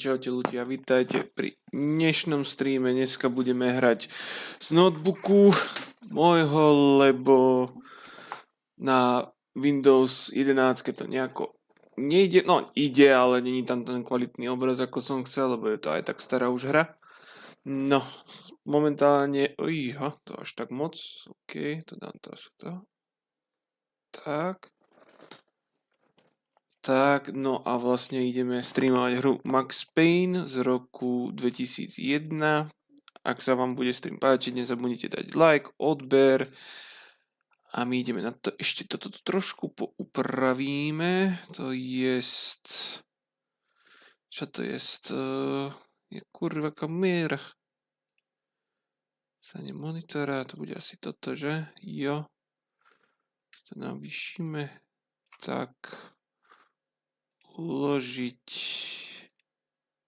Čaute ľudia, vítajte pri dnešnom streame. Dneska budeme hrať z notebooku môjho, lebo na Windows 11 to nejako nejde, no ide, ale není tam ten kvalitný obraz, ako som chcel, lebo je to aj tak stará už hra. No, momentálne, to až tak moc, ok, to dám to. Tak, no a vlastne ideme streamovať hru Max Payne z roku 2001. Ak sa vám bude stream páčiť, nezabudnite dať like, odber. A my ideme na to, ešte toto trošku poupravíme. To jest... Čo to jest? Je kurva kamera. Stane monitora, to bude asi toto, že? Jo. To navýšime. Tak... uložiť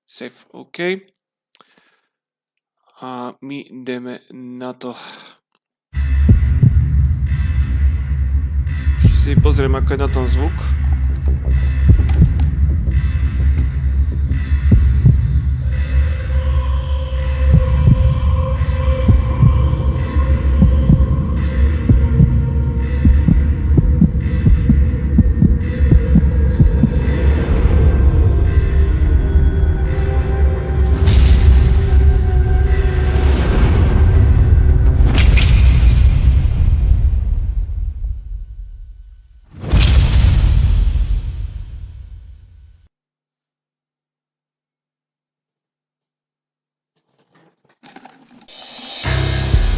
save, OK. A my ideme na to. Ešte si pozriem, ako je na tom zvuk.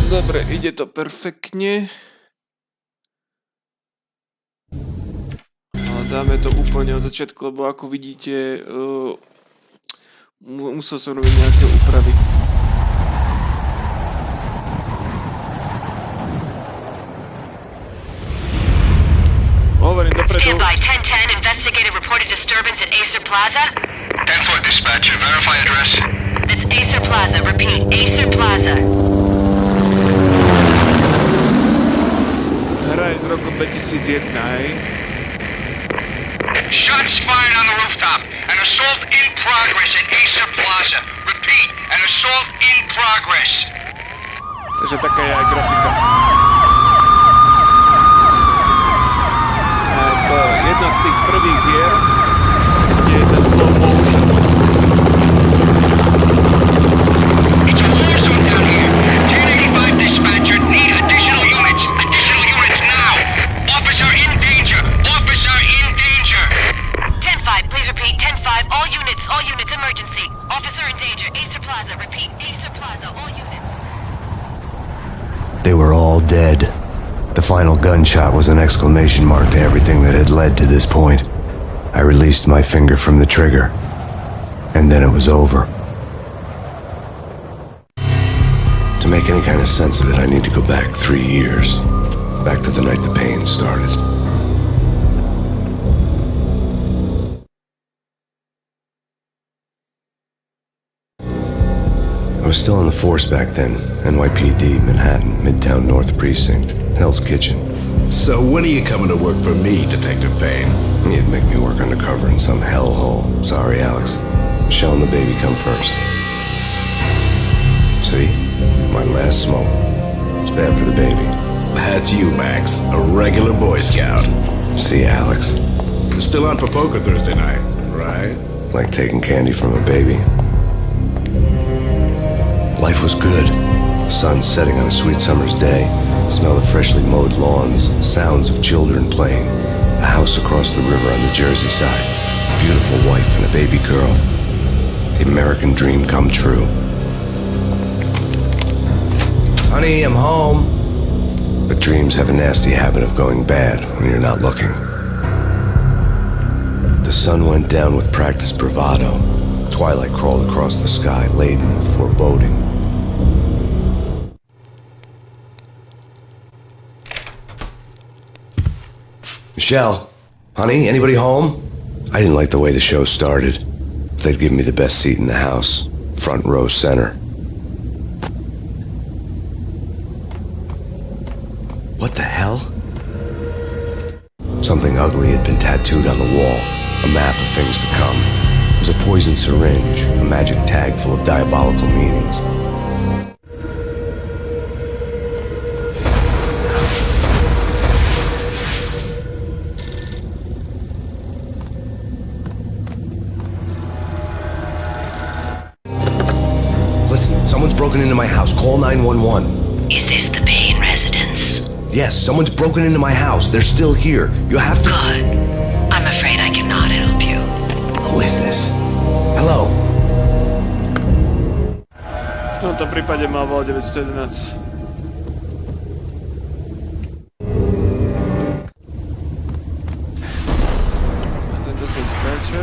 Dobre, ide to perfektne. Ale dáme to úplne od začiatku, lebo ako vidíte, musel som robiť nejaké úpravy. Hovorím dopredu. Stand by 1010, investigated reported disturbance at Acer Plaza. 10-4 dispatcher, verify address. That's Acer Plaza, repeat, Acer Plaza. Hra je z roku 2001, hej? Shots fired on the rooftop. An assault in progress at Acer Plaza. Repeat, an assault in progress. Takže taká je aj grafika. A to je jedna z tých prvých hier, kde je ten slow motion. It's a war zone down here. 1085 dispatcher, need additional units. Additional units now. Officer in danger. Officer in danger. 10-5, please repeat, 10-5, all units, emergency. Officer in danger, Acer Plaza, repeat, Acer Plaza, all units. They were all dead. The final gunshot was an exclamation mark to everything that had led to this point. I released my finger from the trigger, and then it was over. To make any kind of sense of it, I need to go back 3 years. Back to the night the pain started. I was still in the force back then. NYPD, Manhattan, Midtown North Precinct, Hell's Kitchen. So when are you coming to work for me, Detective Payne? You'd make me work undercover in some hellhole. Sorry, Alex. Michelle and the baby come first. See? My last smoke. It's bad for the baby. That's you, Max. A regular Boy Scout. See, Alex? Still on for poker Thursday night, right? Like taking candy from a baby. Life was good. Sun setting on a sweet summer's day. Smell of freshly mowed lawns. Sounds of children playing. A house across the river on the Jersey side. A beautiful wife and a baby girl. The American dream come true. Honey, I'm home. But dreams have a nasty habit of going bad when you're not looking. The sun went down with practiced bravado. Twilight crawled across the sky, laden with foreboding. Michelle, honey, anybody home? I didn't like the way the show started. They'd given me the best seat in the house, front row center. What the hell? Something ugly had been tattooed on the wall, a map of things to come. It was a poisoned syringe, a magic tag full of diabolical meanings. Listen, someone's broken into my house. Call 911. Is this the Payne residence? Yes, someone's broken into my house. They're still here. You have to... Good. I'm afraid I cannot help you. Who is this? Hello? V tomto prípade má volať 911. A tento sa skáče.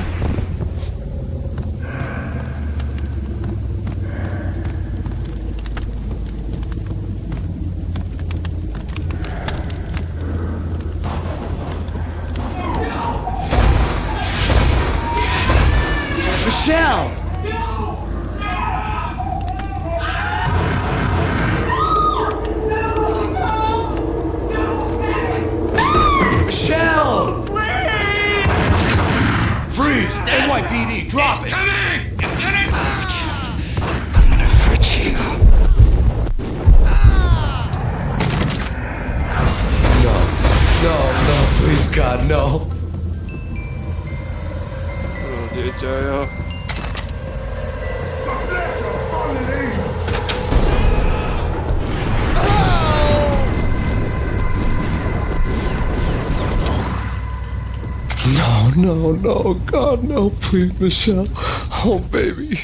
Michelle! Michelle! Freeze! NYPD, drop it! Coming! You did it! I'm gonna hurt you. No, please God, no. Dieťa, jo. No, God, no, please, Michelle. Oh, baby.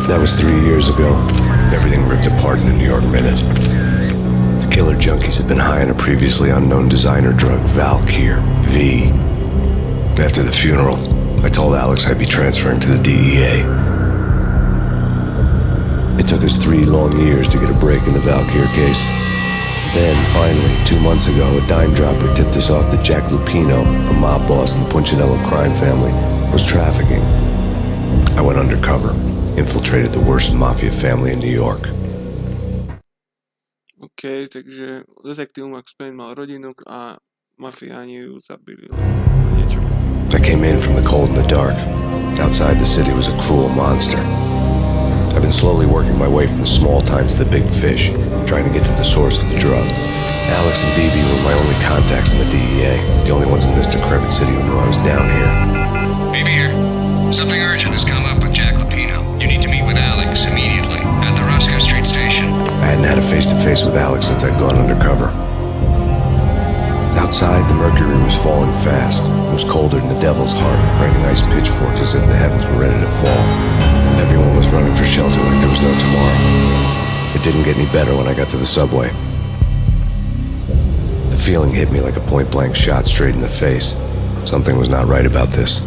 That was 3 years ago. Everything ripped apart in a New York minute. The killer junkies had been high on a previously unknown designer drug, Valkyr, V. After the funeral, I told Alex I'd be transferring to the DEA. It took us 3 long years to get a break in the Valkyr case. Then, finally, 2 months ago, a dime dropper tipped us off that Jack Lupino, a mob boss in the Punchinello crime family, was trafficking. I went undercover. Infiltrated the worst mafia family in New York. OK, takže detektív Max Payne mal rodinu a mafiáni ju zabili. Niečo. I came in from the cold and the dark. Outside the city was a cruel monster. I've been slowly working my way from the small time to the big fish, trying to get to the source of the drug. Alex and BB were my only contacts in the DEA, the only ones in this decrepit city who knew I was down here. Baby here. Something urgent has come up with Jack Lupino. You need to meet with Alex immediately at the Roscoe Street station. I hadn't had a face-to-face with Alex since I'd gone undercover. Outside, the mercury was falling fast. It was colder than the devil's heart, raining ice pitchforks as if the heavens were ready to fall. Everyone was running for shelter like there was no tomorrow. It didn't get any better when I got to the subway. The feeling hit me like a point-blank shot straight in the face. Something was not right about this.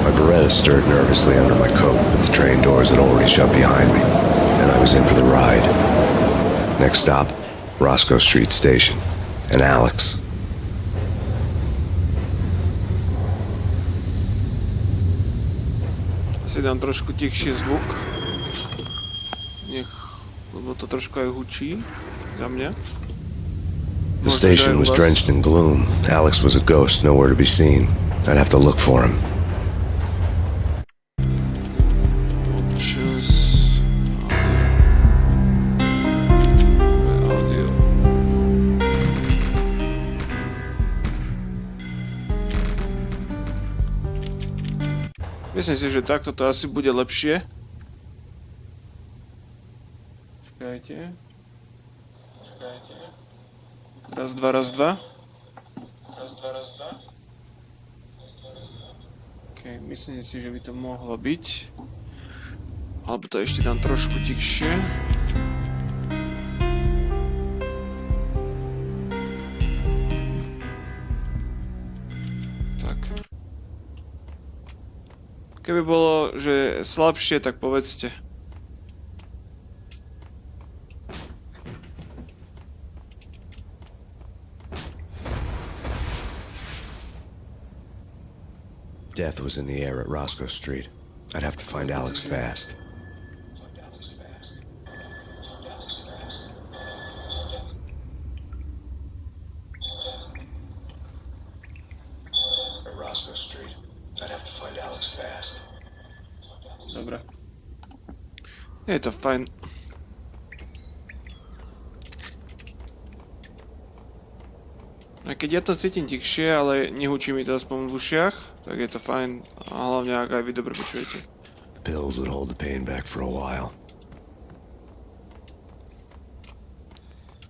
My Beretta stirred nervously under my coat, but the train doors had already shut behind me, and I was in for the ride. Next stop, Roscoe Street Station, and Alex. Asi dám trošku tichší zvuk. Lebo to trošku aj hučí za mňa. The station was drenched in gloom. Alex was a ghost, nowhere to be seen. I'd have to look for him. Audio. Myslím si, že takto to asi bude lepšie. Čakajte. Raz, dva, raz, dva. OK, myslím si, že by to mohlo byť. Alebo to ešte dám trošku tichšie. Tak. Keby bolo, že slabšie, tak povedzte. Death was in the air at Roscoe Street. I'd have to find Alex fast. Roscoe Street. I'd have to find Alex fast. Dobre. Je to fajn. A keď ja to cítim tichšie, ale nehučí mi to aspoň v ušiach, tak je to fajn. A hlavne, ak aj vy dobre počujete. The pills would hold the pain back for a while.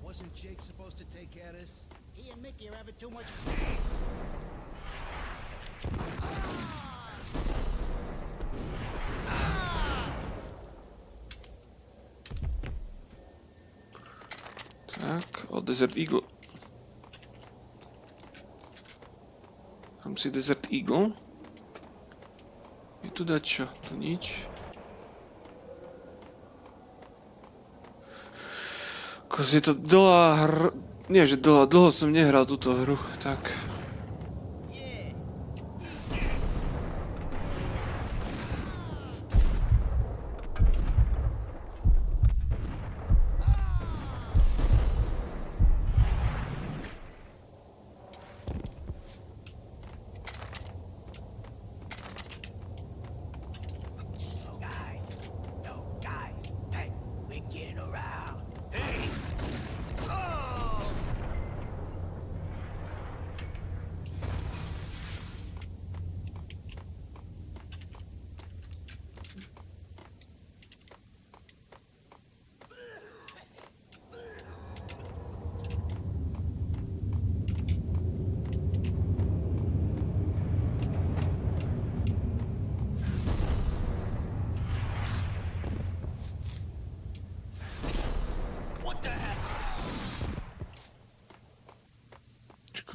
Wasn't Jake supposed to take care of this? He and Mickey are having too much. Tak, o Desert Eagle. Tam si Desert Eagle. Je tu dačo? Tu nič. Kos je to dlhá hra... Nie, že dlho som nehral túto hru, tak...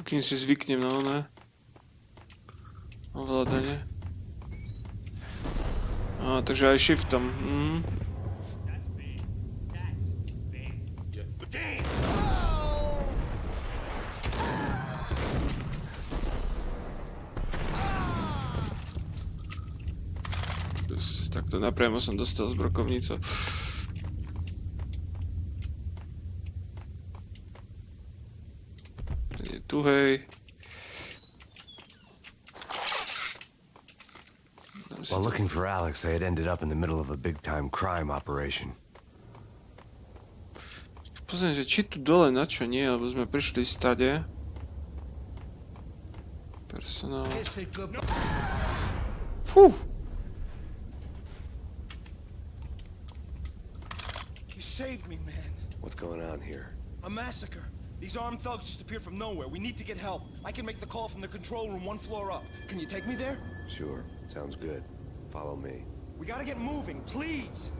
Kým si zvyknem na oné ovládanie. Takže aj shiftom. Takto napriamo som dostal z brokovnicu. Tu hej. While looking for Alex, they had ended up in the middle of a big-time crime operation. Pozriem, že či tu dole na čo nie, lebo sme prišli stade. Personál. Fú. You saved me, man. What's going on here? A massacre. These armed thugs just appeared from nowhere. We need to get help. I can make the call from the control room 1 floor up. Can you take me there? Sure. Sounds good. Follow me. We gotta get moving, please!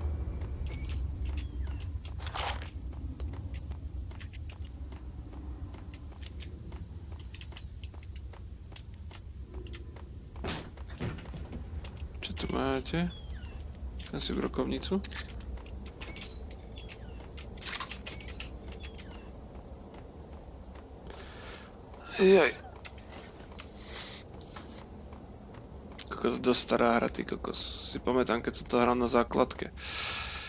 Čo tu máte? Asi brokovnicu. Jaj. Kokos, dosť stará hra, ty kokos. Si pamätám, keď som to hral na základke.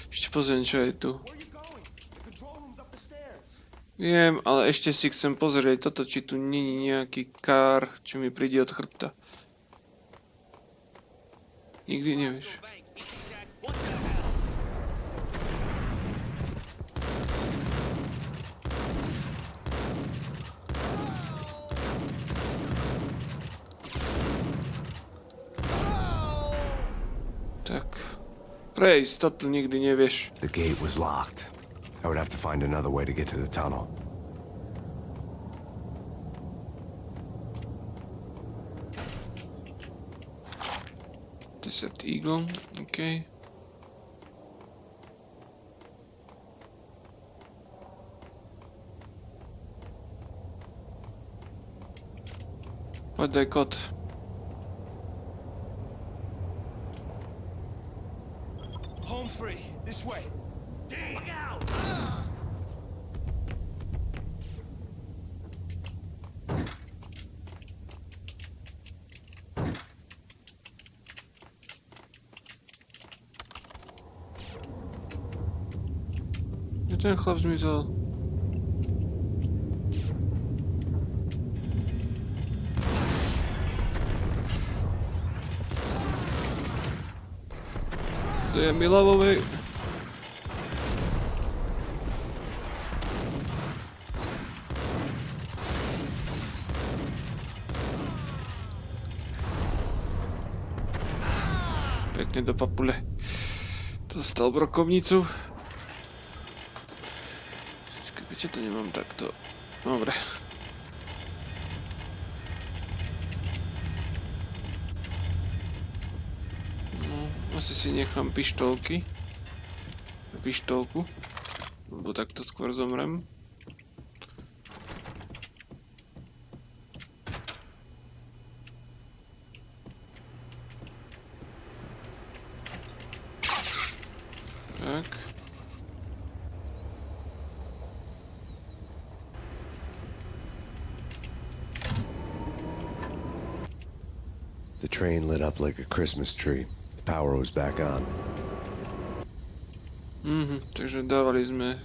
Ešte pozriem, čo je tu. Viem, ale ešte si chcem pozrieť toto, či tu není nejaký kár, čo mi príde od chrbta. Nikdy nevieš. Tak. Pre istotu nikdy nevieš. The gate was locked. I would have to find another way to get to the tunnel. Desert Eagle, OK. Poď daj kód. Home free. This way. Look out! Kde ten chlap zmizol? To je Milavovej. Pekne do papule. Dostal brokovnicu. Prečo to nemám takto? Dobre. Asi si nechám pištolky. Pištolku. Lebo takto skôr zomrem. Tak. The train lit up like a Christmas tree. Power was back on. Takže dávali sme...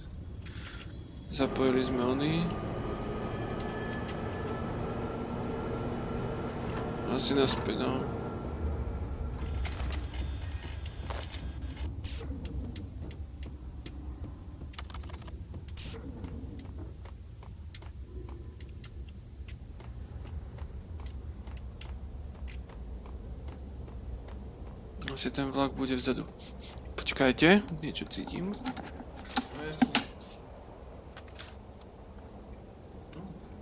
Zapojili sme oný. Asi naspäť, no. Asi ten vlak bude vzadu. Počkajte, niečo cítim. No jasne.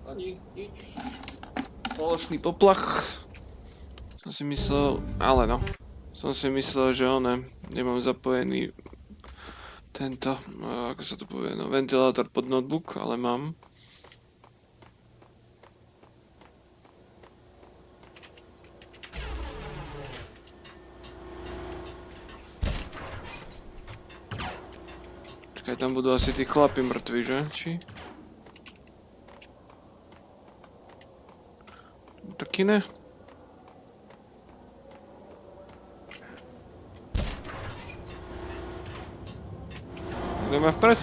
Ani nič. Falošný poplach. Som si myslel, ale no. Som si myslel, že nemám zapojený tento, ako sa to povie, no, ventilátor pod notebook, ale mám. Čakaj, tam budú asi tí chlapi mŕtvi, že? Či? Taký ne? Ideme vpred.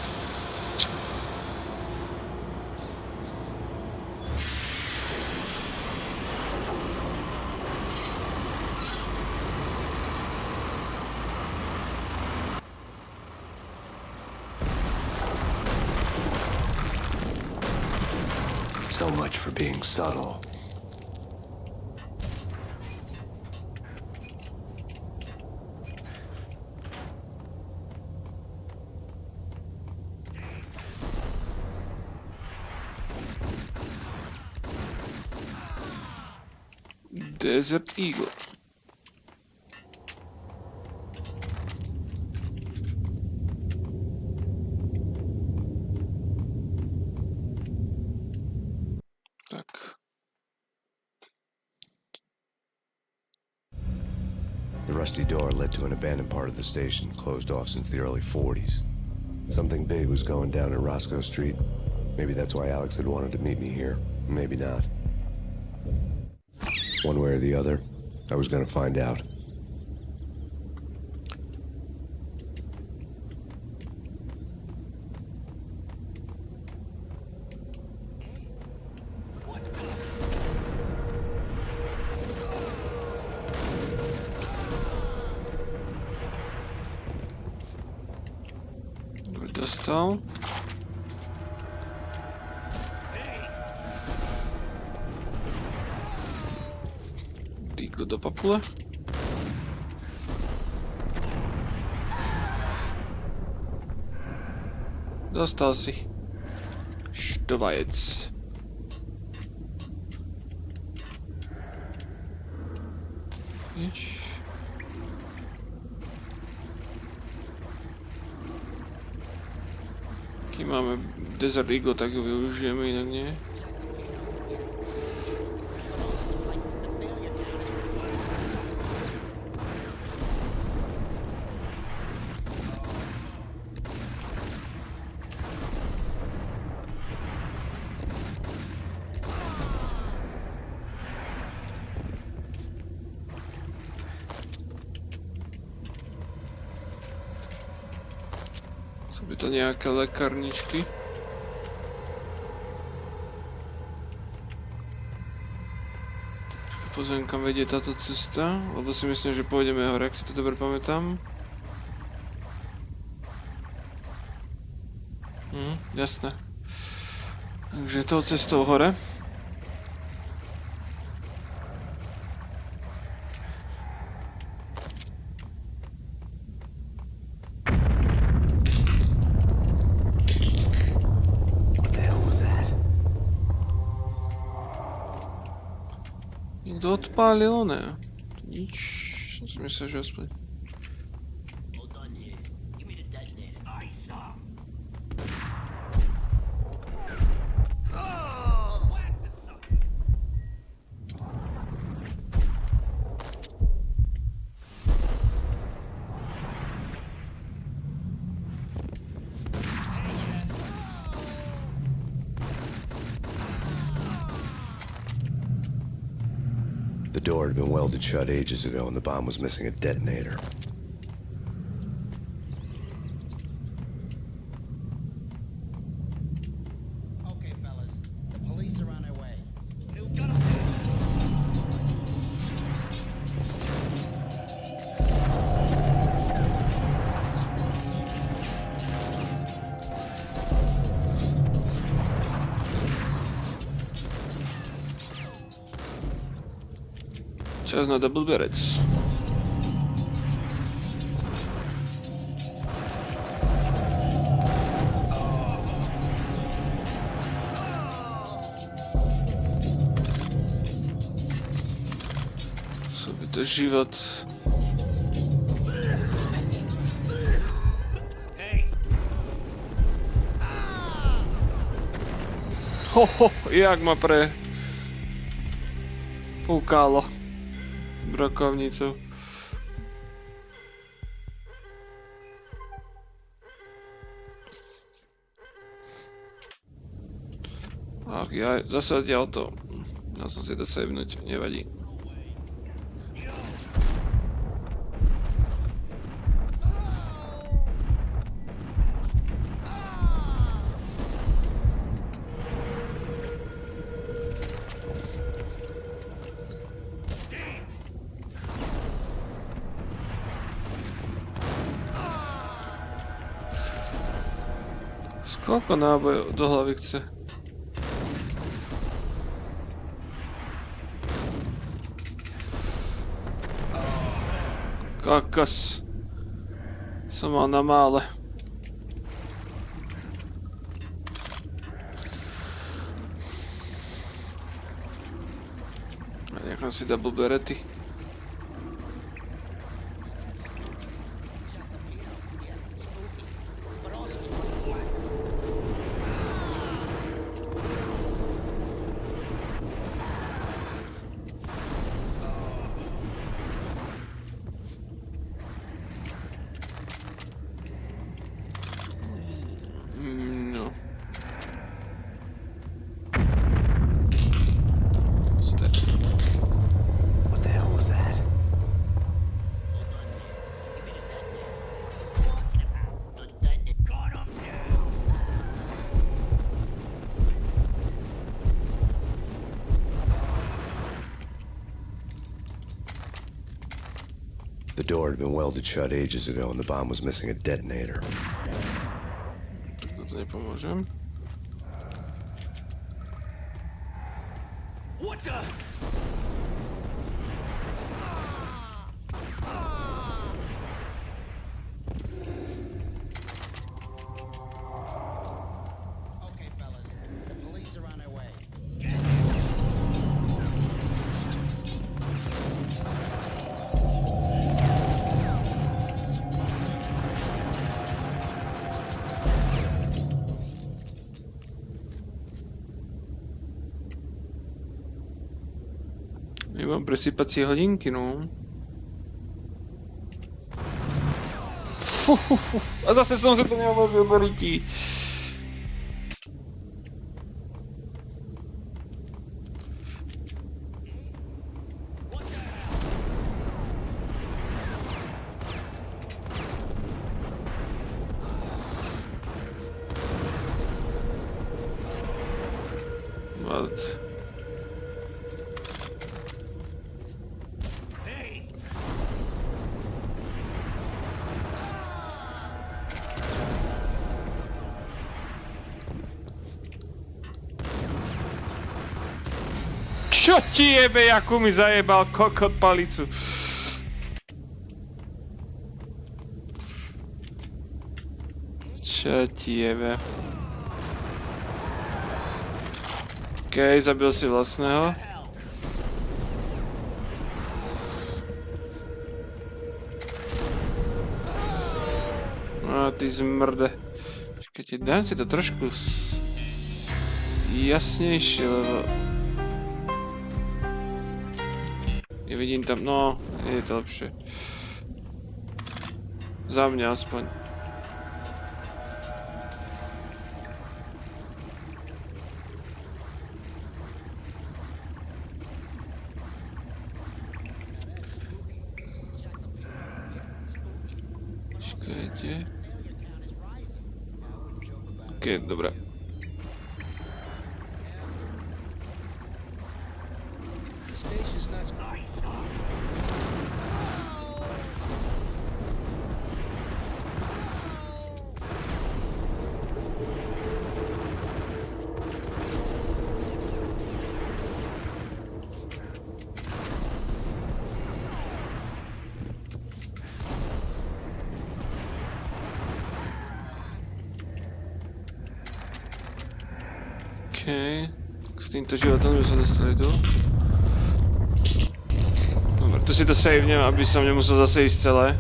So much for being subtle. Desert Eagle. The rusty door led to an abandoned part of the station, closed off since the early 40s. Something big was going down in Roscoe Street. Maybe that's why Alex had wanted to meet me here. Maybe not. One way or the other, I was gonna find out. Dostal. Rýchlo do papule. Dostal si. Štovajec. Nič. Keď máme Desert Eagle, tak ju využijeme, inak nie. Sú by to nejaké lekárničky. Pozriem, kam vedie táto cesta, lebo si myslím, že pôjdeme hore, ak si to dobre pamätám. Jasné. Takže tou cestou hore. Niekto odpálil, ne? Nič. Som si myslel, že aspoň. The door had been welded shut ages ago and the bomb was missing a detonator. Okay, fellas. The police are on their way. Čas na double berec. Sobie to život. Hoho, jak ma fúkalo brokovnicu. Ach, ja zase odtiaľ to. Mal som si to savenúť, nevadí. Koľko nábojov do hlavy chce? Kokos. Som mal na mále. A nechám si double berety. The door had been welded shut ages ago and the bomb was missing a detonator. Tak to nepomôžem. What the? No, presýpacie hodinky, no. A zase som sa to neobozil do rytí. What? Čo ti jebe, Jakub mi zajebal kokot palicu. Čo ti jebe. Okej, zabil si vlastného. No ty zmrde. Čakajte, dám si to trošku jasnejšie, lebo... Nevidím tam, no, je to lepšie. Za mňa aspoň. Čakajte. Okej, dobré. Okej, s týmto životom sme sa dostali tu. Dobre, tu si to savnem, aby som nemusel zase ísť celé.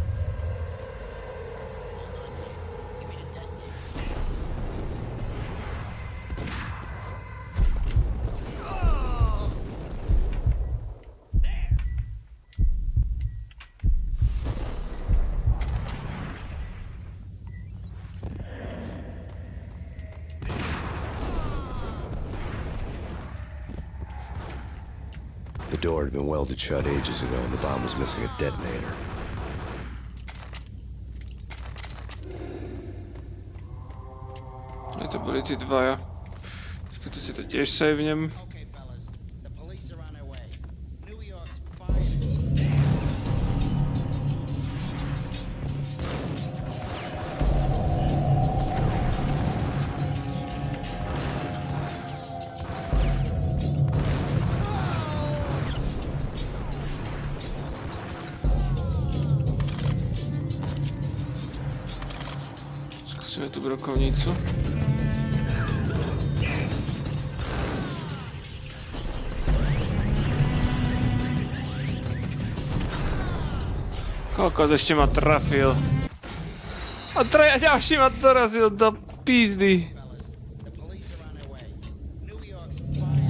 The door had been welded shut ages ago and the bomb was missing a detonator. A to boli tí dvaja. Počkaj, tu si to tiež savnem. Okay, fellas. The police are on their way. New York's fine. Skúsime tú brokovnicu. Kokos ešte ma trafil. A ďalší ma dorazil do pizdy. The police are on their way. New York's fine.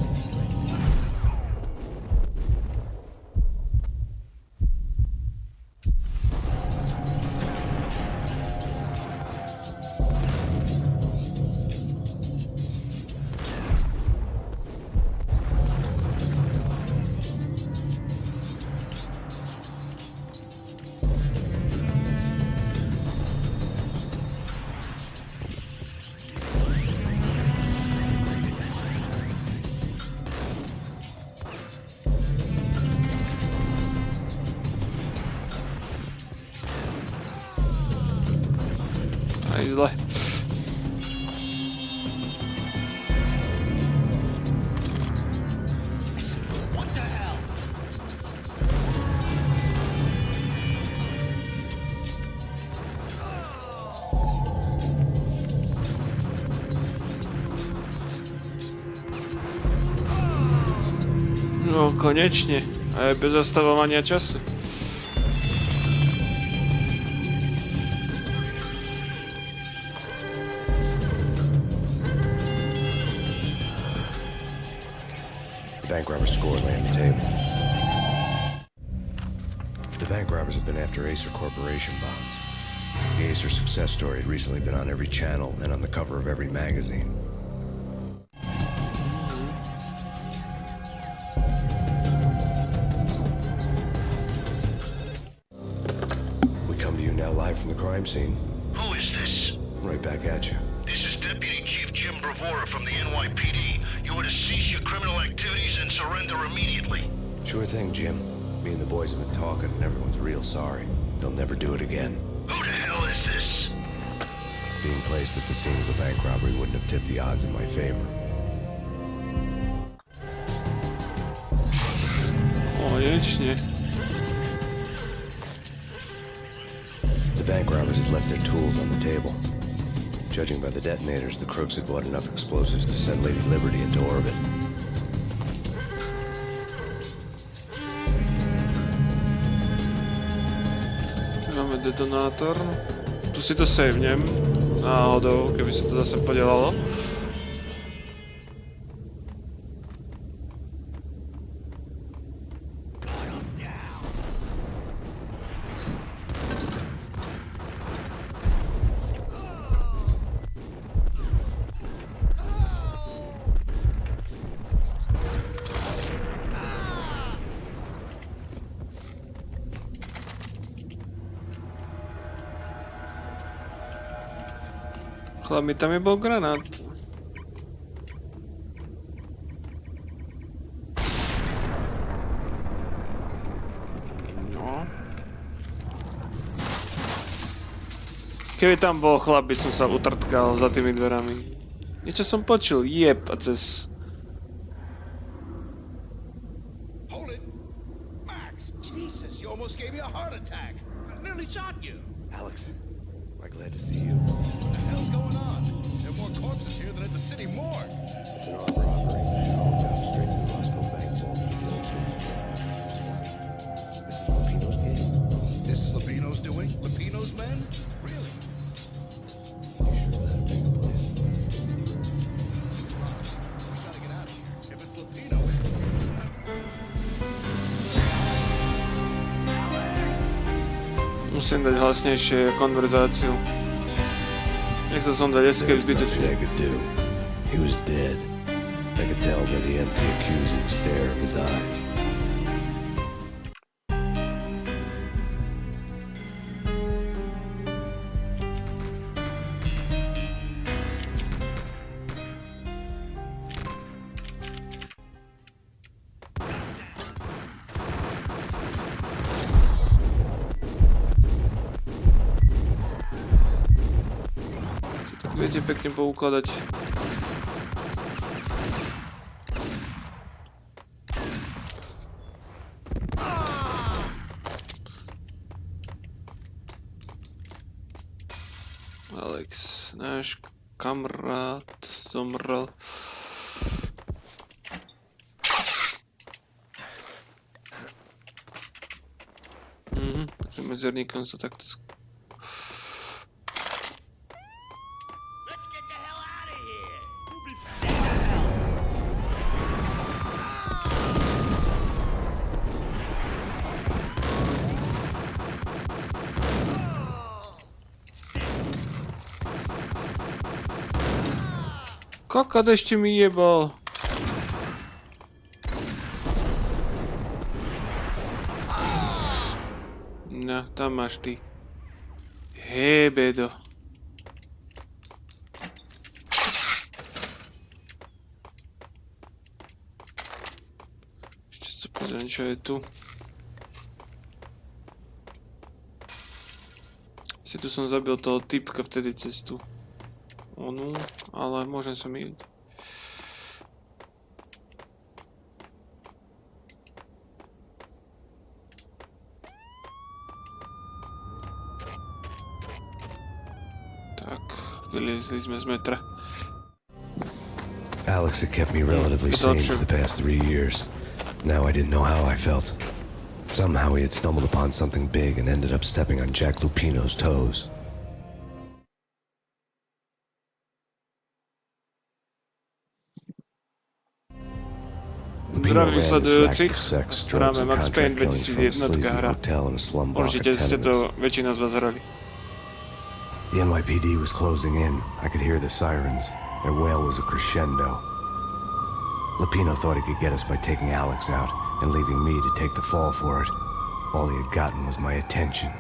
Aj zle. No, konečne. Aj bez zastavovania času. The bank robber score lay on the table. bank robbers have been after Acer Corporation bonds. The Acer success story had recently been on every channel and on the cover of every magazine. We come to you now live from the crime scene. Who is this? Right back at you. This is Deputy Chief Jim Bravura from the NYPD. You are to cease your criminal activities and surrender immediately. Sure thing, Jim. Me and the boys have been talking and everyone's real sorry. They'll never do it again. Who the hell is this? Being placed at the scene of the bank robbery wouldn't have tipped the odds in my favor. Konečne. The bank robbers had left their tools on the table. Judging by the detonators, the crooks had bought enough explosives to send Lady Liberty into orbit. Máme detonátor. Tu si to savnem. Náhodou, keby sa to zase podelalo. Chlapmi, tam je bol granát. No. Keby tam bol chlap, by som sa utrtkal za tými dverami. Niečo som počul, jeb a cez... Hold it! Max! Jesus, you almost gave me a heart attack! I nearly shot you! Alex, I'm glad to see you. What the hell's going on? There are more corpses here than at the city morgue! It's an armed robbery. I'll jump straight to the Roscoe Bank vault. This is Lupino's game. This is Lupino's doing? Lupino's men? Really? You sure that'll take place? It's not. We gotta get out of here. If it's Lupino, it's... Musím dať hlasnejšie konverzáciu. Nechcel som dať escape zbytočne. I could do. He was dead. I could tell by the empty, accusing stare of his eyes. Viete pekne poukladať. Alex, náš kamarát zomrel. Takže medzerníkom sa takto... Kokot ešte mi jebal. No, tam máš ty. Hej, bedo. Ešte sa pozriem, čo je tu. Si tu som zabil toho typka vtedy cestu. Onu, ale môžem sa myliť. Tak, vyliezli sme z metra. Alex had kept me relatively sane for the past 3 years. Now I didn't know how I felt. Somehow he had stumbled upon something big and ended up stepping on Jack Lupino's toes. Zdravím sledujúcich, hráme Max Payne 2001 hra. Určite ste to väčšina z vás hrali. The NYPD was closing in. I could hear the sirens. Their wail was a crescendo. Lupino thought he could get us by taking Alex out and leaving me to take the fall for it. All he had gotten was my attention.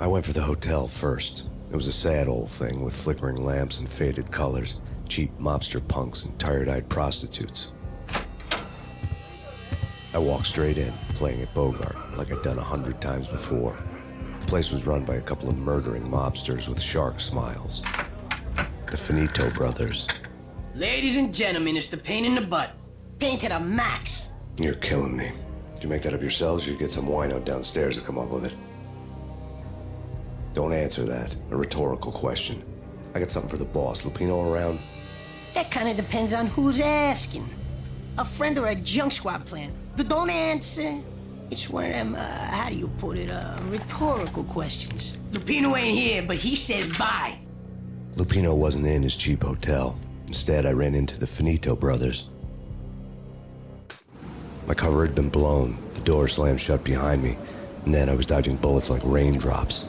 I went for the hotel first. It was a sad old thing with flickering lamps and faded colors, cheap mobster punks and tired-eyed prostitutes. I walked straight in, playing at Bogart, like I'd done 100 times before. The place was run by a couple of murdering mobsters with shark smiles. The Finito brothers. Ladies and gentlemen, it's the pain in the butt. Pain to the max. You're killing me. Did you make that up yourselves, or you get some wino downstairs to come up with it? Don't answer that. A rhetorical question. I got something for the boss. Lupino around? That kind of depends on who's asking. A friend or a junk squad plan. But don't answer. It's one of them, how do you put it, rhetorical questions. Lupino ain't here, but he said bye. Lupino wasn't in his cheap hotel. Instead, I ran into the Finito brothers. My cover had been blown. The door slammed shut behind me. And then I was dodging bullets like raindrops.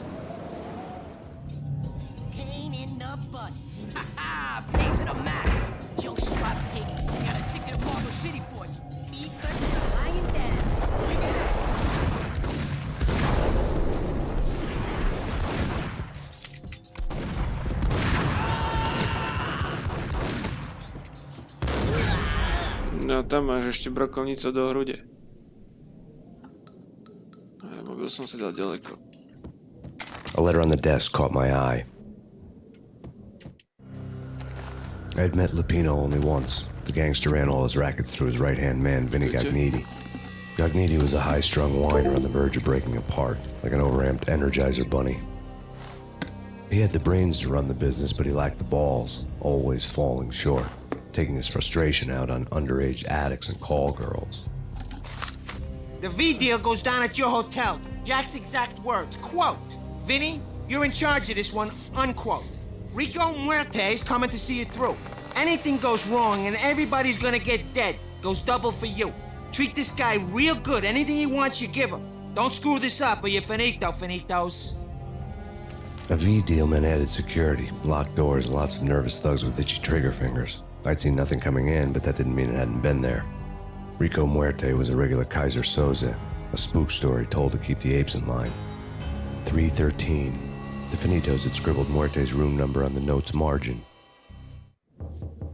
Pain in the butt. Ha ha! Pain to the max. Junk squad pig. Got a ticket to Marble City for you. Eat lying down. Bring it up. No tam máš ešte brokovnicu do hrude. Mobil som sa dal ďaleko. A letter on the desk caught my eye. I had met Lupino only once. The gangster ran all his rackets through his right-hand man, Vinny Gagniti. Gagniti was a high-strung whiner on the verge of breaking apart, like an overamped Energizer bunny. He had the brains to run the business, but he lacked the balls, always falling short, taking his frustration out on underage addicts and call girls. The V deal goes down at your hotel. Jack's exact words, quote, Vinny, you're in charge of this one, unquote. Rico Muerte's coming to see you through. Anything goes wrong and everybody's gonna get dead. Goes double for you. Treat this guy real good. Anything he wants, you give him. Don't screw this up or you're finito, finitos. A V deal meant added security, locked doors, and lots of nervous thugs with itchy trigger fingers. I'd seen nothing coming in, but that didn't mean it hadn't been there. Rico Muerte was a regular Kaiser Soze, a spook story told to keep the apes in line. 313. The Finitos had scribbled Muerte's room number on the note's margin.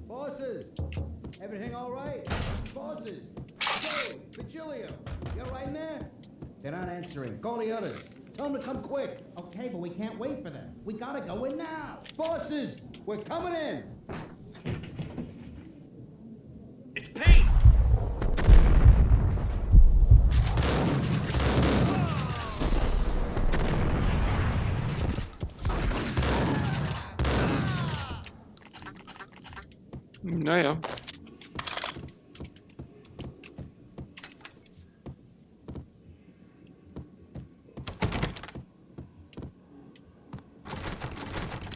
Bosses! Everything all right? Bosses! Joey! Vigilio! You all right in there? They're not answering. Call the others. Tell them to come quick. Okay, but we can't wait for them. We gotta go in now. Bosses! We're coming in! It's Payne! No jo.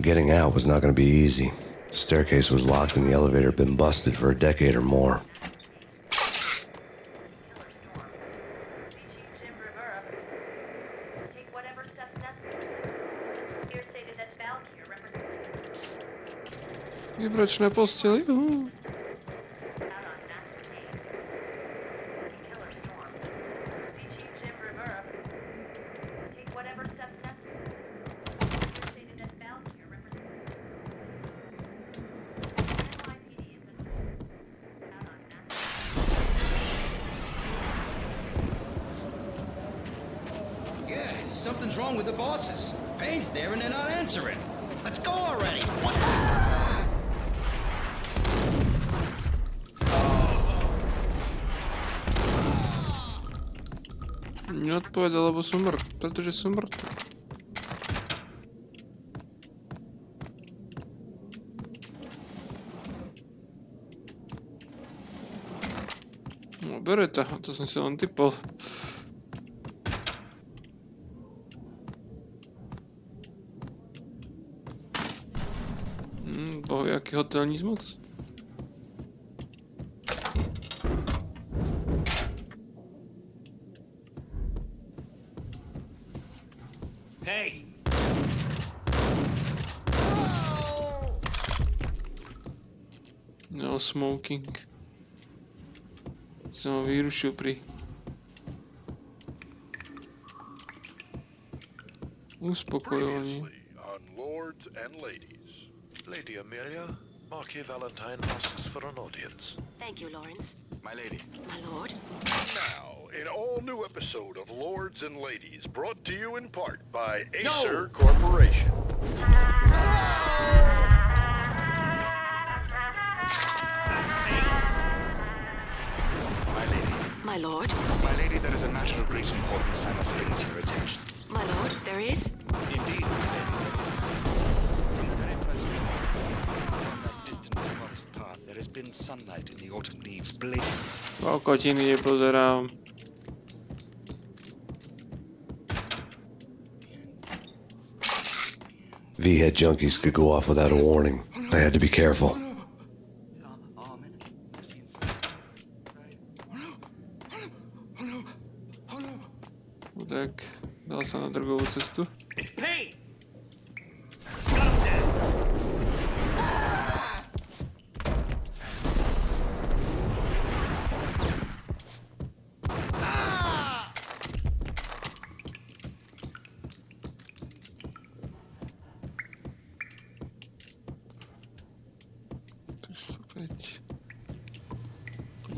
Getting out was not going to be easy. The staircase was locked and the elevator had been busted for a decade or more. Vybračné posteli. Yeah, something's wrong with the bosses. Payne's there and they're not answering. Let's go already! Neodpovedal, lebo som mŕtv, pretože som mŕtv. No, bereta, to som si len typol. Bohu, jaký hotel, nic moc. Hey! No smoking. Som ho vyrušil pri uspokojovaní. On lords and ladies. Lady Amelia, Marquis Valentine asks for an audience. Thank you, Lawrence. My lady. My lord. Now, an all-new episode of Lords and Ladies, brought to you in part by Acer Corporation. My lady. My lord. My lady, there is a matter of great importance I must bring to your attention. My lord, there is? Indeed, my lady, there is. From the very first moment, on that distant forest path, there has been sunlight in the autumn leaves blazing. Kokotiny nepozerám. V-head junkies could go off without a warning. I had to be careful. Tak, dal sa na drogovú cestu. It's Payne! Got him dead!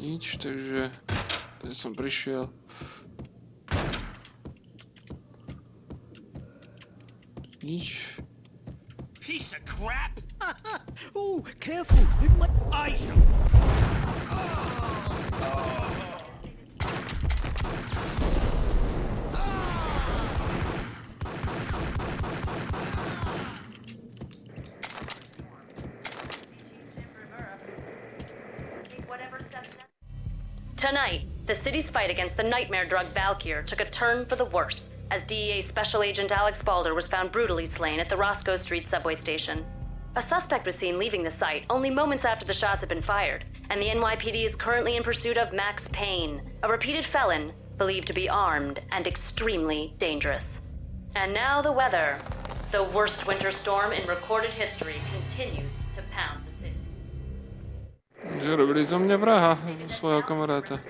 Nič, takže ja som prišiel. Nič. Piece of crap! Ooh, careful. It might... Ice him! Tonight, the city's fight against the nightmare drug Valkyr took a turn for the worse as DEA Special Agent Alex Balder was found brutally slain at the Roscoe Street subway station. A suspect was seen leaving the site only moments after the shots had been fired, and the NYPD is currently in pursuit of Max Payne, a repeated felon believed to be armed and extremely dangerous. And now the weather. The worst winter storm in recorded history continues to pound the city. Že robili zo mňa vraha, svojho kamaráta.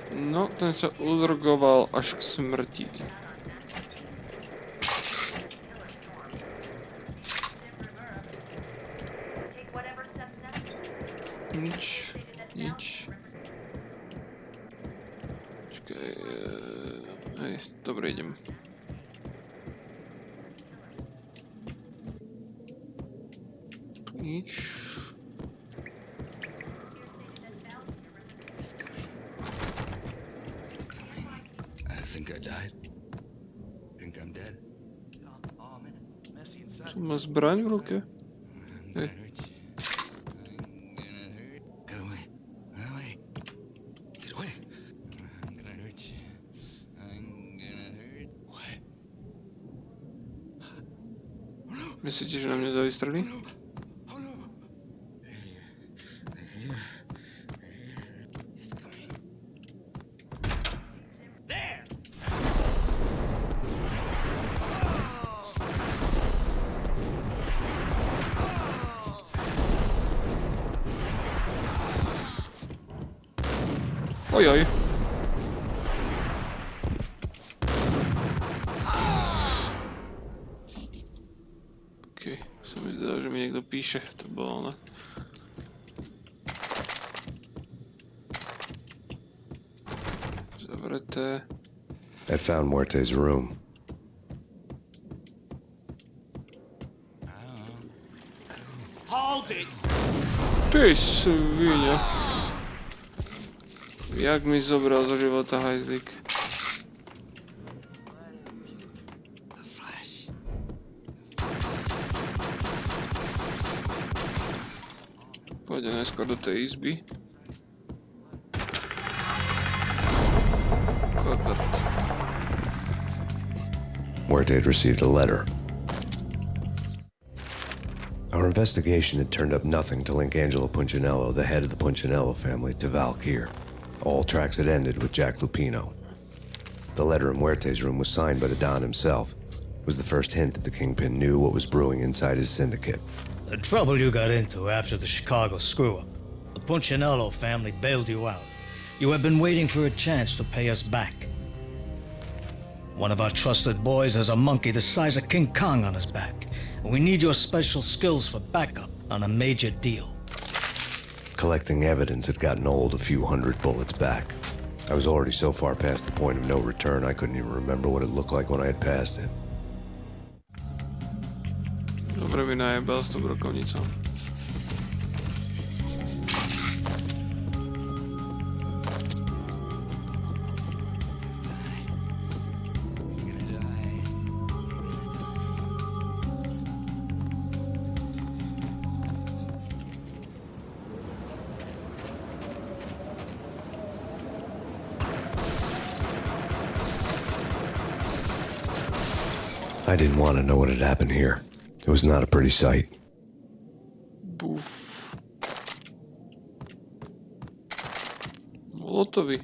No, ten sa udrogoval až k smrti. Nič, nič. Čakaj, hej, dobre, idem. Nič. I died. Think I'm dead. Som má zbraň v ruke? Hej. Get away. Get away. Get away. I'm gonna hurt you. I'm gonna hurt. What? Myslíte, že na mňa zavystrelí? Ojoj. Okej, sa mi zdá, že mi niekto píše, to bolo, ne? Zavreté. I found Muerte's room. Hold it! Ty svinia. Jak mi zobral zo života hajzlik. Pôjde najskôr do tej izby. Kokot. Muerte had received a letter. Our investigation had turned up nothing to link Angelo Punchinello, the head of the Punchinello family, to Valkyr. All tracks had ended with Jack Lupino. The letter in Muerte's room was signed by the Don himself. It was the first hint that the Kingpin knew what was brewing inside his syndicate. The trouble you got into after the Chicago screw-up. The Punchinello family bailed you out. You have been waiting for a chance to pay us back. One of our trusted boys has a monkey the size of King Kong on his back. We need your special skills for backup on a major deal. Collecting evidence had gotten old a few hundred bullets back. I was already so far past the point of no return, I couldn't even remember what it looked like when I had passed it. Dobre by najebal s tou brokovnicou. I didn't want to know what had happened here. It was not a pretty sight. Buf. Molotovi.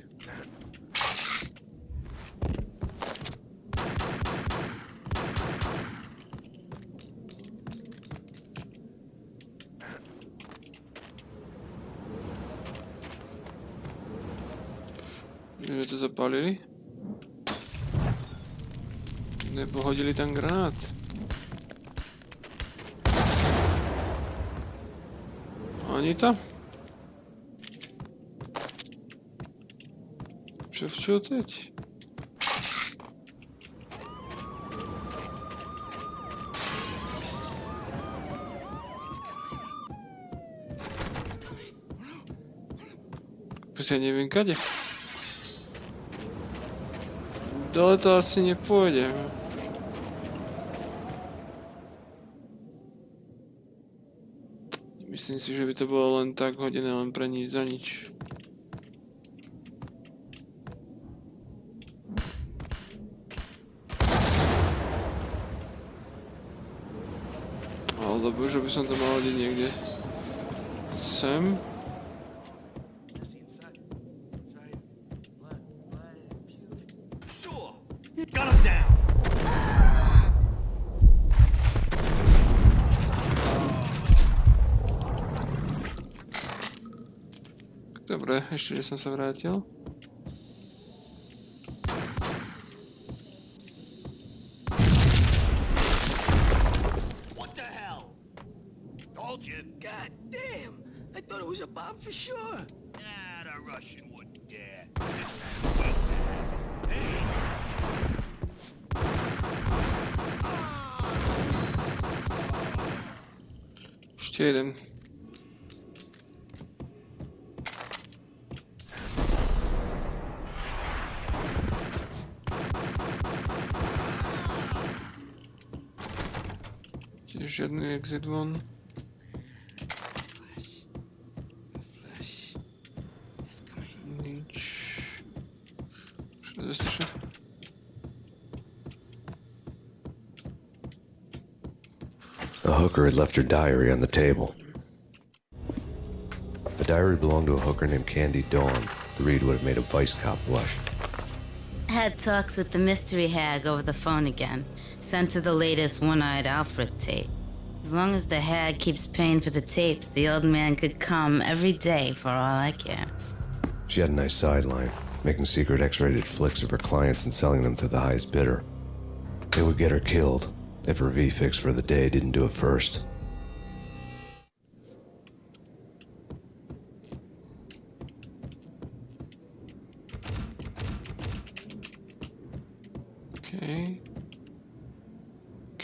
Že to zapálili? Nepohodili tam granát. Oni to? Čo teď? Ja neviem kade. Dole to asi nepôjdem. Myslím si, že by to bolo len tak hodené, len pre nič za nič. Alebo že by som to mal hodiť niekde sem. Dobre, ešte, že som sa vrátil. What the hell? Told you. God damn. I thought it was a bomb for sure. Nah, the Russian wouldn't dare. Hey. Ešte jeden. Žiadny exit von. Nič. Všetko. A hooker had left her diary on the table. The diary belonged to a hooker named Candy Dawn. The read would have made a vice cop blush. Had talks with the mystery hag over the phone again. Sent to the latest one-eyed Alfred tape. As long as the hag keeps paying for the tapes, the old man could come every day for all I care. She had a nice sideline, making secret X-rated flicks of her clients and selling them to the highest bidder. They would get her killed if her V-fix for the day didn't do it first.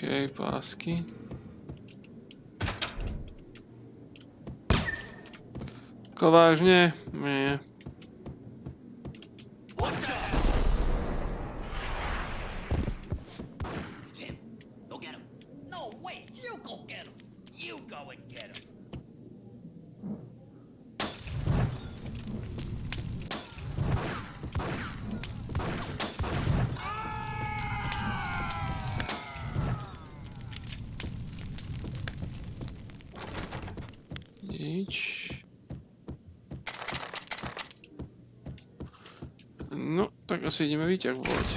Okay, pásky. Ako vážne? Nie. Tim, go get him. No, wait, you go get him. You go and get him. Tak asi ideme výťah volať.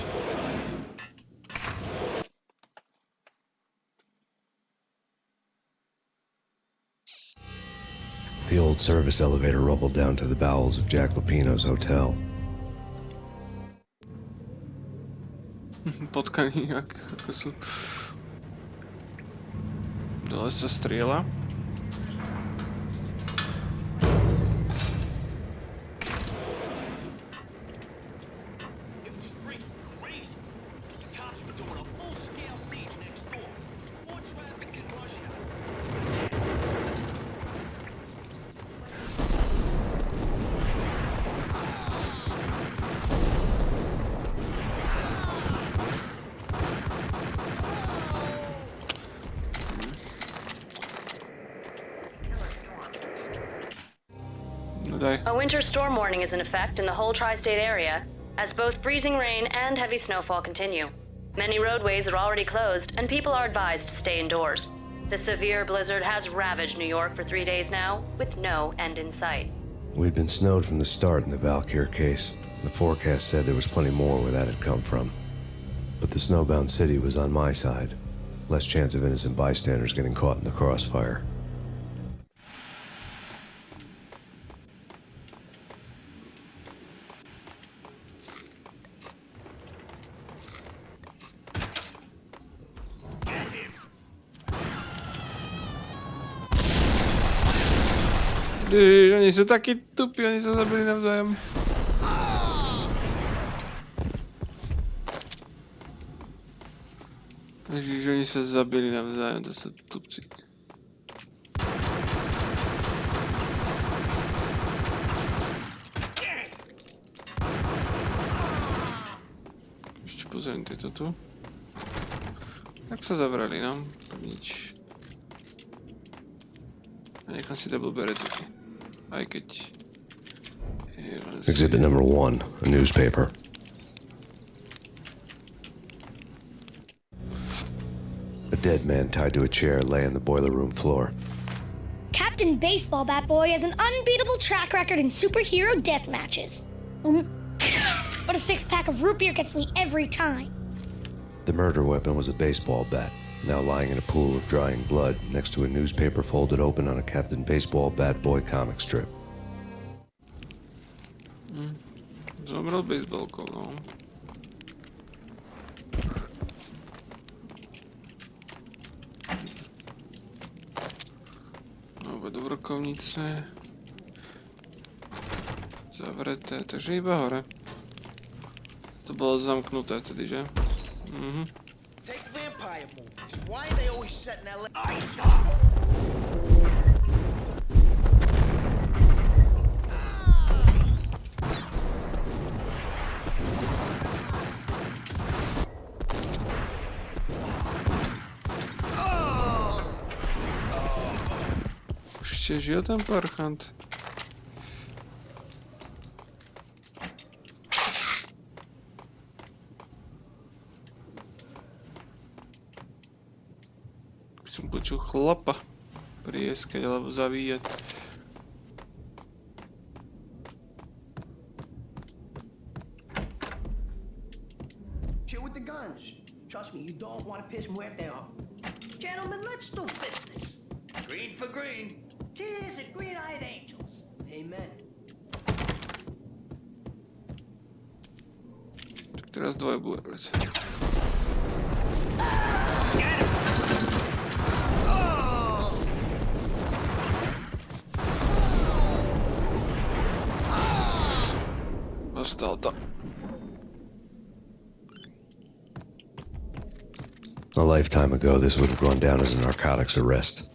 The old service elevator rumbled down to the bowels of Jack Lupino's hotel. Potkaní, ako sú. Dole sa strieľa. A winter storm warning is in effect in the whole tri-state area, as both freezing rain and heavy snowfall continue. Many roadways are already closed, and people are advised to stay indoors. The severe blizzard has ravaged New York for 3 days now, with no end in sight. We'd been snowed from the start in the Valkyr case. The forecast said there was plenty more where that had come from. But the snowbound city was on my side. Less chance of innocent bystanders getting caught in the crossfire. Oni sú takí tupí, oni sa zabili navzájom. Ježiš, oni sa zabili navzájom, to sú tupci. Ešte pozriem tieto tu. Tak sa zavrali, no. Nič. A nechám si double berety. Aj keď... Exhibit number 1, a newspaper. A dead man tied to a chair lay on the boiler room floor. Captain Baseball Bat Boy has an unbeatable track record in superhero death matches. But a 6-pack of root beer gets me every time. The murder weapon was a baseball bat, now lying in a pool of drying blood next to a newspaper folded open on a Captain Baseball Bat Boy comic strip. Zomrel baseballkou, no. Oba do brokovnice. Zavreté, takže iba hore. To bolo zamknuté tedy, že? Mhm. Take vampire movies. Why are they always set in LA? Ešte žil ten parchant. Som počul chlapa prieskať alebo zavíjať. Chill with the guns. Trust me, you don't want to piss muerte off. Gentlemen, let's do business. Green for green. Cheers and green-eyed angels. Amen. Tak teraz dvoje bude brať. Dostal to. A lifetime ago, this would have gone down as a narcotics arrest.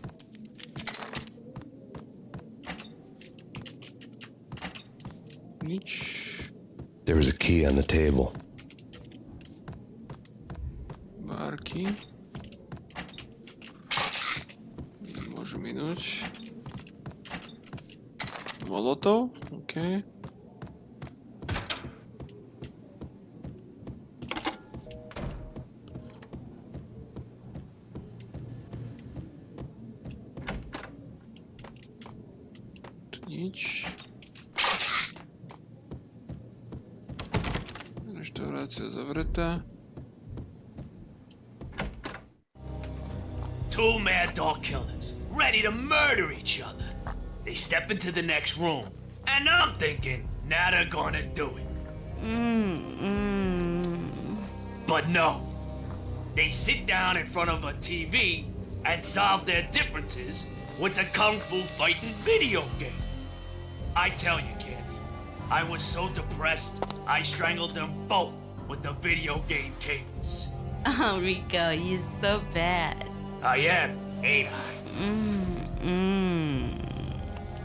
There was a key on the table. Barky. Môžu minúť. Molotov, OK. Tu nič. Komunikácia zavretá. Two mad dog killers, ready to murder each other. They step into the next room, and I'm thinking, now they're gonna do it. But no. They sit down in front of a TV and solve their differences with the kung fu fighting video game. I tell you, Candy, I was so depressed, I strangled them both with the video game cables. Oh, Rico, you're so bad. I am, ain't I?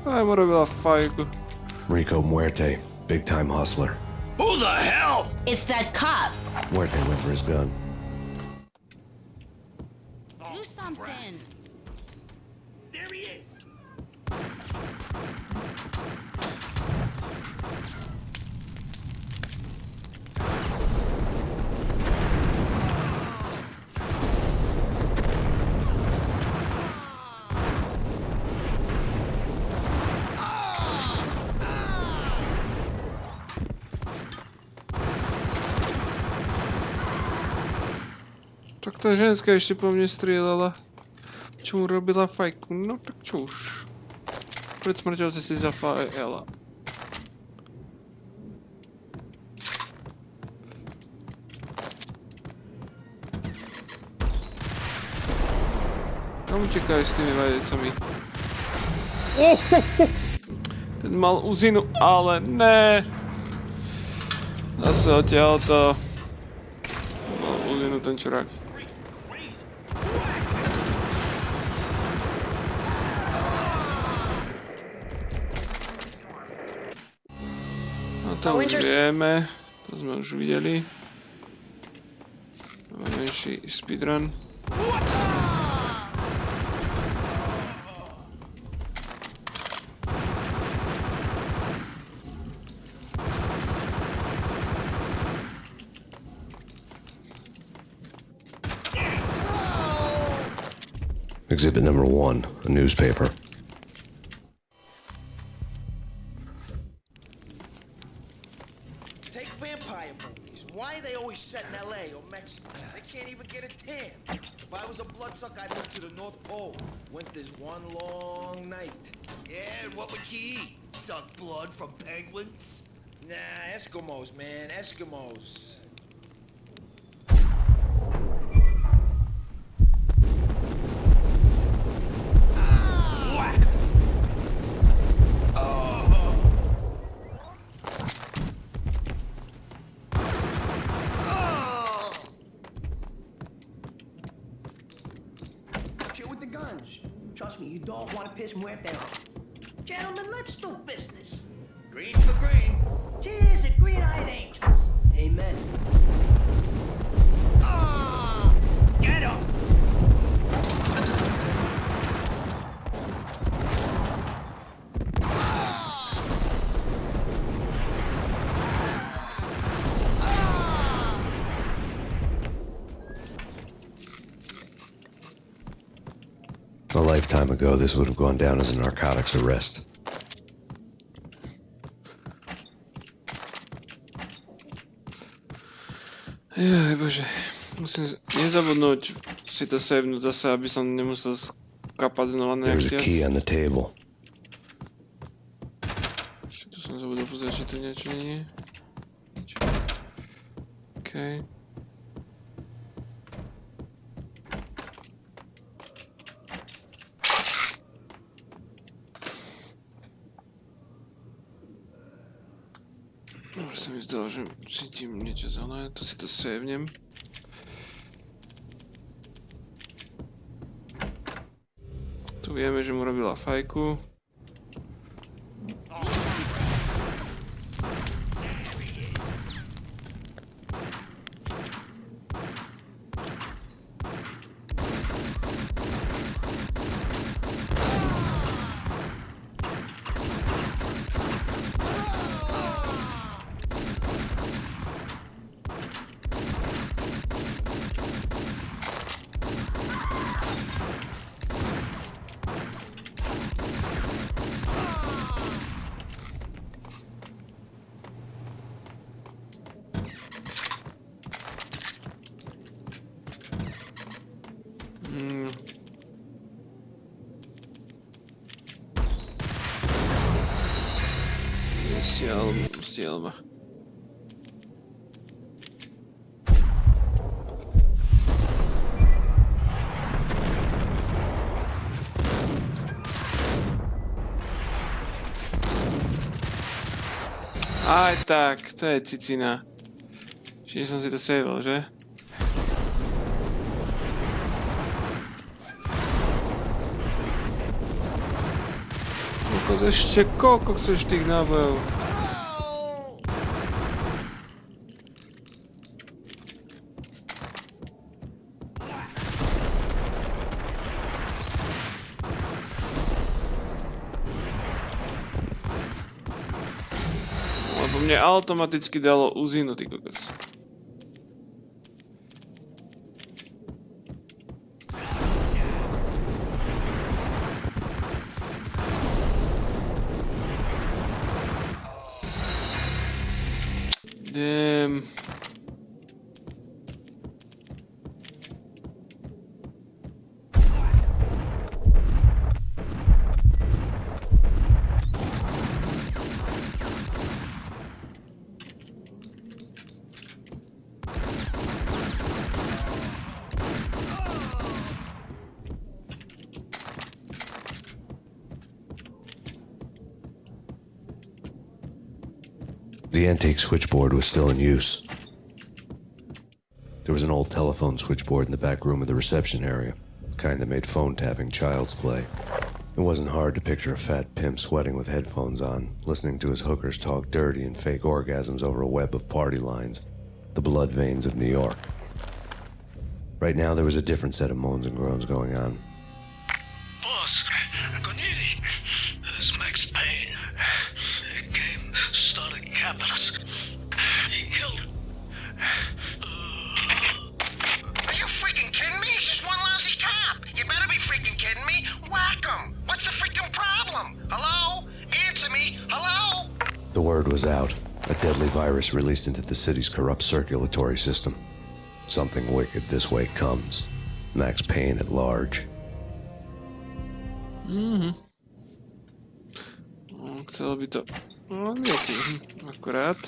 Aj mu robila fajku. Rico Muerte, big-time hustler. Who the hell? It's that cop. Muerte went for his gun. Do something. There he is. Tak tá ženská ešte po mne strieľala. Čo mu robila fajku? No tak čo už. Pred smrťou si zafajala. Kam utekajú s tými vajecami? Ten mal uzinu, ale ne. Zase odtiaľ to. Mal uzinu ten čurák. To už vieme, to sme už videli. Menší speedrun. Exhibit number 1, a newspaper. Why are they always set in LA or Mexico? They can't even get a tan. If I was a bloodsucker, I'd move to the North Pole. Winter's one long night. Yeah, and what would you eat? Suck blood from penguins? Nah, Eskimos, man, Eskimos. Whack! Trust me, you don't want to piss Muerte off. Gentlemen, let's do business. Green for green. Cheers to green-eyed angels. Amen. Get him! A lifetime ago, this would have gone down as a narcotics arrest. Jaj, bože. Musím nezabudnúť si to savenúť zase, aby som nemusel skapať znova nejak There's a key on the table. Ešte tu som zabudol pozrieť, či tu niečo nie je. Okej. Dobre sa mi zdalo, že cítim niečo zelené, to si to savenem. Tu vieme, že mu robila fajku. Stiel ma. Aj tak, to je cicina. Čiže som si to saveol, že? Koľko chceš tých nábojov? Lebo mne automaticky dalo uzinu, ty kokos. Damn. The antique switchboard was still in use. There was an old telephone switchboard in the back room of the reception area, the kind that made phone tapping child's play. It wasn't hard to picture a fat pimp sweating with headphones on, listening to his hookers talk dirty and fake orgasms over a web of party lines, the blood veins of New York. Right now there was a different set of moans and groans going on. Boss, Gonidi, this is Max Payne. He came, started capping us. He killed him. Are you freaking kidding me? He's just one lousy cop. You better be freaking kidding me. Whack him. What's the freaking problem? Hello? Answer me. Hello? The word was out. A deadly virus released into the city's corrupt circulatory system. Something wicked this way comes. Max Payne at large. Chcelo by to... No, nejaký. Akurát.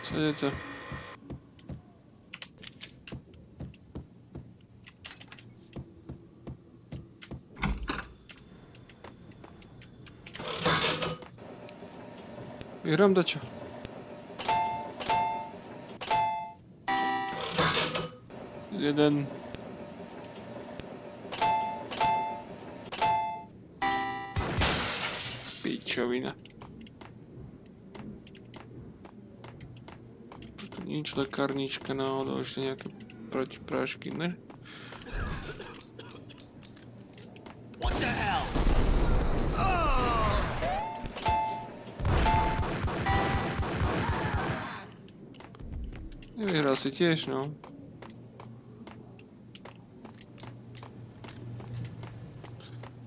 Co je to? Vyhrám dačo. Jeden. Pičovina. Tu nič, lekárnička náhodou, ešte nejaké protiprášky, ne? What the hell? Nevyhral si tiež, no.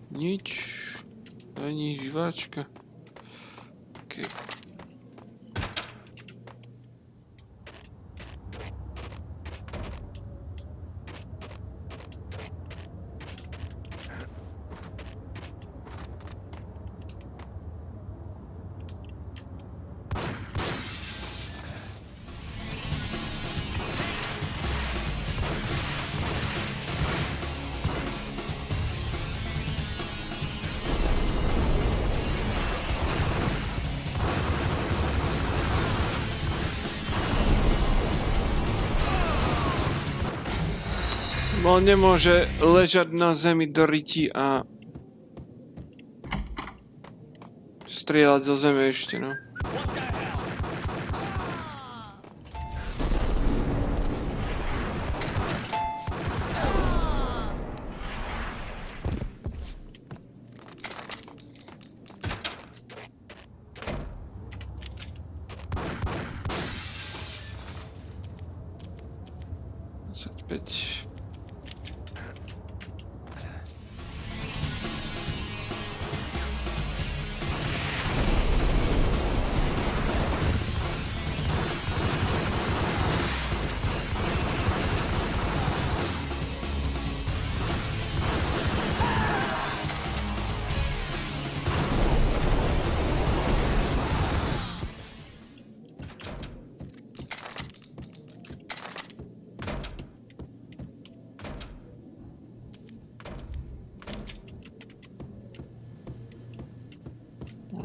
Nič. Ani živáčka. OK. On nemôže ležať na zemi do ryti a strieľať zo zeme ešte, no.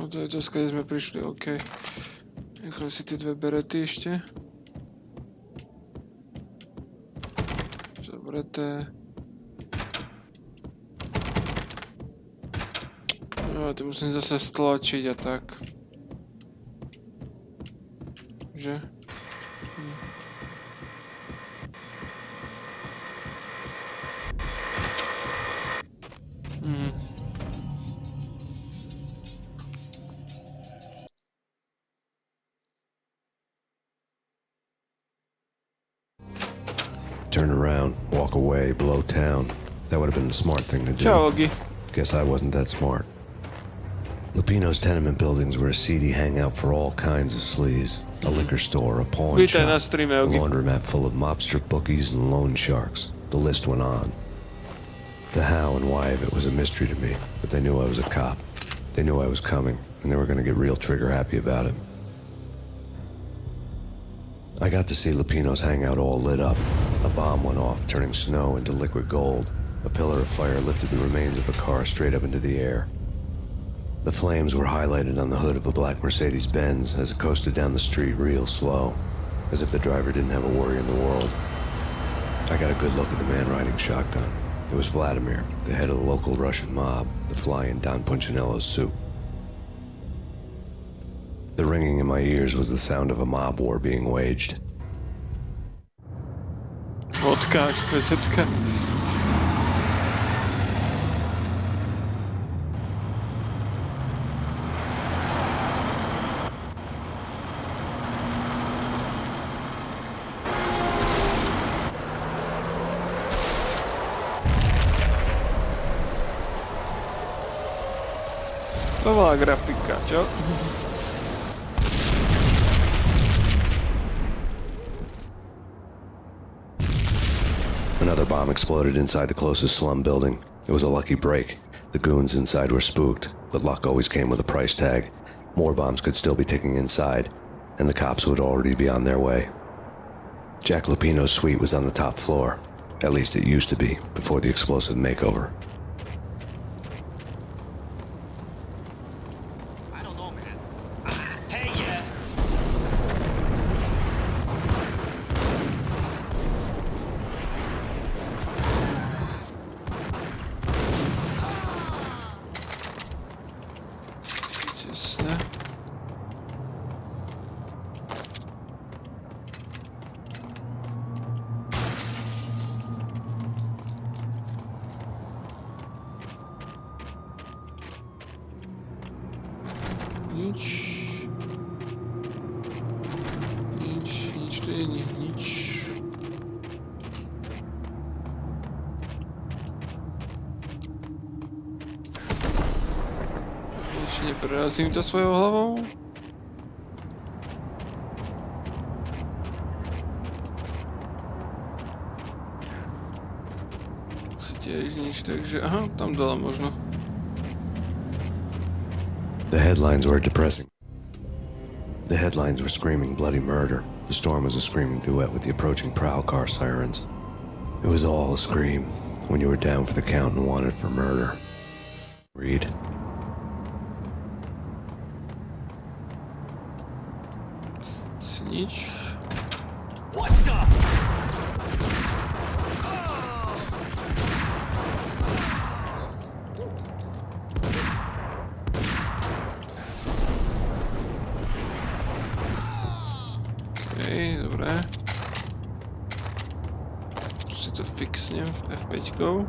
No to je to, skade sme prišli, OK. Nechám si tie dve berety ešte. Zabreté. No, to musím zase stlačiť a tak. Že? Turn around, walk away, blow town. That would have been the smart thing to do. Ciao, Ogi. Guess I wasn't that smart. Lupino's tenement buildings were a seedy hangout for all kinds of sleaze. A liquor store, a pawn Vitaj na shop, streame, a Ogi. laundromat full of mobster bookies and loan sharks. The list went on. The how and why of it was a mystery to me, but they knew I was a cop. They knew I was coming, and they were going to get real trigger happy about it. I got to see Lupino's hangout all lit up. A bomb went off, turning snow into liquid gold. A pillar of fire lifted the remains of a car straight up into the air. The flames were highlighted on the hood of a black Mercedes-Benz as it coasted down the street real slow, as if the driver didn't have a worry in the world. I got a good look at the man riding shotgun. It was Vladimir, the head of the local Russian mob, the fly in Don Punchinello's soup. The ringing in my ears was the sound of a mob war being waged. Odkáč, pesetka. Nová grafika, čo? Another bomb exploded inside the closest slum building. It was a lucky break. The goons inside were spooked, but luck always came with a price tag. More bombs could still be ticking inside, and the cops would already be on their way. Jack Lupino's suite was on the top floor. At least it used to be, before the explosive makeover. Nič to nie je nič. Ešte neprerazím to svojou hlavou. Si tiež nič, takže aha, tam dole možno. The headlines were depressing. The headlines were screaming bloody murder. The storm was a screaming duet with the approaching prowl car sirens. It was all a scream when you were down for the count and wanted for murder. Read. Nič. What the? Dobre. Tu si to fixnem v F5-kou.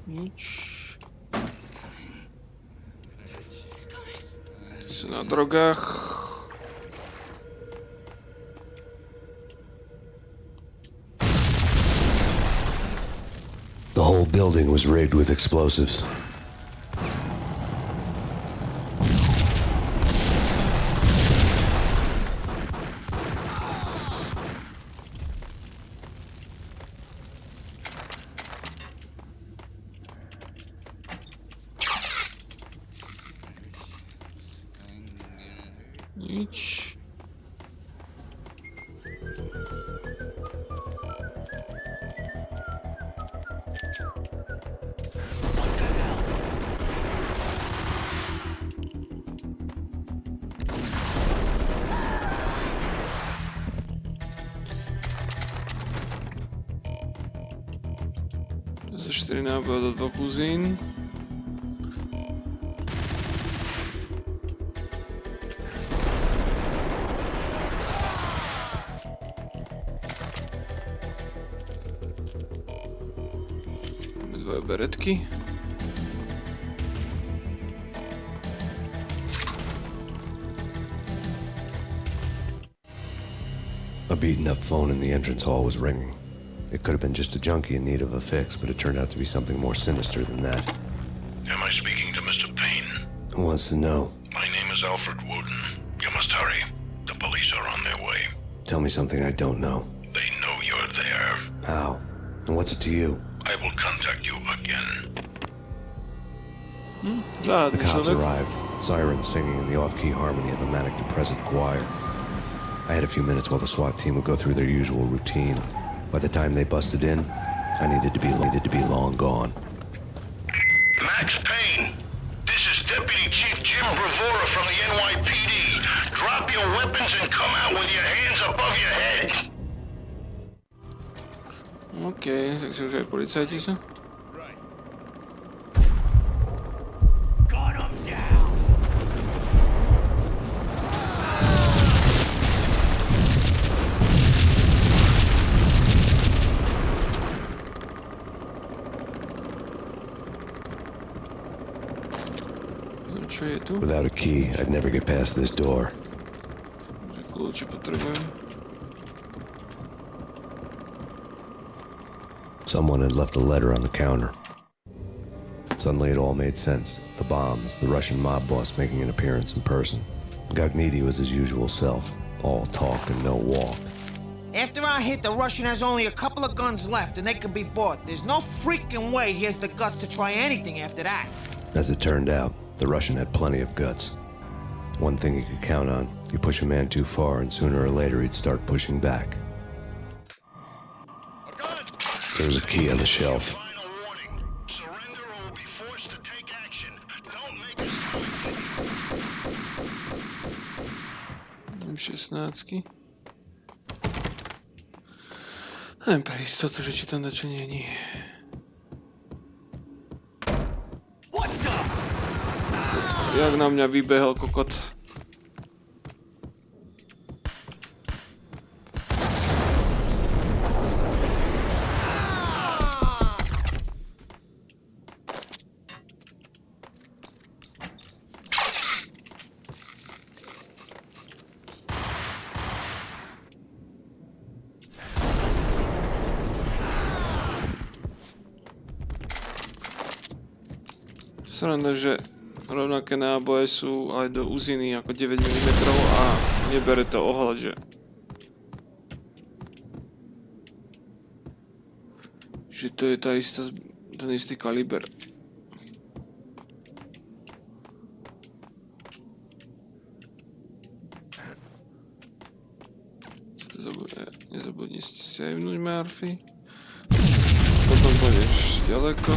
Nič. Sú na drogách. The whole building was rigged with explosives. Nič. 4 náboje do 2 kuzín. Dvoje beretky. A beaten up phone in the entrance hall was ringing. It could have been just a junkie in need of a fix, but it turned out to be something more sinister than that. Am I speaking to Mr. Payne? Who wants to know? My name is Alfred Wooden. You must hurry. The police are on their way. Tell me something I don't know. They know you're there. How? And what's it to you? I will contact you again. The cops arrived, sirens singing in the off-key harmony of a manic-depressive choir. I had a few minutes while the SWAT team would go through their usual routine. By the time they busted in, I needed to be long gone. Max Payne, this is Deputy Chief Jim Bravura from the NYPD. Drop your weapons and come out with your hands above your head. OK, takže už aj policajti sú. Without a key, I'd never get past this door. Kľúče potrebujem. Someone had left a letter on the counter. Suddenly it all made sense. The bombs, the Russian mob boss making an appearance in person. Gagnidi was his usual self, all talk and no walk. After our hit, the Russian has only a couple of guns left and they can be bought. There's no freaking way he has the guts to try anything after that. As it turned out, the Russian had plenty of guts. One thing you could count on, you push a man too far and sooner or later he'd start pushing back. There was a key on the shelf. M16. Len pre istotu, že či tam dačo není. Jak na mňa vybehol kokot. Sranda, že rovnaké náboje sú aj do uziny ako 9 mm a nebere to ohľad, že to je ten istý kaliber. Nezabudni si sajvnúť, Murphy. Potom pôjdeš ďaleko.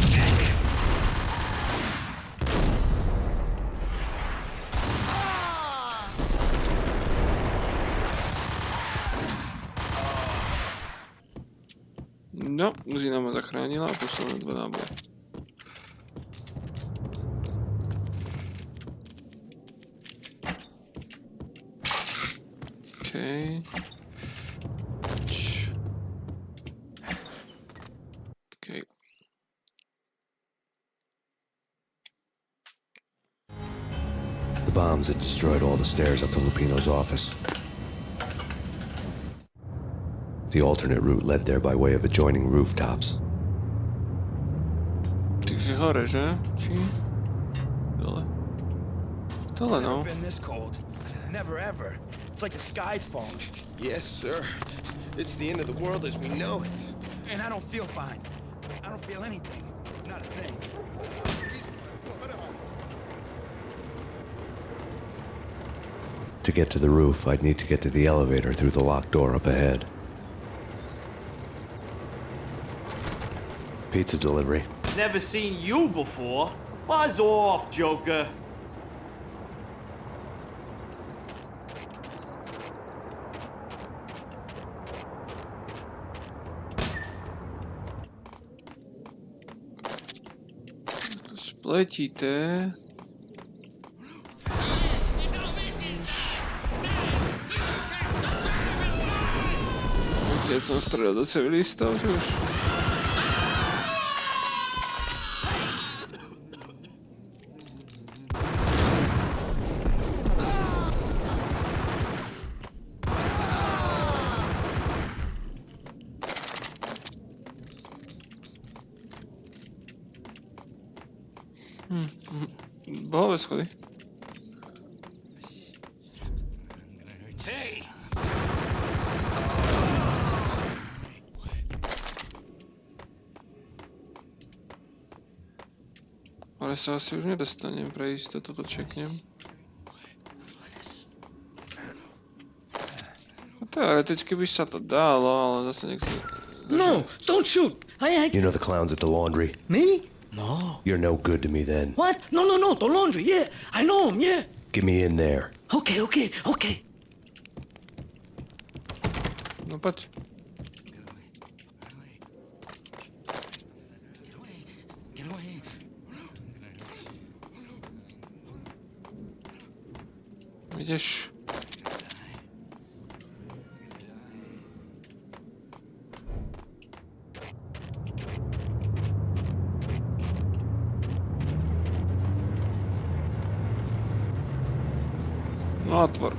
No, uzina ma zachránila a poslala 2 náboje. OK. OK. The bombs had destroyed all the stairs up to Lupino's office. The alternate route led there by way of adjoining rooftops. Takže hore, že? Či? Dole. Dole, no. Never been this cold. Never ever. It's like the sky's falling. Yes, sir. It's the end of the world as we know it. And I don't feel fine. I don't feel anything. Not a thing. To get to the roof, I'd need to get to the elevator through the locked door up ahead. Pizza delivery. Never seen you before. Buzz off, Joker. Spletité. Keď som strelil do civilistov, že už... Bohové schody. Hey! Ale sa asi už nedostanem pre istotu, to čeknem. No teoreticky by sa to dalo, ale zase nech si... No, don't shoot. You know the clowns at the laundry? Me? No. You're no good to me then. What? No, the laundry, yeah. I know him, yeah. Get me in there. Okay. No poď. Ideš. No otvor.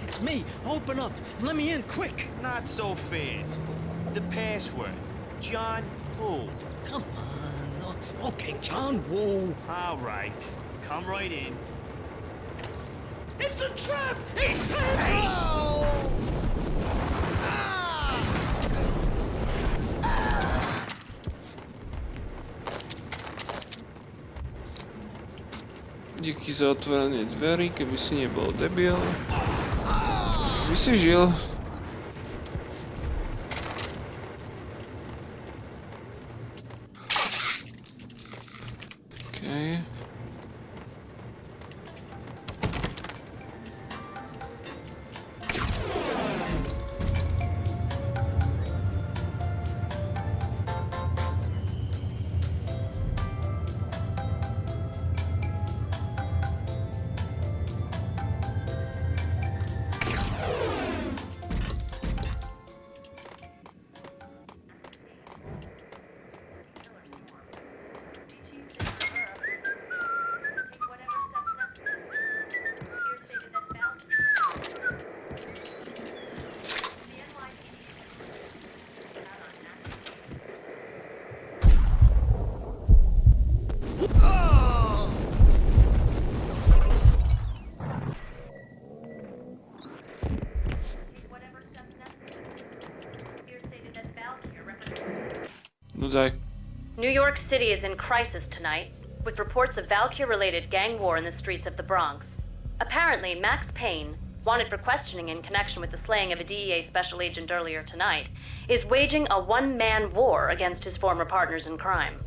It's me. Open up. Let me in, quick. Not so fast. The password. John who? Come on. Okay, John Woo. All right. Come right in. It's a trap! He's trapped! Díky za otvorenie dverí, keby si nebol debil. By si žil. Okej. New York City is in crisis tonight, with reports of Valkyrie-related gang war in the streets of the Bronx. Apparently, Max Payne, wanted for questioning in connection with the slaying of a DEA special agent earlier tonight, is waging a one-man war against his former partners in crime.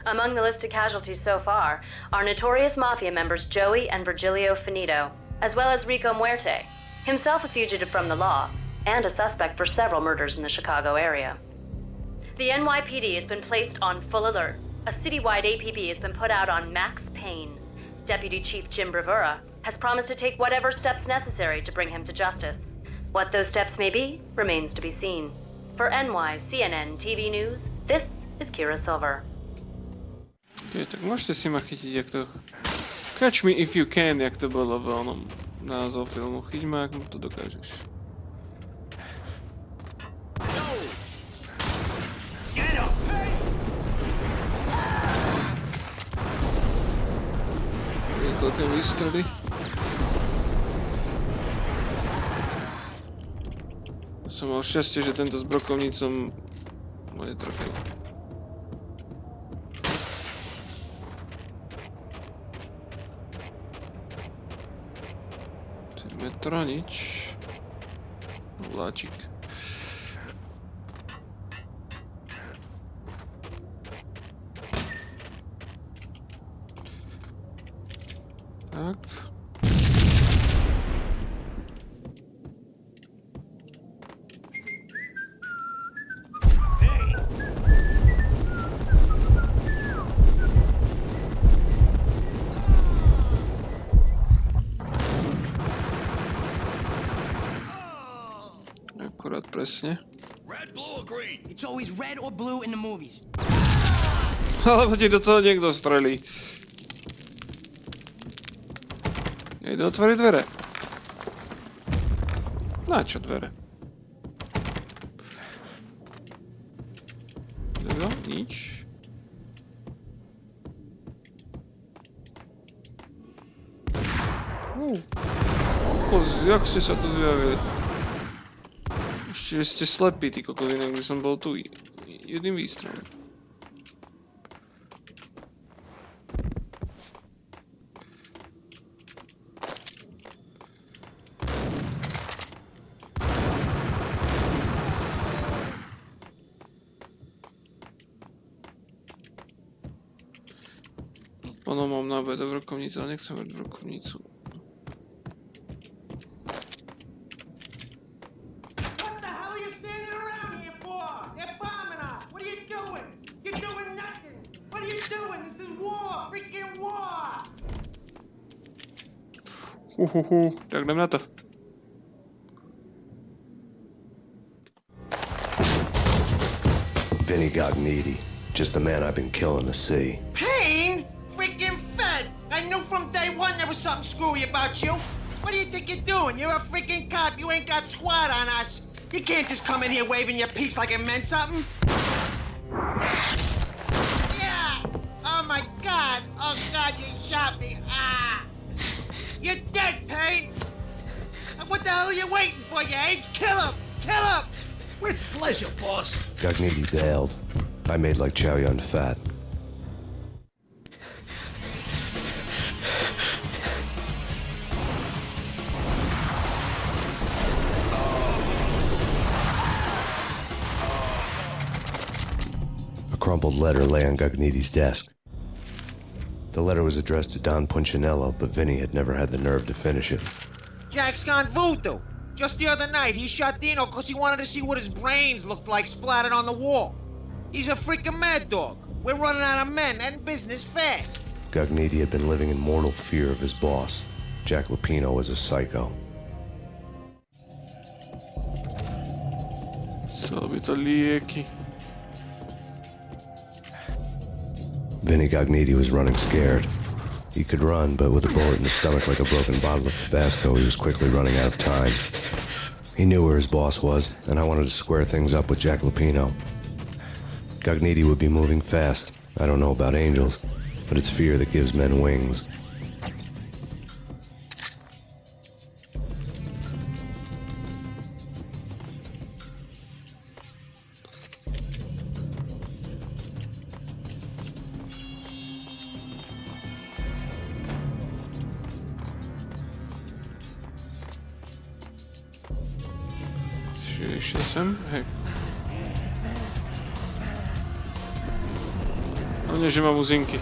Among the listed casualties so far are notorious mafia members Joey and Virgilio Finito, as well as Rico Muerte, himself a fugitive from the law, and a suspect for several murders in the Chicago area. The NYPD has been placed on full alert. A citywide APB has been put out on Max Payne. Deputy Chief Jim Bravura has promised to take whatever steps necessary to bring him to justice. What those steps may be remains to be seen. For CNN TV News, this is Kira Silver. Okay, tak môžete si ma chytiť, jak to... Catch me if you can, jak to bolo v onom názov filmu. Chyť ma, ak mu to dokážeš. Niekoľké výstrely. Som mal šťastie, že tento s brokovnicom ma netrafil. Metro, nič. Vláčik. Tak. presne. Red, blue, or green? It's always red or blue in the movies. Alebo ti do toho niekto strelí. Nejde otvoriť dvere. Na čo dvere? No, nič. Kokos, jak ste sa tu zjavili? Ešte ste slepí, ty kokos, inak by som bol tu jedným výstrelom. Ono mám náboj do brokovnice, ale nechcem mať brokovnicu. What the hell are you standing around here for? They're bombing us. What are you doing? You're doing nothing. What are you doing? This is war. Freaking war. Tak jdem na to. Vinny got needy. Just the man I've been killing to see. Payne? Freaking fed. I knew from day one there was something screwy about you. What do you think you're doing? You're a freaking cop. You ain't got squad on us. You can't just come in here waving your piece like it meant something. Yeah. Oh my God. Oh God, you shot me. Ah. You're dead, Payne. What the hell are you waiting for, you apes? Kill him. Kill him. With pleasure, boss. Got needy bailed. I made like Chow Yun Fat. A crumpled letter lay on Gagnidi's desk. The letter was addressed to Don Punchinello, but Vinny had never had the nerve to finish it. Jack's gone voodoo. Just the other night, he shot Dino because he wanted to see what his brains looked like splattered on the wall. He's a freaking mad dog. We're running out of men and business fast. Gagnidi had been living in mortal fear of his boss. Jack Lupino was a psycho. Salvito lieky. Vinny Gagnidi was running scared. He could run, but with a bullet in his stomach like a broken bottle of Tabasco, he was quickly running out of time. He knew where his boss was, and I wanted to square things up with Jack Lupino. Gagnidi would be moving fast. I don't know about angels, but it's fear that gives men wings. Ešte sem, hej. Hlavne, že mám uzinky.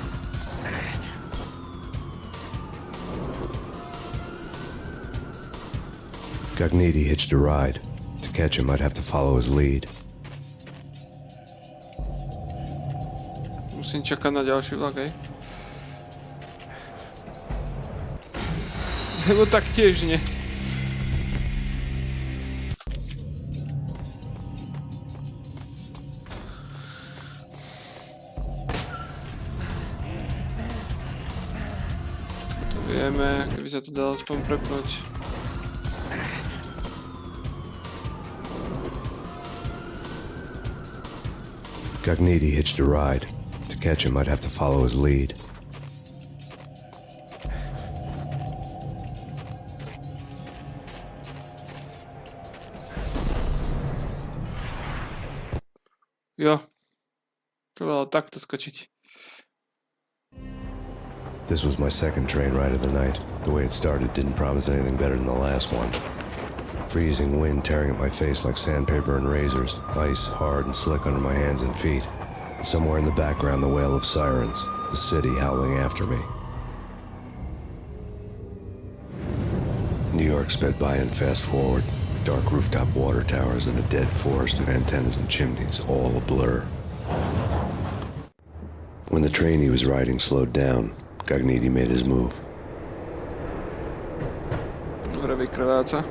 Gagnidi hitched a ride. To catch him, I'd have to follow his lead. Musím čakať na ďalší vlak, hej. Lebo tak tiež nie. Vieme, keby sa to dalo aspoň prepnúť. Gagnidi hitched a ride. To catch him, I'd have to follow his lead. Jo. Trebalo takto skočiť. This was my second train ride of the night. The way it started didn't promise anything better than the last one. Freezing wind tearing at my face like sandpaper and razors, ice hard and slick under my hands and feet. And somewhere in the background, the wail of sirens, the city howling after me. New York sped by in fast forward. Dark rooftop water towers and a dead forest of antennas and chimneys, all a blur. When the train he was riding slowed down, Gagnidi made his move. Dobre, vykrváca.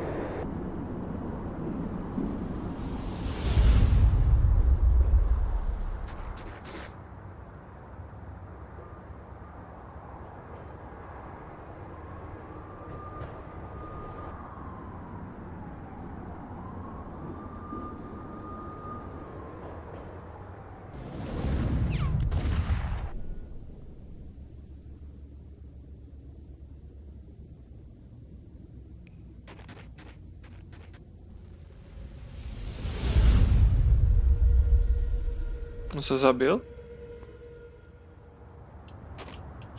On sa zabil?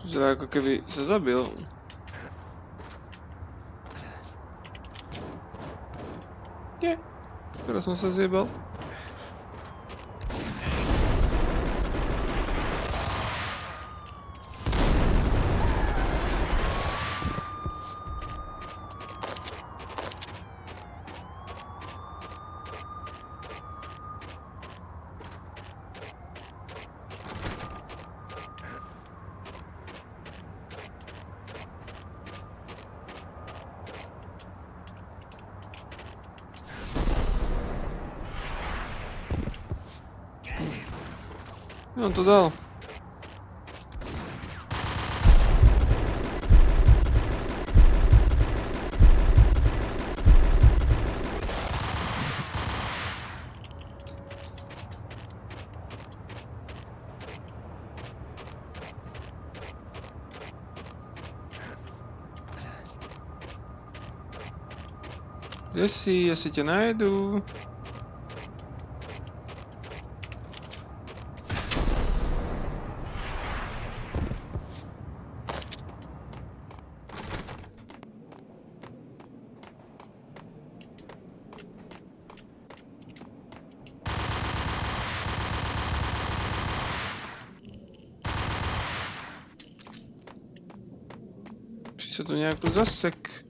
Vyzerá ako keby sa zabil. Nie. Teraz som sa zjebal. On to dal. Kde si? Ja si ťa nájdu. Sa tu nejako zasek.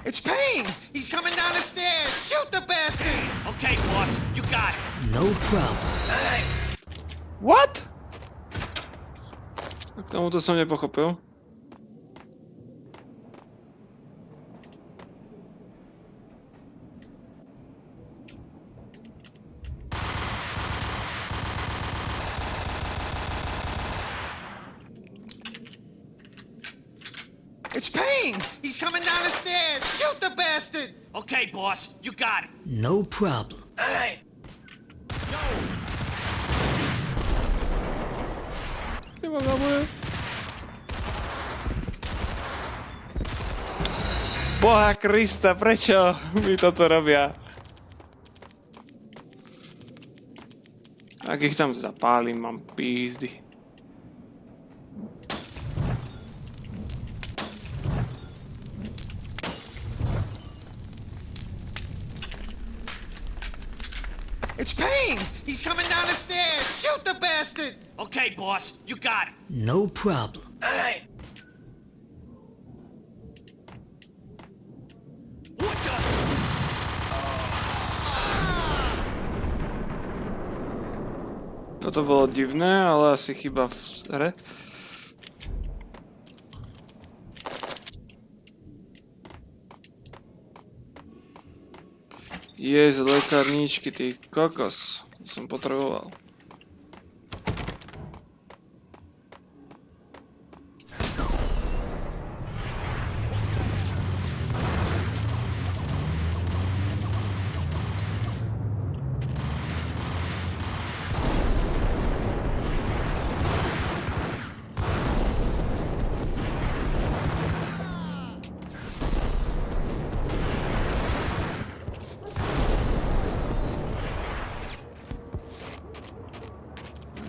It's Payne! He's coming down the stairs! Shoot the bastard! Okay, boss, you got it. No problem. What? K tomuto som nepochopil. It's Payne! He's coming down the stairs! Shoot the bastard! Okay, boss, you got it. No problem. Boha Krista, prečo mi toto robia? Ak ich tam zapálim, mám pízdy. It's Payne! He's coming down the stairs! Shoot the bastard! Okay, boss, you got it. No problem. What the? Toto bolo divné, ale asi chyba v hre. Z lekárničky, ty kokos. To som potreboval.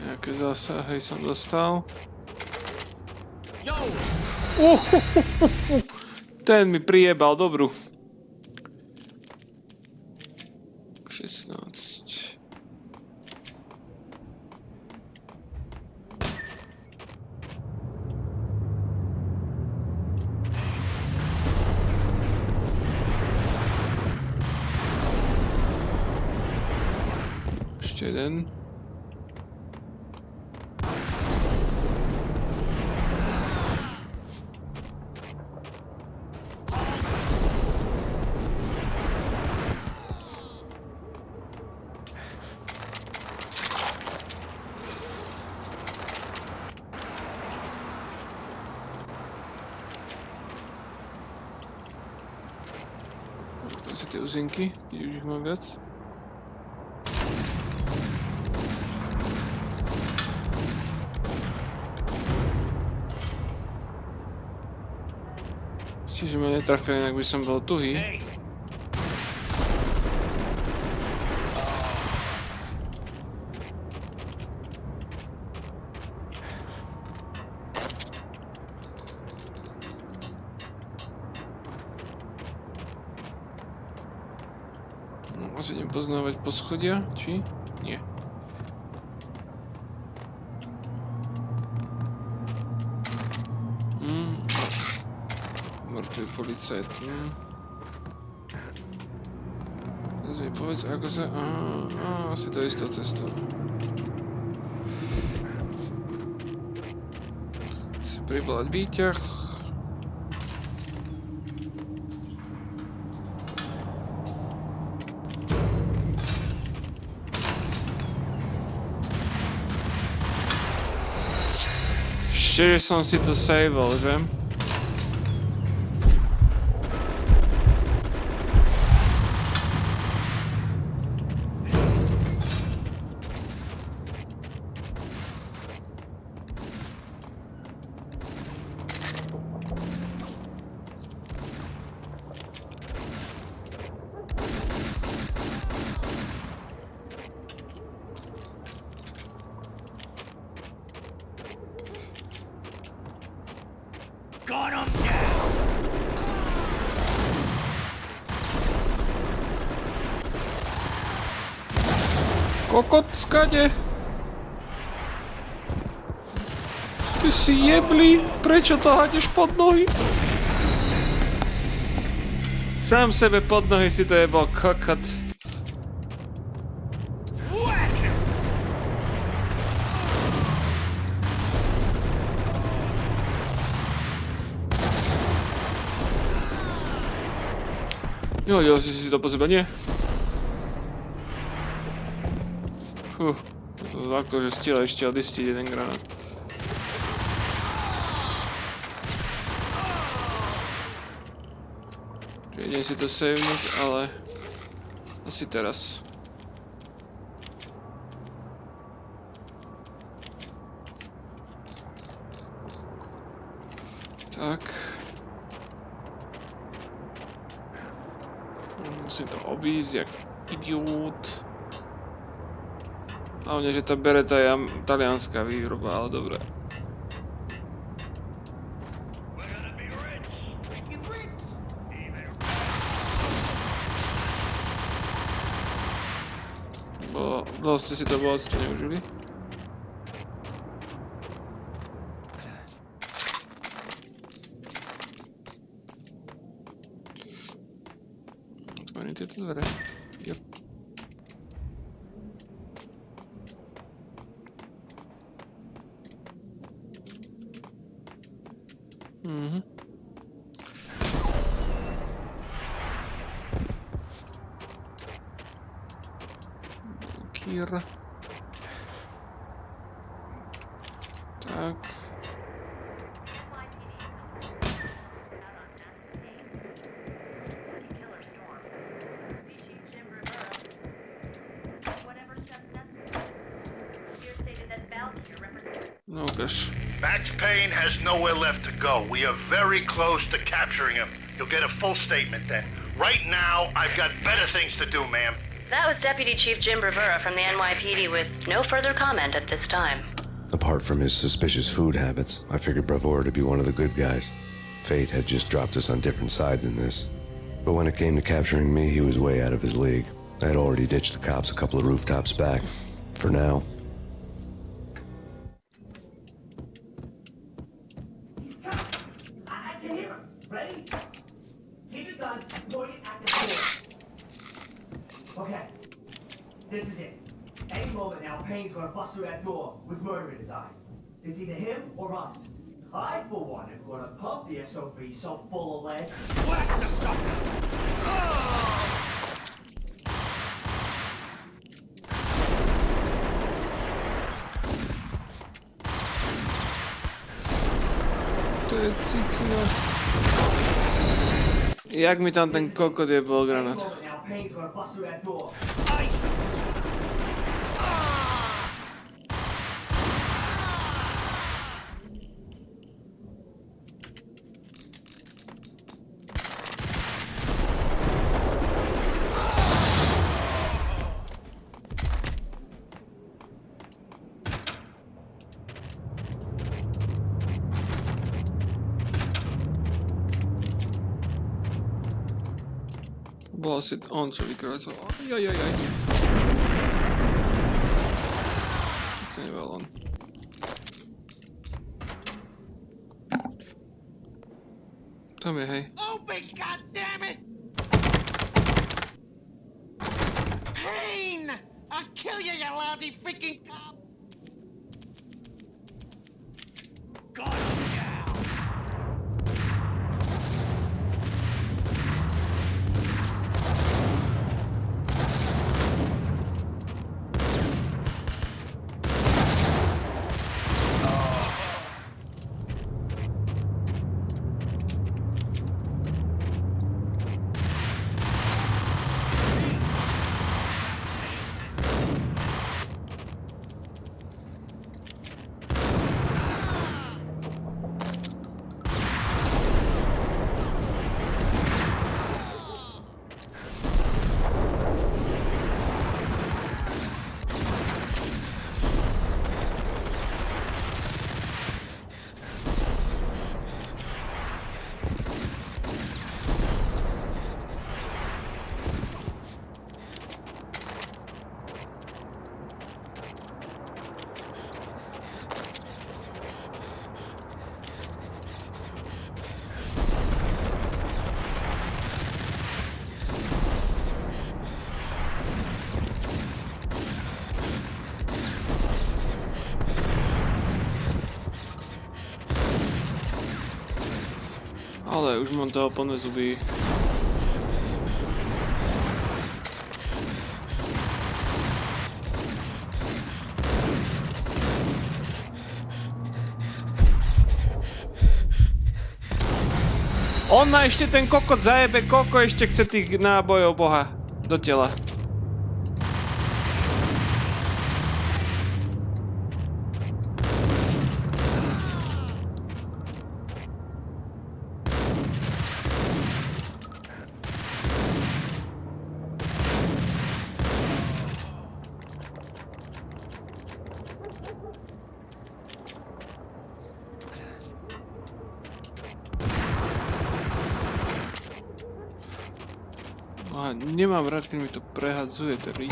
Nejaké zásahy som dostal. Ten mi prijebal dobrú. 16. Ešte jeden. Tie uzinky, kde už ich mám viac. Čiže ma netrafili, inak by som bol tuhý. Hey, Asi idem poznávať poschodia, či? Nie. Mŕtvý policajt. Teraz mi povedz, ako sa... asi to istou cestou. Si pribalať výťah. Ešte, že som si to saveol, že? Kokot, skade? Ty si jebli? Prečo to hádeš pod nohy? Sám sebe pod nohy si to jebol, kokot. Jo, si to po seba, nie? Som zlákol, že stihla ešte odistiť jeden granát. Čiže idem si to savenúť, ale asi teraz. Tak. Musím to obísť, jak idiot. Hlavne, že tá bereta je talianská výroba, ale dobré. Dlho ste si to bohatstvo neužili? Otvorím tieto dvere. Yep. Kira. Tak. No gosh. Max Payne has nowhere left to go. We are very close to capturing him. You'll get a full statement then. Right now, I've got better things to do, ma'am. That was Deputy Chief Jim Rivera from the NYPD with no further comment at this time. Apart from his suspicious food habits, I figured Bravura to be one of the good guys. Fate had just dropped us on different sides in this. But when it came to capturing me, he was way out of his league. I had already ditched the cops a couple of rooftops back. For now. I can hear him. Ready? Keep it done. Point it at the door. Okay. This is it. Any moment now, Payne's gonna bust through that door with murder in his eyes. It's either him or us. I, for one, am gonna pump the SOB so full of lead. Whack the sucker! To je cicina. Jak mi tam ten kokot jebol granát? Payne's gonna bust through that door. Bola bol asi on, čo vykracoval. Jajajaj. To nebol on. Tam je, hej. Open, goddammit! Payne! I'll kill you, you lousy freaking cop! Got him down! Ale už mám toho plné zuby. On ma ešte ten kokot zajebe, koľko ešte chce tých nábojov, boha, do tela. Nemám rád, keď mi to prehadzuje, tedy.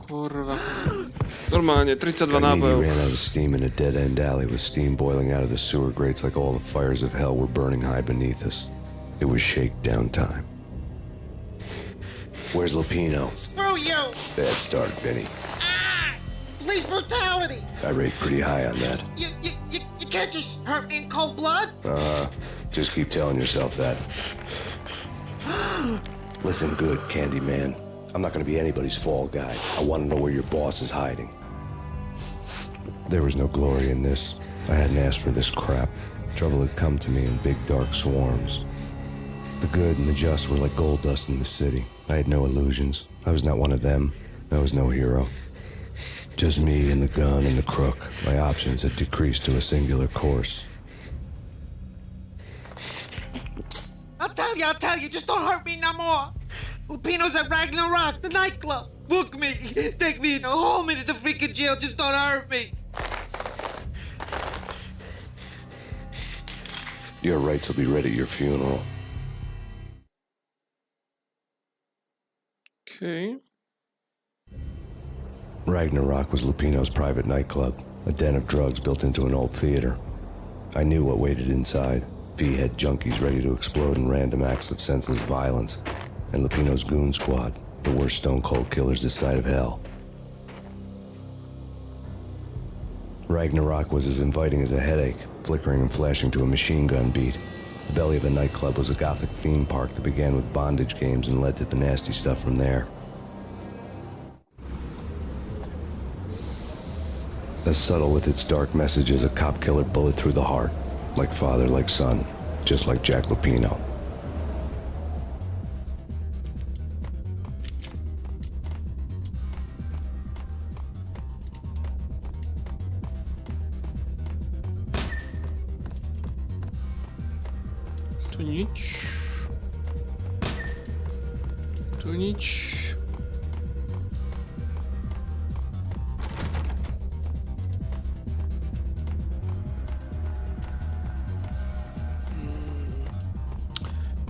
Kurva. Normálne, 32 nábojov. He ran out of steam in a dead-end alley with steam boiling out of the sewer grates like all the fires of hell were burning high beneath us. It was shakedown time. Where's Lupino? Screw you! Bad start, Vinny. Police brutality! I rate pretty high on that. You can't just hurt me in cold blood? Just keep telling yourself that. Listen good, Candyman. I'm not gonna be anybody's fall guy. I want to know where your boss is hiding. There was no glory in this. I hadn't asked for this crap. Trouble had come to me in big dark swarms. The good and the just were like gold dust in the city. I had no illusions. I was not one of them. I was no hero. Just me and the gun and the crook. My options had decreased to a singular course. I'll tell you, just don't hurt me no more. Lupino's at Ragnarok, the nightclub. Book me, take me, hold me to the freaking jail, just don't hurt me. Your rights will be ready at your funeral. Okay. Ragnarok was Lupino's private nightclub, a den of drugs built into an old theater. I knew what waited inside. V-head junkies ready to explode in random acts of senseless violence. And Lupino's goon squad, the worst stone-cold killers this side of hell. Ragnarok was as inviting as a headache, flickering and flashing to a machine gun beat. The belly of the nightclub was a gothic theme park that began with bondage games and led to the nasty stuff from there. As subtle with its dark message as a cop-killer bullet through the heart. Like father, like son, just like Jack Lupino. Tu nič. Tu nič.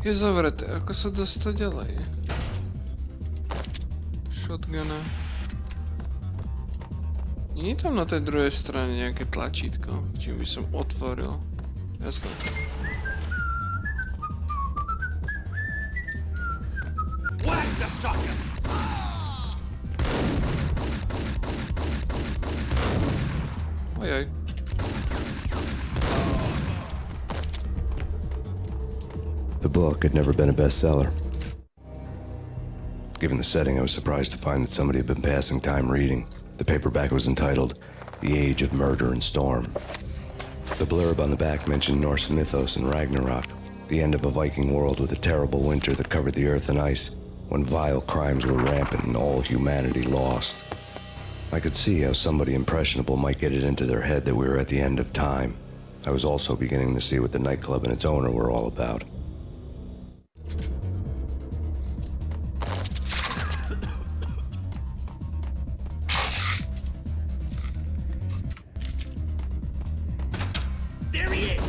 Je zavreté. Ako sa dostať ďalej? Shotguna. Nie je tam na tej druhej strane nejaké tlačítko, čím by som otvoril. Jasné. Whack the sucker! Ojej. The book had never been a bestseller. Given the setting, I was surprised to find that somebody had been passing time reading. The paperback was entitled, The Age of Murder and Storm. The blurb on the back mentioned Norse mythos and Ragnarok, the end of a Viking world with a terrible winter that covered the earth in ice, when vile crimes were rampant and all humanity lost. I could see how somebody impressionable might get it into their head that we were at the end of time. I was also beginning to see what the nightclub and its owner were all about. There he is!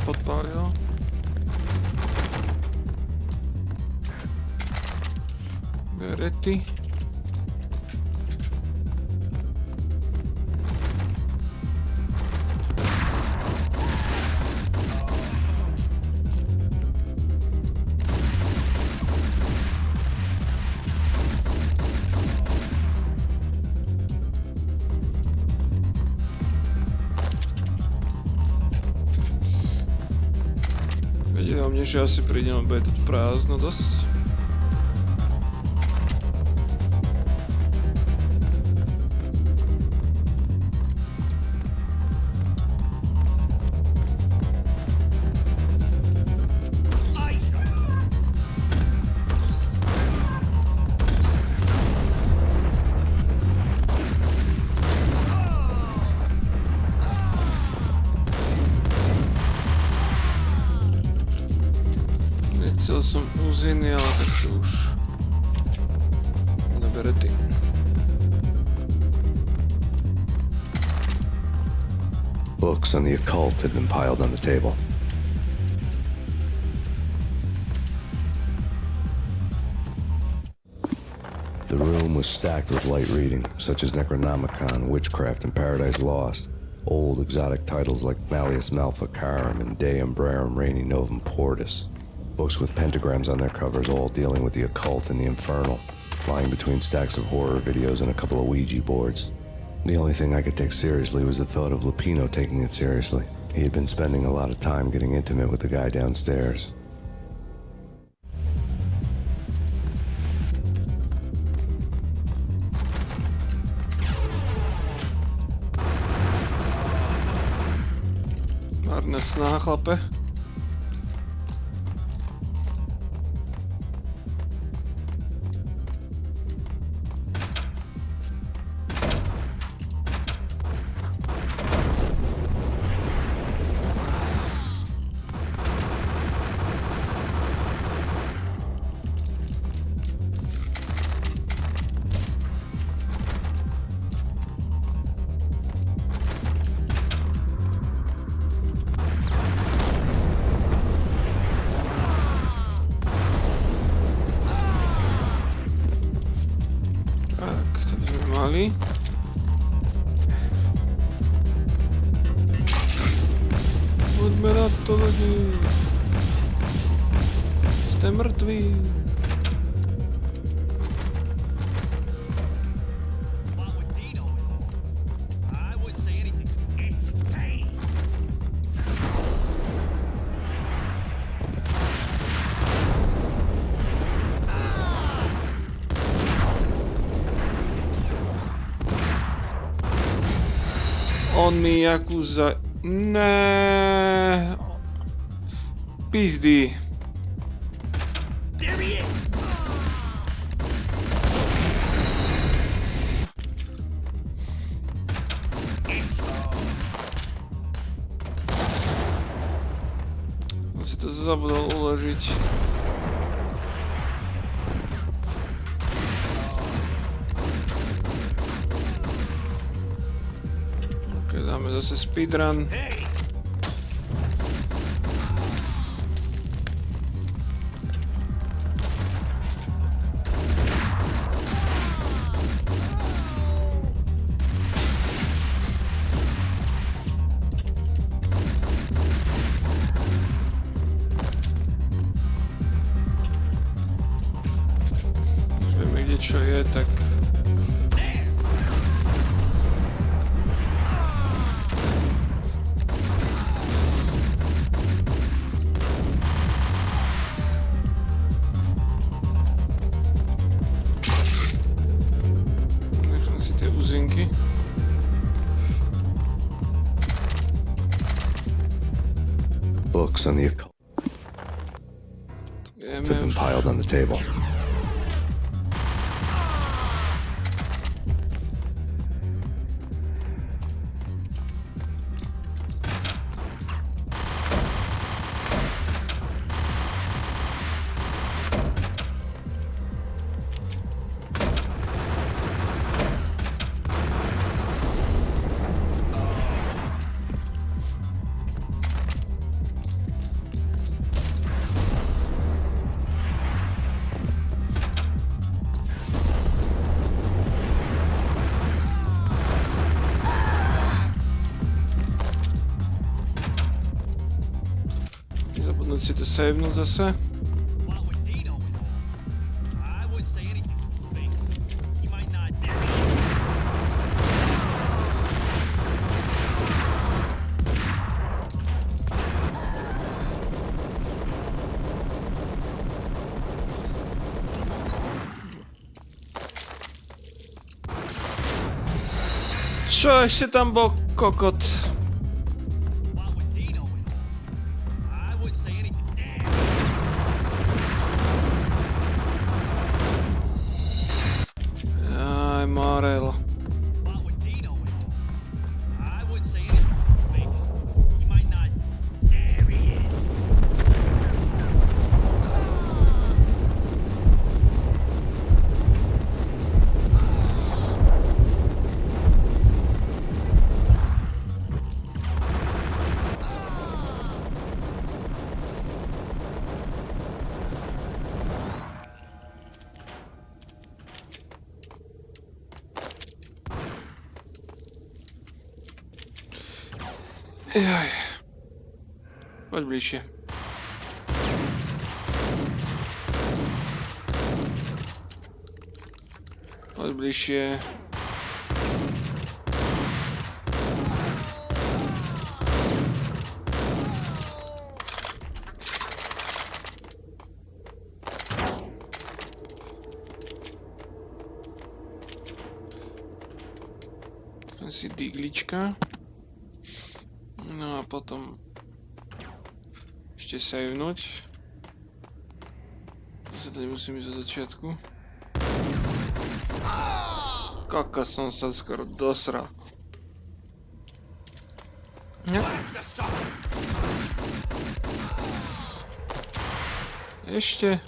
Podpálil. Berety. Vedel mne, že asi prídem, lebo je to prázdno dosť. Chcel som uziny, ale tak to už na berety. Books on the occult had been piled on the table. The room was stacked with light reading, such as Necronomicon, Witchcraft, and Paradise Lost. Old exotic titles like Malleus Maleficarum and Deum Brerum Reini Novum Portus. Books with pentagrams on their covers, all dealing with the occult and the infernal, lying between stacks of horror videos and a couple of Ouija boards. The only thing I could take seriously was the thought of Lupino taking it seriously. He had been spending a lot of time getting intimate with the guy downstairs. Marná snaha, chlape. Poďme na to, lidi. Ste mŕtvi. On mi Yakuza... Ne. Pizdy. There he is. On si to zabudol uložiť. Ok, dáme zase speedrun. Čo je, tak... Nechám si tie úzinky. Books on the occult. Took them piled on the table. Si to savenúť zase. Čo ešte tam bol kokot? Jaj. Poď bližšie. Poď bližšie. Si diglička. No a potom ešte savenúť. Zase to nemusím ísť od začiatku. Kaka som sa skoro dosral. No. Ešte.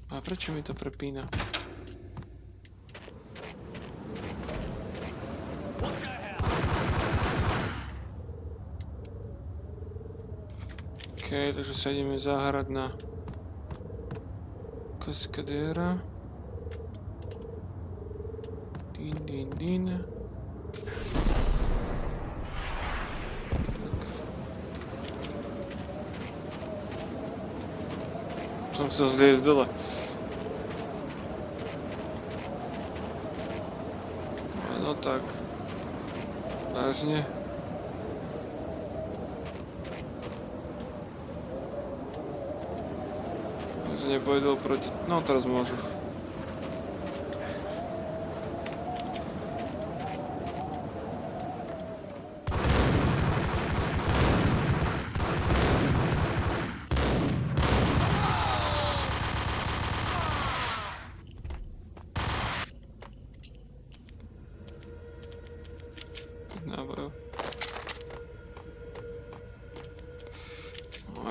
A prečo mi to prepína? OK, takže sa ideme zahrať na kaskadéra. Din, din, din. Tak. Som chcel zliesť dole. No tak. Vážne. Že nepôjdu proti... No teraz môžu.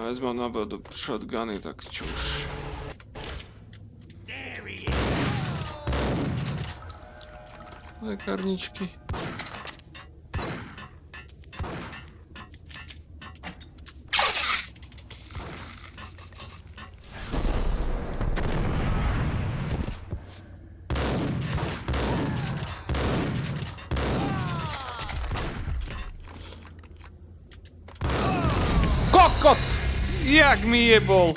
Vezmem náboj do shotguny, tak čo už. Lekárničky. Kokot! Jak mi jebol!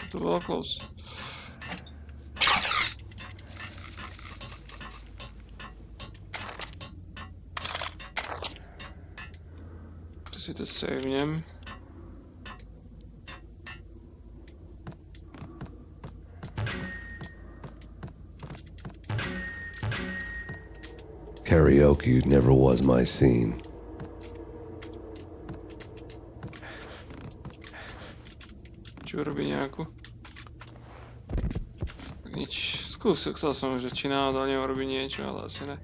To bolo close. Tu si to savnem. Karaoke never was my scene. Čo robí nejakú? Tak nič. Skúsil som, že či náhodou neurobí niečo, ale asi ne.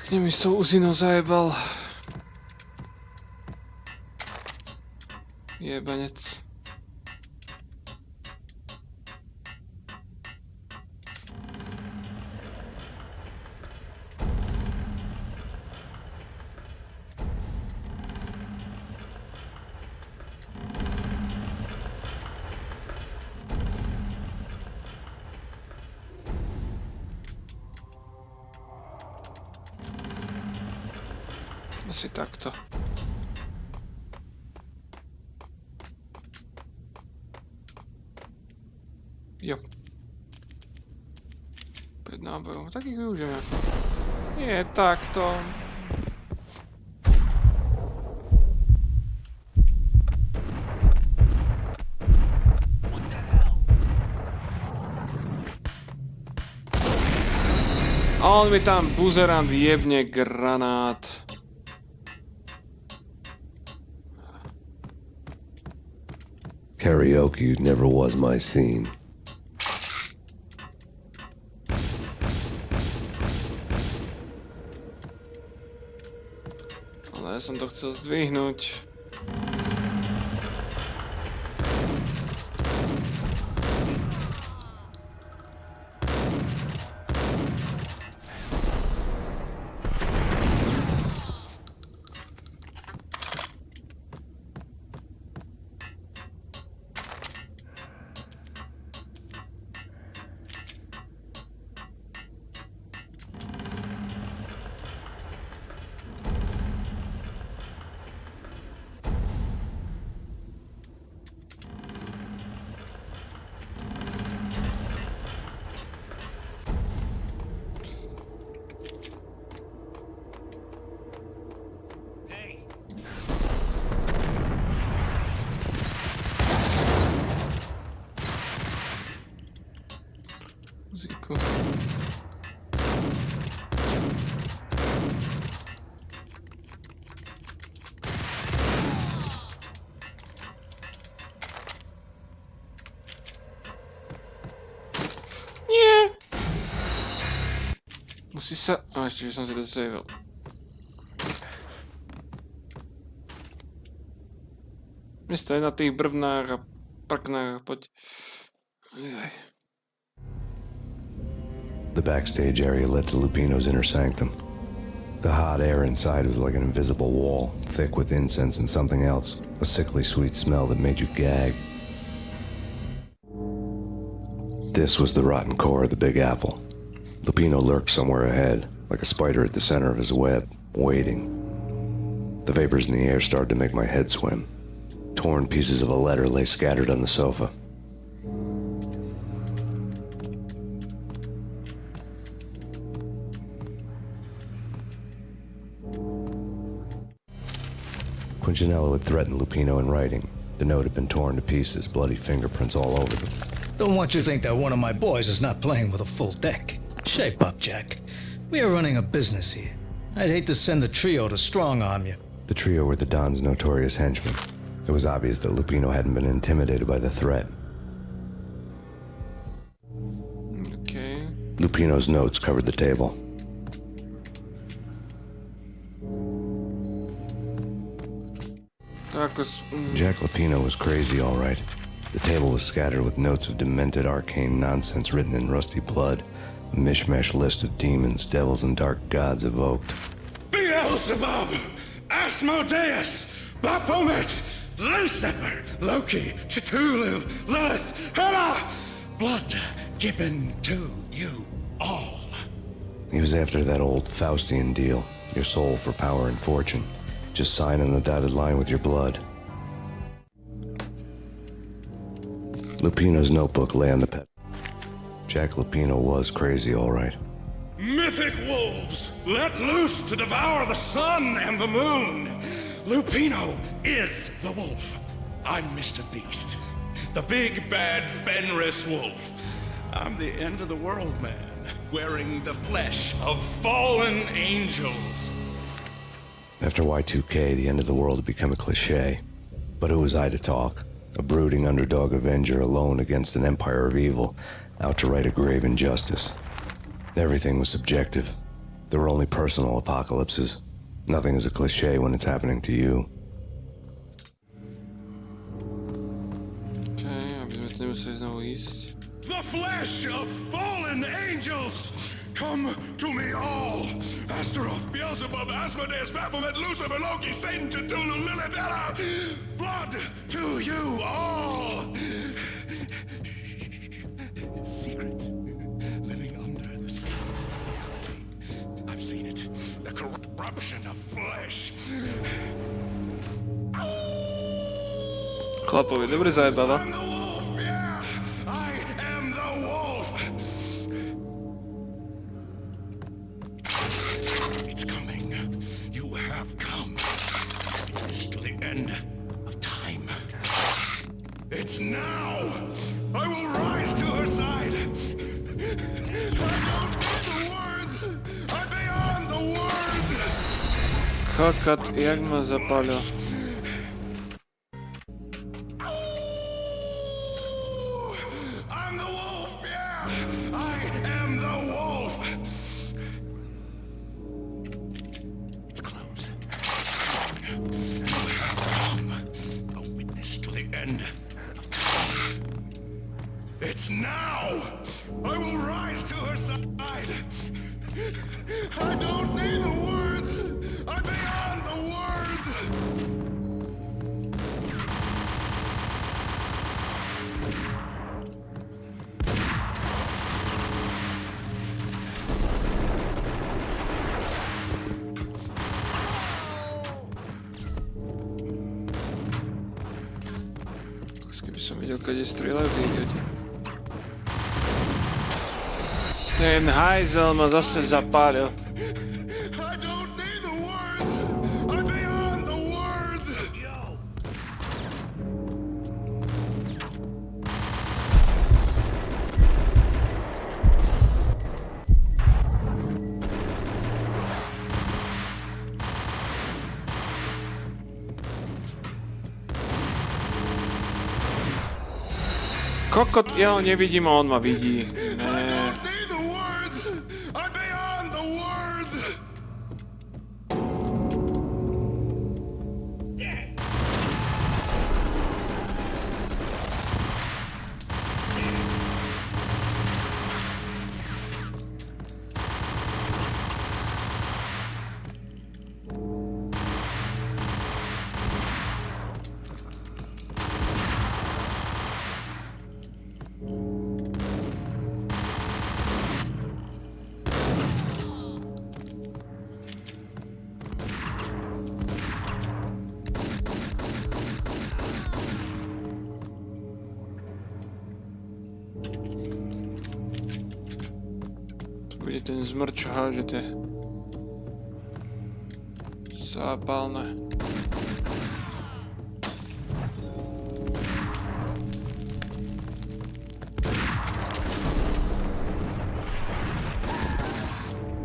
Pekne mi s tou uzinou zajebal. Jebanec. Asi takto. Jo. 5 nábojov, tak ich využijeme. Nie, takto. A on mi tam buzerant jebne granát. Karaoke never was my scene. Ale ja som to chcel zdvihnúť. Musí sa... ešte, že som si to zaseval. Miesto je na tých brvnách a prknách, poď. The backstage area led to Lupino's inner sanctum. The hot air inside was like an invisible wall, thick with incense and something else, a sickly sweet smell that made you gag. This was the rotten core of the Big Apple. Lupino lurked somewhere ahead, like a spider at the center of his web, waiting. The vapors in the air started to make my head swim. Torn pieces of a letter lay scattered on the sofa. Quincinello had threatened Lupino in writing. The note had been torn to pieces, bloody fingerprints all over them. Don't want you to think that one of my boys is not playing with a full deck. Shape up, Jack. We are running a business here. I'd hate to send the trio to strong-arm you. The trio were the Don's notorious henchmen. It was obvious that Lupino hadn't been intimidated by the threat. Okay. Lupino's notes covered the table. Jack Lupino was crazy, all right. The table was scattered with notes of demented arcane nonsense written in rusty blood. A mishmash list of demons, devils, and dark gods evoked. Beelzebub, Asmodeus, Baphomet, Lucifer, Loki, Cthulhu, Lilith, Hela! Blood given to you all. He was after that old Faustian deal. Your soul for power and fortune. Just sign on the dotted line with your blood. Lupino's notebook lay on the pet. Jack Lupino was crazy, all right. Mythic wolves, let loose to devour the sun and the moon. Lupino is the wolf. I'm Mr. Beast, the big bad Fenris wolf. I'm the end of the world man, wearing the flesh of fallen angels. After Y2K, the end of the world had become a cliche. But who was I to talk? A brooding underdog avenger alone against an empire of evil, out to right a grave injustice. Everything was subjective. There were only personal apocalypses. Nothing is a cliche when it's happening to you. Okay, aby sme to nemuseli znovu ísť. The flesh of fallen angels! Come to me all! Astaroth, Beelzebub, Asmodeus, Baphomet, Lucifer, Loki, Satan, Cthulhu, Lilith, Hela! Blood to you all! Secrets living under the skin of reality. I've seen it. The corruption of flesh. Chlapovi, dobre zajebáva. It's now! I will rise to her side! I don't need the words! I'm beyond the words! Kakat, jak ma zapalio. I'm the wolf, yeah! I am the wolf! It's close. You have come, a witness to the end. It's now! I will rise to her side! I don't need the words! I'm beyond the words! Keby som videl, kde strieľajú tí idioti. Ten hajzel ma zase zapálil. I don't need the words! I'm beyond the words! Kokot, ja ho nevidím a on ma vidí. Ne. ten zmrč hážete. Zápalné.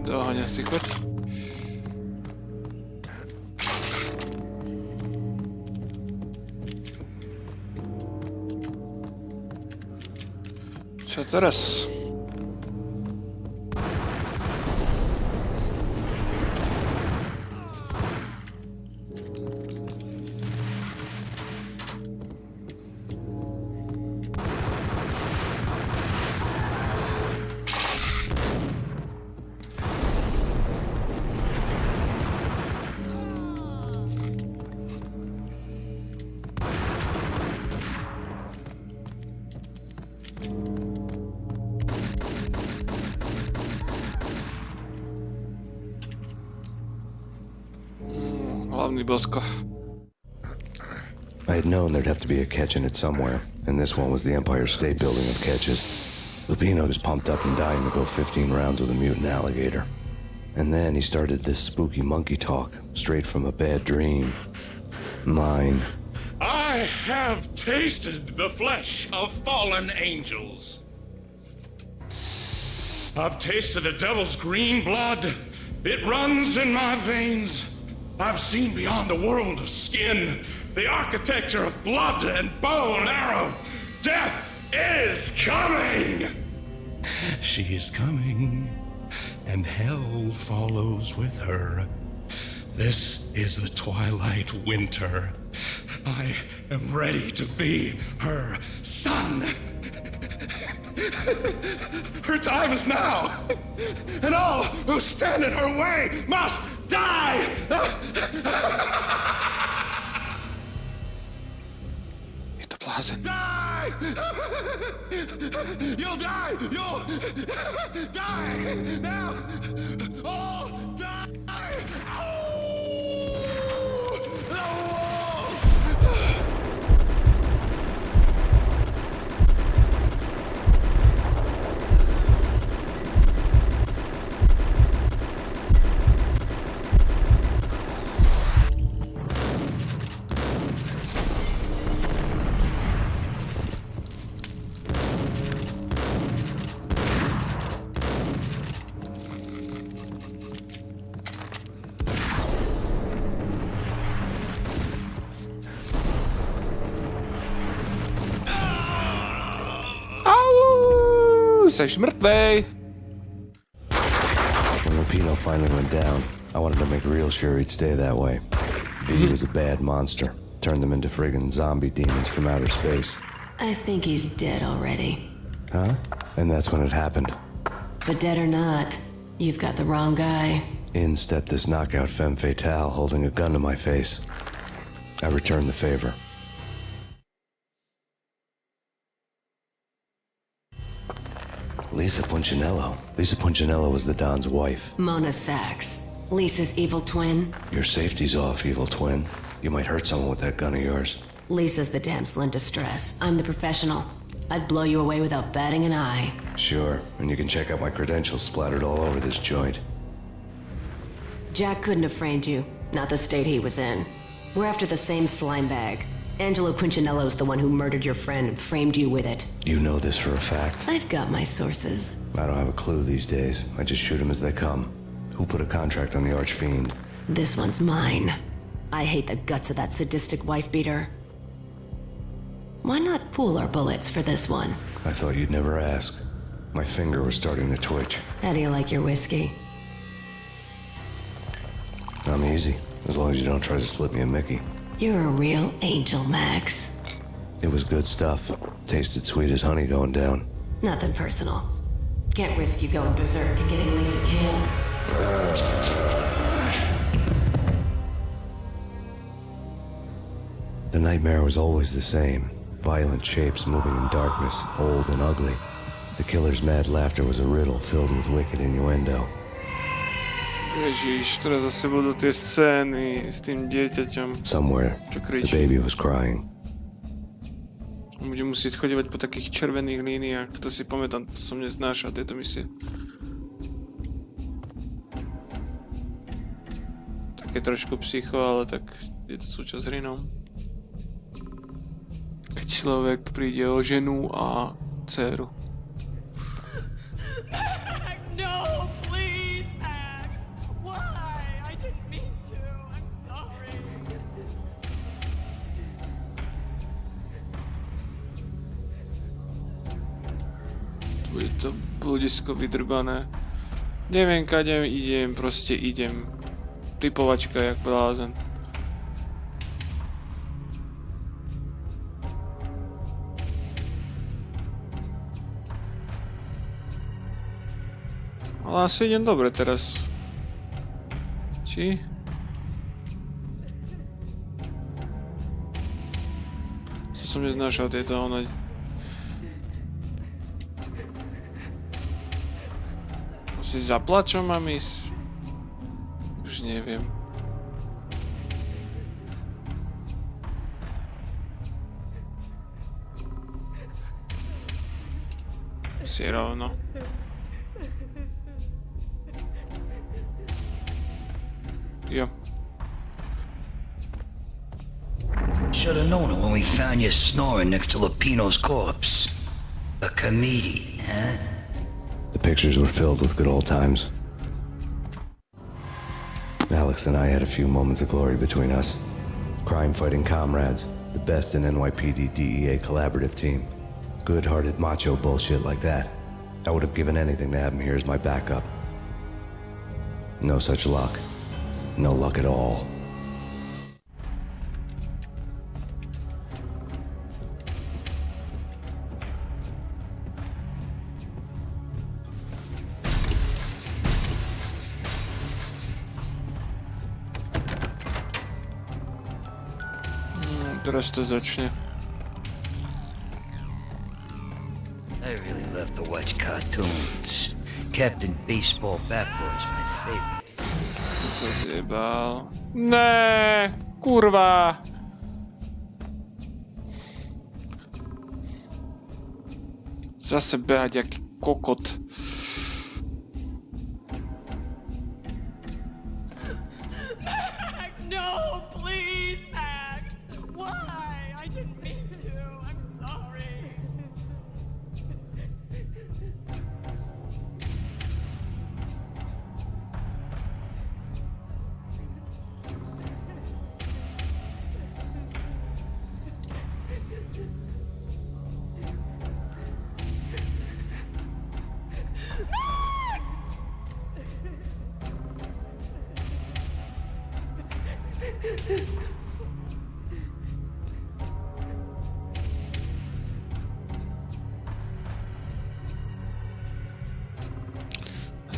Doháňa si, choď. Čo teraz? Bosko. I had known there'd have to be a catch in it somewhere, and this one was the Empire State Building of catches. Lupino was pumped up and dying to go 15 rounds with a mutant alligator. And then he started this spooky monkey talk, straight from a bad dream. Mine. I have tasted the flesh of fallen angels. I've tasted the devil's green blood. It runs in my veins. I've seen beyond a world of skin, the architecture of blood and bow and arrow. Death is coming! She is coming, and hell follows with her. This is the twilight winter. I am ready to be her son. Her time is now, and all who stand in her way must die! Je to blázen. Die! You'll die! You'll die! Now! All die! Seš mrtvej! When Lupino finally went down, I wanted to make real sure he'd stay that way. V was a bad monster. Turned them into friggin' zombie demons from outer space. I think he's dead already. Huh? And that's when it happened. But dead or not, you've got the wrong guy. In stepped this knockout femme fatale holding a gun to my face. I returned the favor. Lisa Punchinello. Lisa Punchinello was the Don's wife. Mona Sachs. Lisa's evil twin. Your safety's off, evil twin. You might hurt someone with that gun of yours. Lisa's the damsel in distress. I'm the professional. I'd blow you away without batting an eye. Sure, and you can check out my credentials splattered all over this joint. Jack couldn't have framed you. Not the state he was in. We're after the same slime bag. Angelo Punchinello's the one who murdered your friend and framed you with it. You know this for a fact? I've got my sources. I don't have a clue these days. I just shoot them as they come. Who put a contract on the Archfiend? This one's mine. I hate the guts of that sadistic wife-beater. Why not pool our bullets for this one? I thought you'd never ask. My finger was starting to twitch. How do you like your whiskey? I'm easy, as long as you don't try to slip me a Mickey. You're a real angel, Max. It was good stuff. Tasted sweet as honey going down. Nothing personal. Can't risk you going berserk and getting Lisa killed. The nightmare was always the same. Violent shapes moving in darkness, old and ugly. The killer's mad laughter was a riddle filled with wicked innuendo. Ježiš, teraz zase budú tie scény s tým dieťaťom. Somewhere, the baby was crying. Budem musieť chodívať po takých červených líniách. To si pamätám, to som neznášal tieto misie. také trošku psycho, ale tak je to súčasť hry, no. Keď človek príde o ženu a dceru. Max, no, please, Max. Why? I didn't mean to. I'm sorry. Tu je to bludisko vydrbané. Neviem, kade idem, proste idem. Typovačka jak blázen. Ale asi idem dobre teraz. Či? Som neznášal tieto ono... Asi za plačom mám ísť? Už neviem. Si rovno. Jo. Should have known it when we found you snoring next to Lupino's corpse. A comedian, huh? The pictures were filled with good old times. Alex and I had a few moments of glory between us. Crime-fighting comrades, the best in NYPD DEA collaborative team. Good-hearted macho bullshit like that. I would have given anything to have him here as my backup. No such luck. No luck at all. Teraz to začne. I really love to watch cartoons. Captain Baseball Bat Boy's my favorite. Som zjebal. Né, kurva. Zase behať jak kokot. Max, no, please, Max. Why? I didn't mean to. I'm sorry.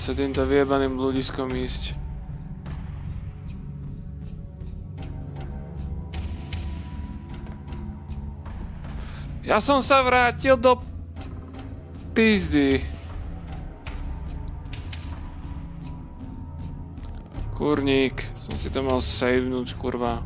Sa týmto vyjebaným bludiskom ísť. Ja som sa vrátil do pizdy. Kurník, som si to mal savenúť, kurva.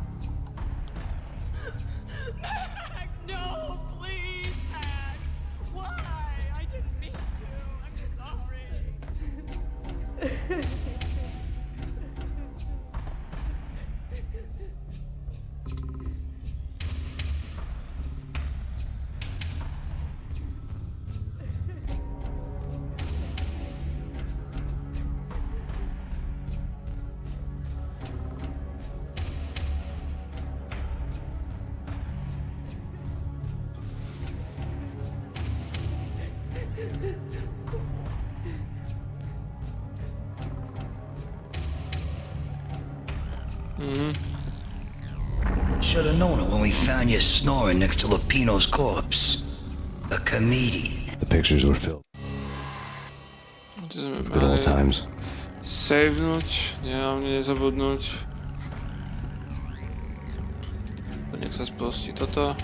Should have known it when we found you snoring next to Lupino's corpse. A comedian. The pictures were filled with good old times. Savenúť, hlavne nezabudnúť. Nech sa spustí toto.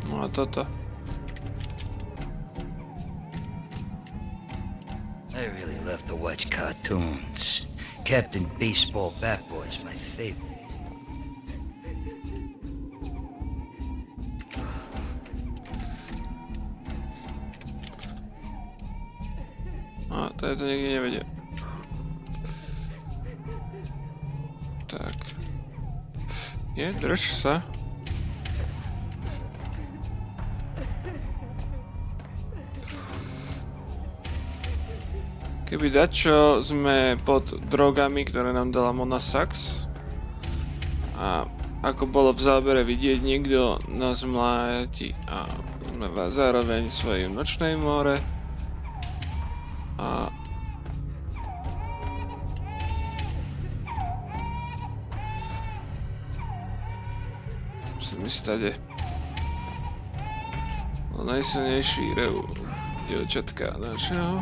No a toto. I really love to watch cartoons. Captain Baseball Bat Boy's my favorite. A, to niekde nevedie. Tak. Nie, drž sa. Keby dačo sme pod drogami, ktoré nám dala Mona Sachs. A ako bolo v zábere vidieť, niekto nás mláti a sme zároveň svojim nočnej more. A musím ísť tade. Bol najsilnejší rev dievčatka našeho.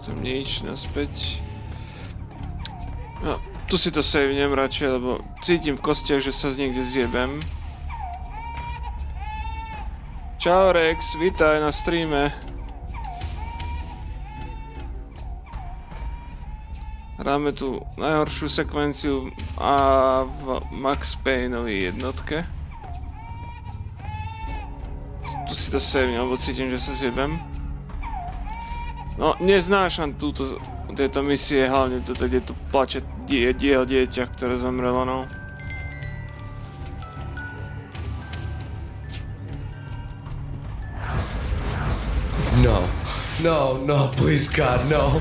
Tam nič, naspäť. No, tu si to savnem radšej, lebo cítim v kostiach, že sa niekde zjebem. Čau Rex, vítaj na streame. Hráme tu najhoršiu sekvenciu a v Max Payneovej jednotke. Tu si to savnem, lebo cítim, že sa zjebem. No, neznášam tieto misie, hlavne toto, kde tu plače dieťa, ktoré zomrelo, no. No, no, no, please God, no.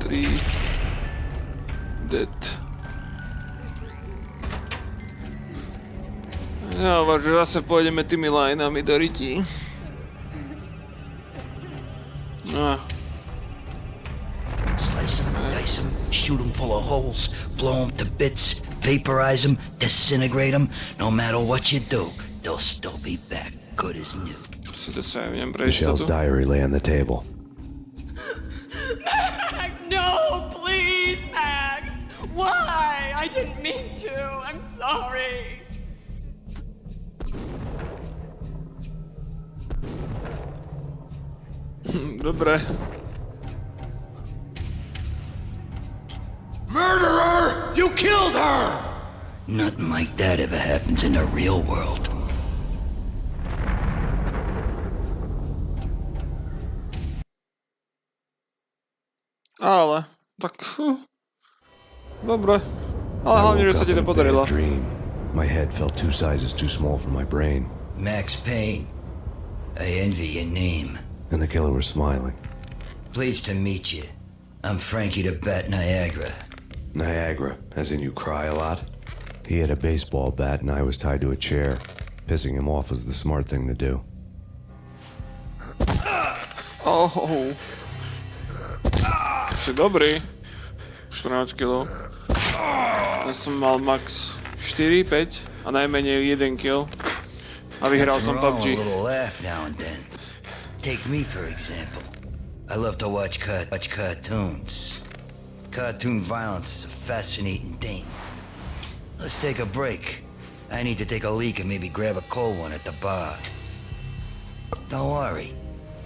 Three. Dead. No, že zase pôjdeme tými lineami do rytí. No. Slice them, dice them, shoot them full of holes, blow them to bits, vaporize them, disintegrate them. No matter what you do, they'll still be back, good as new. Michelle's diary lay on the table. Max, no, please, Max. Why? I didn't mean to. I'm sorry. Dobre. Murderer! You killed her! Nothing like that ever happens in the real world. Ale, tak... Dobre. Ale hlavne, že sa ti to podarilo. My head felt 2 sizes too small for my brain. Max Payne. I envy your name. And the killer was smiling. Pleased to meet you. I'm Frankie the Bat Niagara. Niagara, as in you cry a lot? He had a baseball bat and I was tied to a chair. Pissing him off was the smart thing to do. Oh. Si dobrý. 14 kg. Ja som mal max 4, 5 a najmenej 1 kill. A vyhral som PUBG. Take me for example. I love to watch cartoons. Cartoon violence is a fascinating thing. Let's take a break. I need to take a leak and maybe grab a cold one at the bar. Don't worry.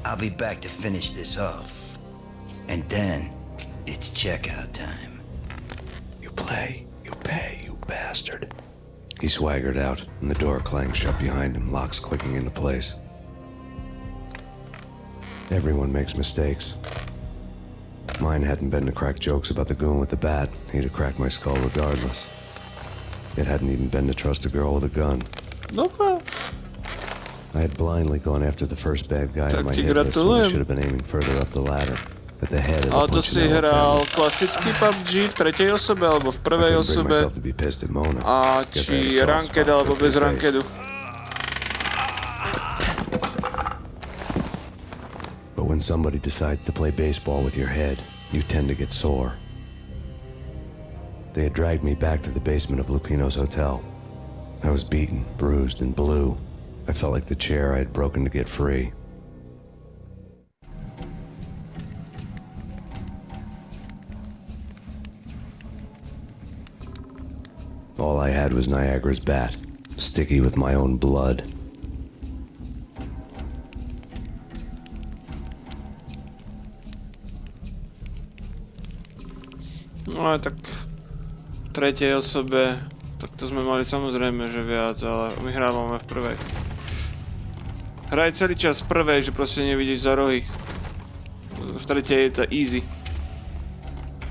I'll be back to finish this off. And then, it's checkout time. You play, you pay, you bastard. He swaggered out, and the door clanged shut behind him, locks clicking into place. Everyone makes mistakes. Mine hadn't been to crack jokes about the goon with the bat. He'd have cracked my skull regardless. It hadn't even been to trust a girl with a gun. Okay. I had blindly gone after the first bad guy on my hit list when I should have been aiming further up the ladder. At the head of the Ale to si hral klasický PUBG v tretej osobe alebo v prvej osobe? A či ranked alebo bez rankedu? But when somebody decides to play baseball with your head, you tend to get sore. They had dragged me back to the basement of Lupino's hotel. I was beaten, bruised, and blue. I felt like the chair I had broken to get free. All I had was Niagara's bat. sticky with my own blood. No tak v tretej osobe, tak to sme mali samozrejme, že viac, ale my hrávame v prvej. Hraj celý čas v prvej, že proste nevidíš za rohy. V tretej je to easy.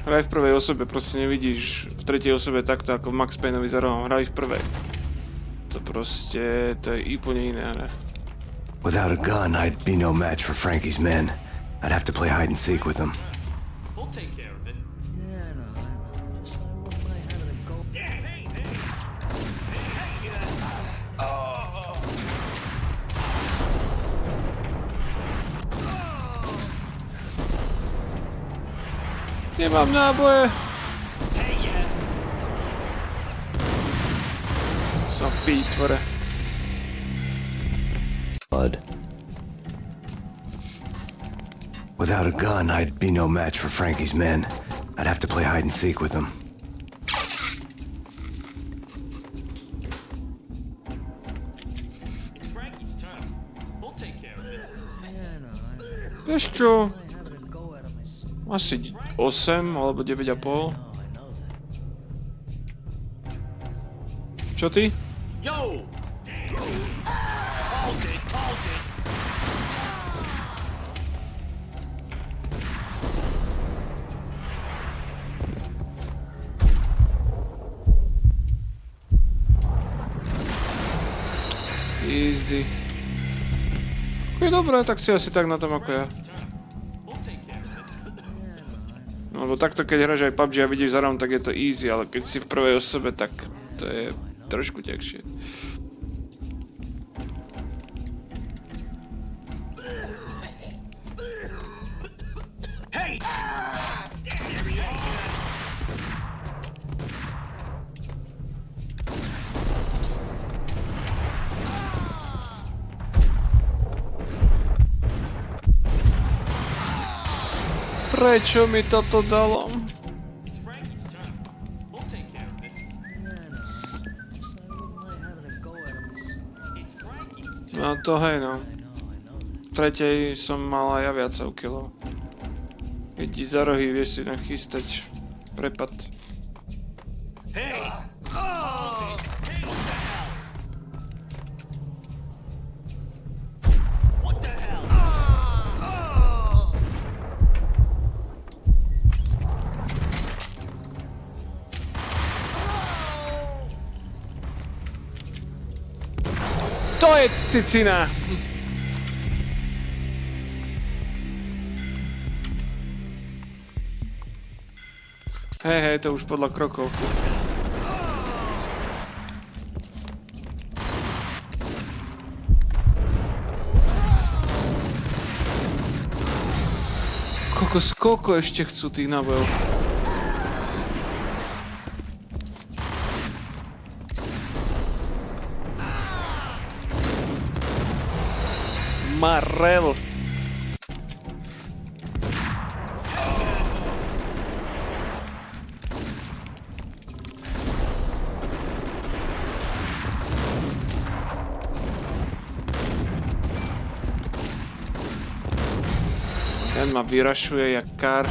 Hraj v prvej osobe, proste nevidíš v tretej osobe takto ako Max Payneovi za rohom. Hraj v prvej. To proste, to je úplne iné, ne? Without a gun, I'd be no match for Frankie's men. I'd have to play hide and seek with them. We'll take care of it. Nemám náboje. Som pítvore. Blood. Without a gun, I'd be no match for Frankie's men. I'd have to play hide and seek with them. It's Frankie's turn. We'll take care of it. Vieš čo? Asi 8 alebo 9,5. Čo ty? Yo! Hold it, hold it. Easy. Je dobré, tak si asi tak na tom ako ja. Lebo takto keď hráš aj PUBG a vidíš za rohom, tak je to easy, ale keď si v prvej osobe, tak to je trošku ťažšie. Hey! Prečo mi toto dalo? No to hej no. V tretej som mal aj ja viacov kilov. Vidí za rohy, vieš si nachystať prepad. Hey! To je cicina! Hej, to už podľa krokov. Koľko ešte chcú tých nábojov? Marel. Ten ma vyrašuje jak kár.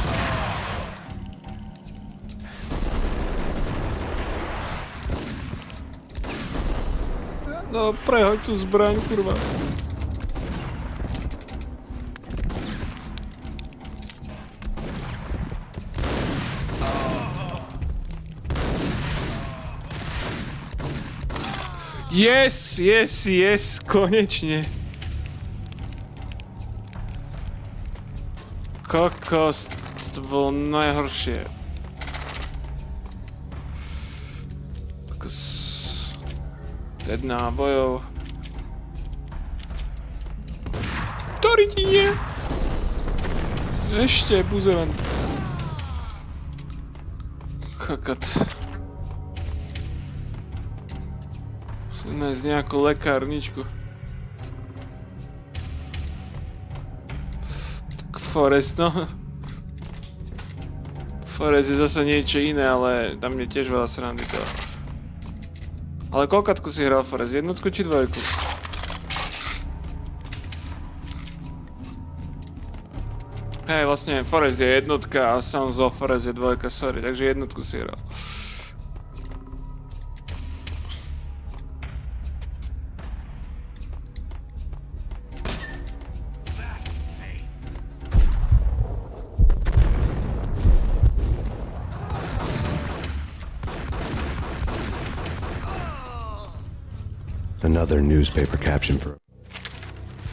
No, prehoď tú zbraň, kurva. Yes, konečne. Kokos, to bolo najhoršie. Kokos. 5 nábojov. Ktorý ti nie? Ešte, buzerant. Kokot. Musím nájsť nejakú lekárničku. Tak Forest, no. Forest je zase niečo iné, ale tam je tiež veľa srandy to. Ale koľkátku si hral, Forest? Jednotku či dvojku? Hej, vlastne Forest je jednotka a Sons of Forest je dvojka, sorry, takže jednotku si hral. Another newspaper caption for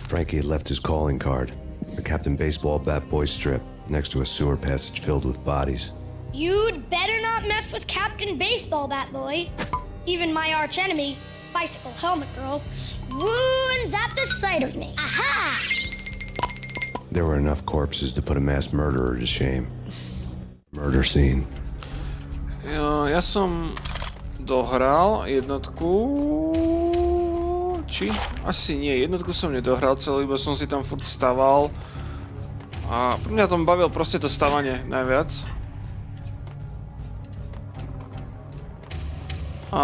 Frankie had left his calling card, a Captain Baseball bat boy strip, next to a sewer passage filled with bodies. You'd better not mess with Captain Baseball Bat Boy. Even my arch enemy, Bicycle Helmet Girl, swoons at the sight of me. Aha! There were enough corpses to put a mass murderer to shame. Murder scene. Ja som dohral jednotku... Či? Asi nie. Jednotku som nedohral celý, iba som si tam furt staval. A pre mňa tom bavil proste to stavanie najviac. A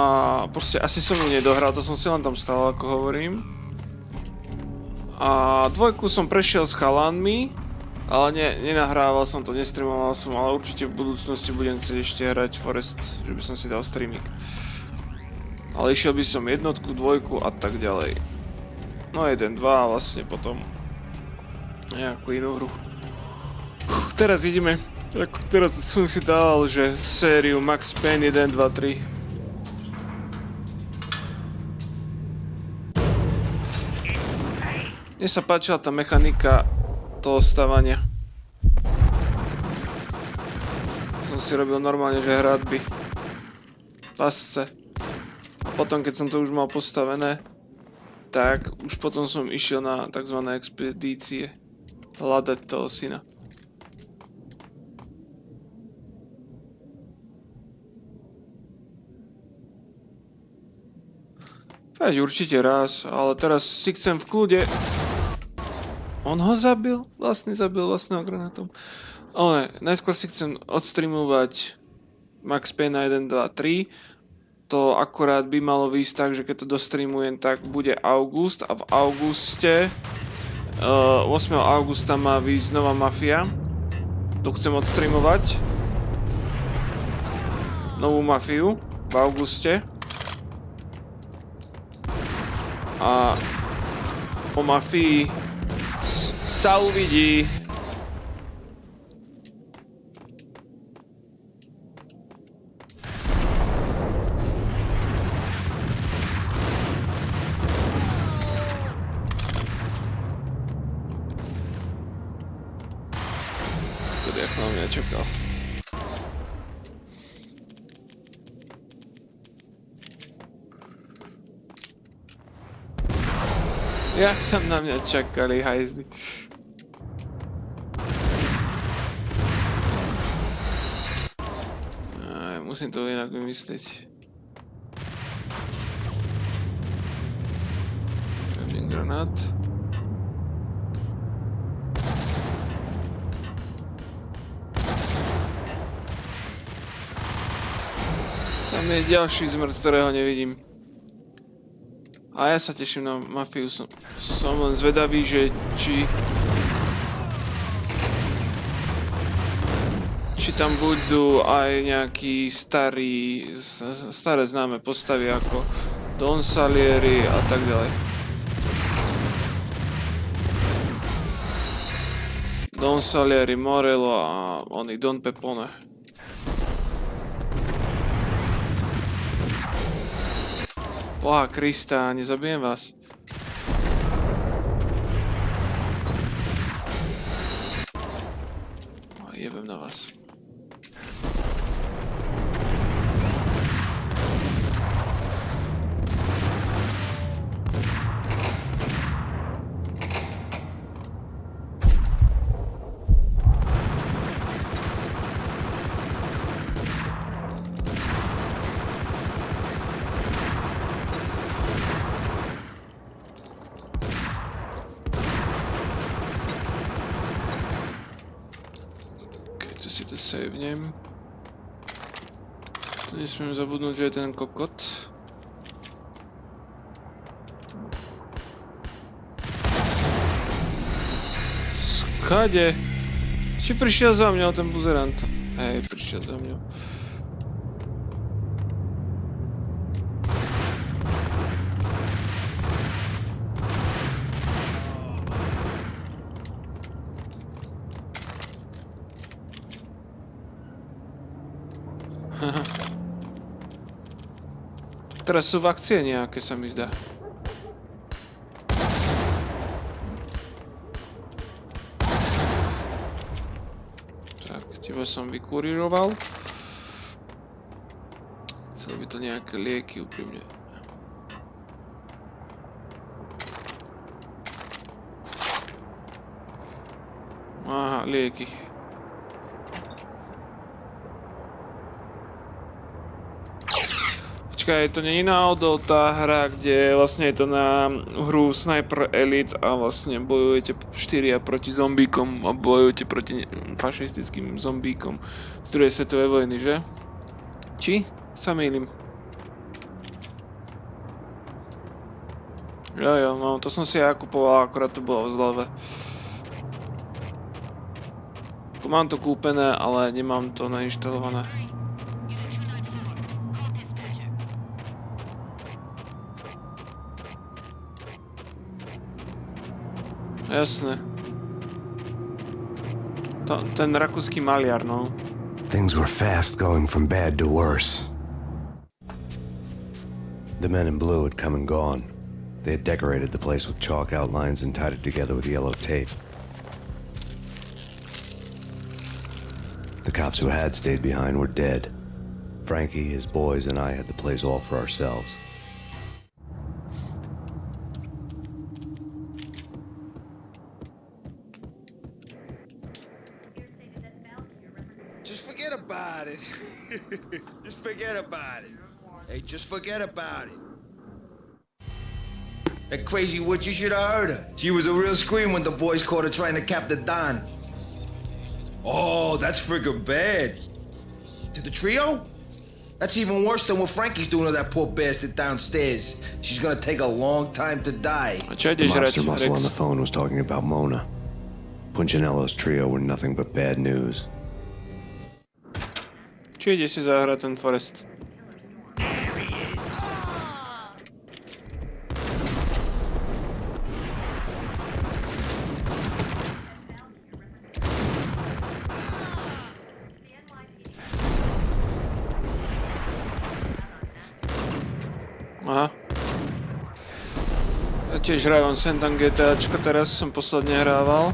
proste asi som ju nedohral, to som si len tam stával, ako hovorím. A dvojku som prešiel s chalanmi, ale nenahrával som to, nestreamoval som, ale určite v budúcnosti budem chcieť ešte hrať Forest, že by som si dal streaming. Ale išiel by som jednotku, dvojku a tak ďalej. No 1, 2 a vlastne potom nejakú inú hru. Teraz ideme, teraz som si dal, že sériu Max Payne 1, 2, 3. Mne sa páčila tá mechanika toho stavania. Som si robil normálne, že hradby. Pasce. A potom, keď som to už mal postavené, tak už potom som išiel na tzv. Expedície. Hľadať toho syna. Veď určite raz, ale teraz si chcem v kľude... On ho zabil? Vlastne zabil vlastného granátom. Ale najskôr si chcem odstreamovať Max Payne 1, 2, 3. To akurát by malo výjsť tak, že keď to dostreamujem, tak bude august a v auguste 8. augusta má výjsť nová Mafia. Tu chcem odstreamovať novú Mafiu v auguste. A po Mafii sa uvidí. Jak na mňa čakal. Jak tam na mňa čakali, hajzli. Musím to inak vymyslieť. Pevný granát. Tam je ďalší zmrt, ktorého nevidím. A ja sa teším na Mafiu, som len zvedavý, že či tam budú aj nejakí staré známe postavy ako Don Salieri a tak ďalej. Don Salieri, Morello a oný Don Pepone. Boha Krista, nezabijem vás. Jebem na vás. Si to savnem. Tu nesmiem zabudnúť, že je ten kokot. Kade? Či prišiel za mňou ten buzerant? Hej, prišiel za mňou. Teraz sú v akcie nejaké, sa mi zdá. Tak, teba som vykuríroval. Chcel by to nejaké lieky úprimne. Aha, lieky. Počkaj, to nie je náhodou tá hra, kde vlastne je to na hru Sniper Elite a vlastne bojujete 4 proti zombíkom a bojujete proti fašistickým zombíkom z druhej svetovej vojny, že? Či? Sa mýlim. Jo, no to som si ja kupoval, akorát to bolo v zlave. Mám to kúpené, ale nemám to nainštalované. Jasné. Ten rakúsky maliar, no. Things were fast going from bad to worse. The men in blue had come and gone. They had decorated the place with chalk outlines and tied it together with yellow tape. The cops who had stayed behind were dead. Frankie, his boys, and I had the place all for ourselves. Just forget about it. Just forget about it. Hey, just forget about it. That crazy witch, you should have heard her. She was a real scream when the boys caught her trying to cap the Don. Oh, that's friggin' bad. To the trio? That's even worse than what Frankie's doing to that poor bastard downstairs. She's gonna take a long time to die. The monster muscle on the phone was talking about Mona. Punchinello's trio were nothing but bad news. Či ide si zahrať ten Forest? Aha. Ja tiež hrávam sem tam GTAčka, teraz som posledne hrával.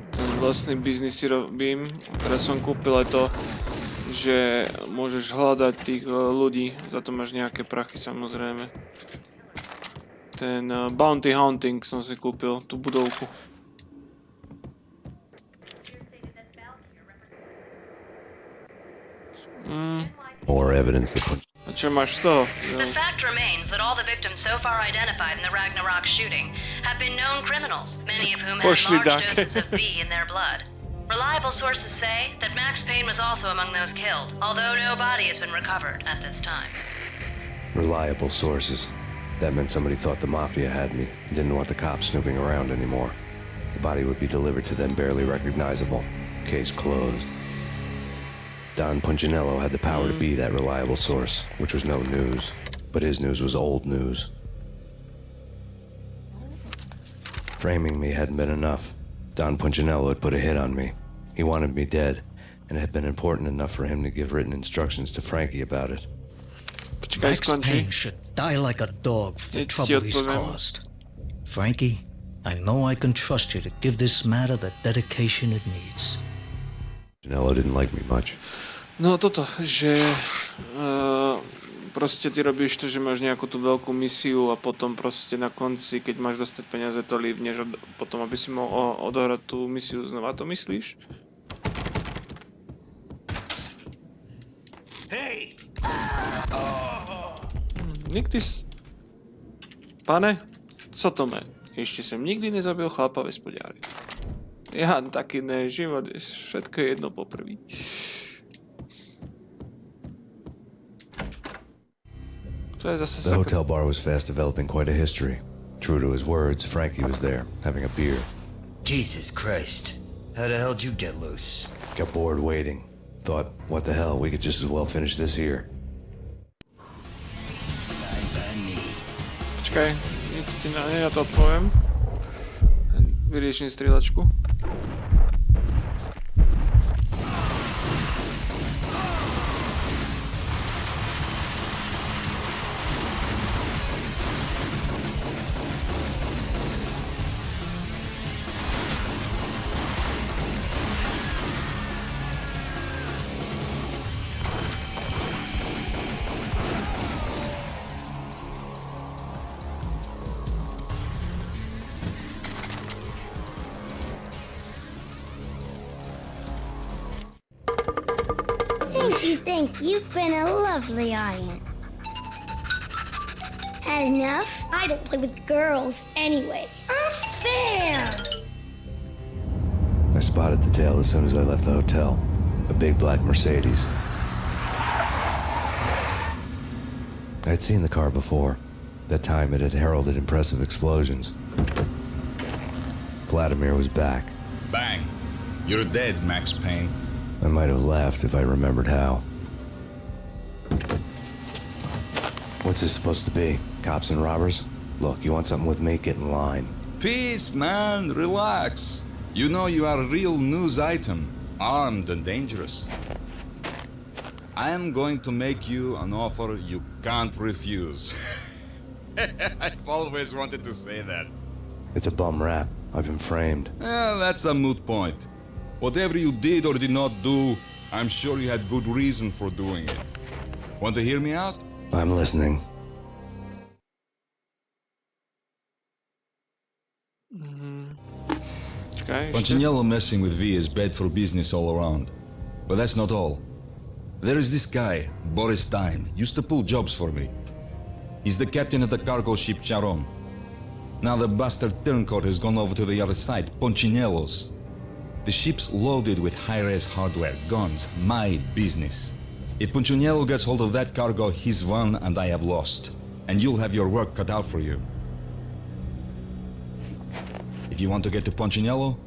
Ten vlastný biznis si robím. Teraz som kúpil aj to, že môžeš hľadať tých ľudí, za to máš nejaké prachy samozrejme. Ten Bounty Hunting som si kúpil, tú budovku. More evidence that A čo máš z toho? The fact remains that all the victims so far identified in the Ragnarok shooting have been known criminals, many of whom had large doses of V in their blood. Reliable sources say that Max Payne was also among those killed, although no body has been recovered at this time. Reliable sources. That meant somebody thought the Mafia had me, didn't want the cops snooping around anymore. The body would be delivered to them barely recognizable. Case closed. Don Punchinello had the power to be that reliable source, which was no news. But his news was old news. Framing me hadn't been enough. Don Punchinello had put a hit on me. He wanted me dead, and it had been important enough for him to give written instructions to Frankie about it. Max Payne should die like a dog for the trouble he's caused. Frankie, I know I can trust you to give this matter the dedication it needs. Punchinello didn't like me much. No toto, že proste ty robíš to, že máš nejakú tú veľkú misiu a potom proste na konci, keď máš dostať peniaze, to líbneš a potom, aby si mohol odohrať tú misiu znova. To myslíš? Hej! Nikdy Pane, co to me? Ešte som nikdy nezabil chlapa ve spodiári. Ja taký ne, život, všetko je jedno poprvý. The hotel bar was fast developing quite a history. True to his words, Frankie was there, having a beer. Jesus Christ. How the hell did you get loose? Got bored waiting. Thought, what the hell, we could just as well finish this here. Počkaj, nic ti ja to odpoviem. Vyrieším strieľačku. Thank you. You've been a lovely audience. Had enough? I don't play with girls anyway. Unfair! I spotted the tail as soon as I left the hotel. A big black Mercedes. I'd seen the car before. That time it had heralded impressive explosions. Vladimir was back. Bang. You're dead, Max Payne. I might have laughed if I remembered how. What's this supposed to be? Cops and robbers? Look, you want something with me? Get in line. Peace, man. Relax. You know you are a real news item. Armed and dangerous. I am going to make you an offer you can't refuse. I've always wanted to say that. It's a bum rap. I've been framed. That's a moot point. Whatever you did or did not do, I'm sure you had good reason for doing it. Want to hear me out? I'm listening. Punchinello messing with V is bad for business all around. But that's not all. There is this guy, Boris Time, used to pull jobs for me. He's the captain of the cargo ship Charon. Now the bastard turncoat has gone over to the other side, Punchinello's. The ship's loaded with high-res hardware, guns, my business. If Punchinello gets hold of that cargo, he's won and I have lost. And you'll have your work cut out for you. If you want to get to Punchinello,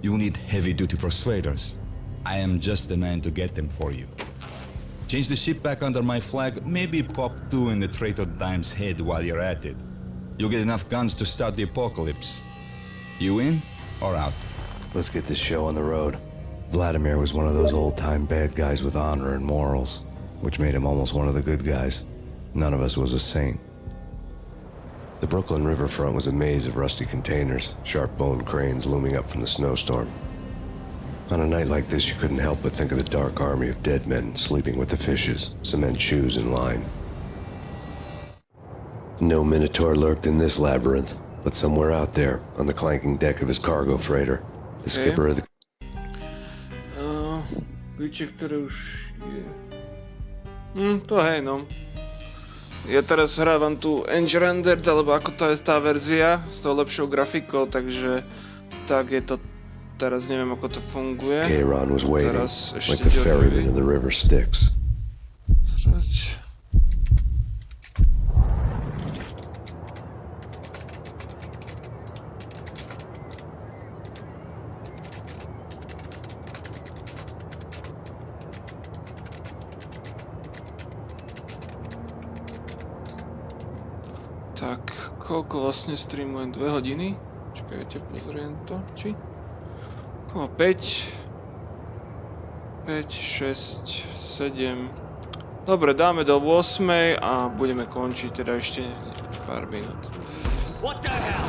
you'll need heavy-duty persuaders. I am just the man to get them for you. Change the ship back under my flag, maybe pop 2 in the traitor Dime's head while you're at it. You'll get enough guns to start the apocalypse. You in or out? Let's get this show on the road. Vladimir was one of those old-time bad guys with honor and morals, which made him almost one of the good guys. None of us was a saint. The Brooklyn riverfront was a maze of rusty containers, sharp-boned cranes looming up from the snowstorm. On a night like this, you couldn't help but think of the dark army of dead men sleeping with the fishes, cement shoes in line. No Minotaur lurked in this labyrinth, but somewhere out there, on the clanking deck of his cargo freighter, the skipper of the... Klíče, ktoré už je... to hej, no. Ja teraz hrávam tu Engine Rendered, alebo ako to je tá verzia, s tou lepšou grafikou, takže... Tak je to... Teraz neviem, ako to funguje. Kayron was waiting, like the ferryman in the river Styx. Srať. Tak, koľko vlastne streamujem? 2 hodiny? Čakajte, pozriem to, či? 5, 6, 7... Dobre, dáme do 8 a budeme končiť, teda ešte pár minút. What the hell?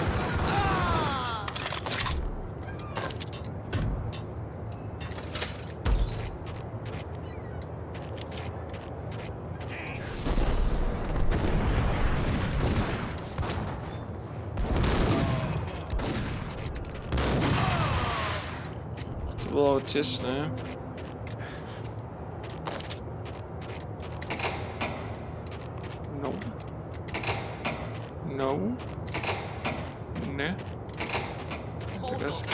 Bolo tesné. No. No. Ne. Teraz.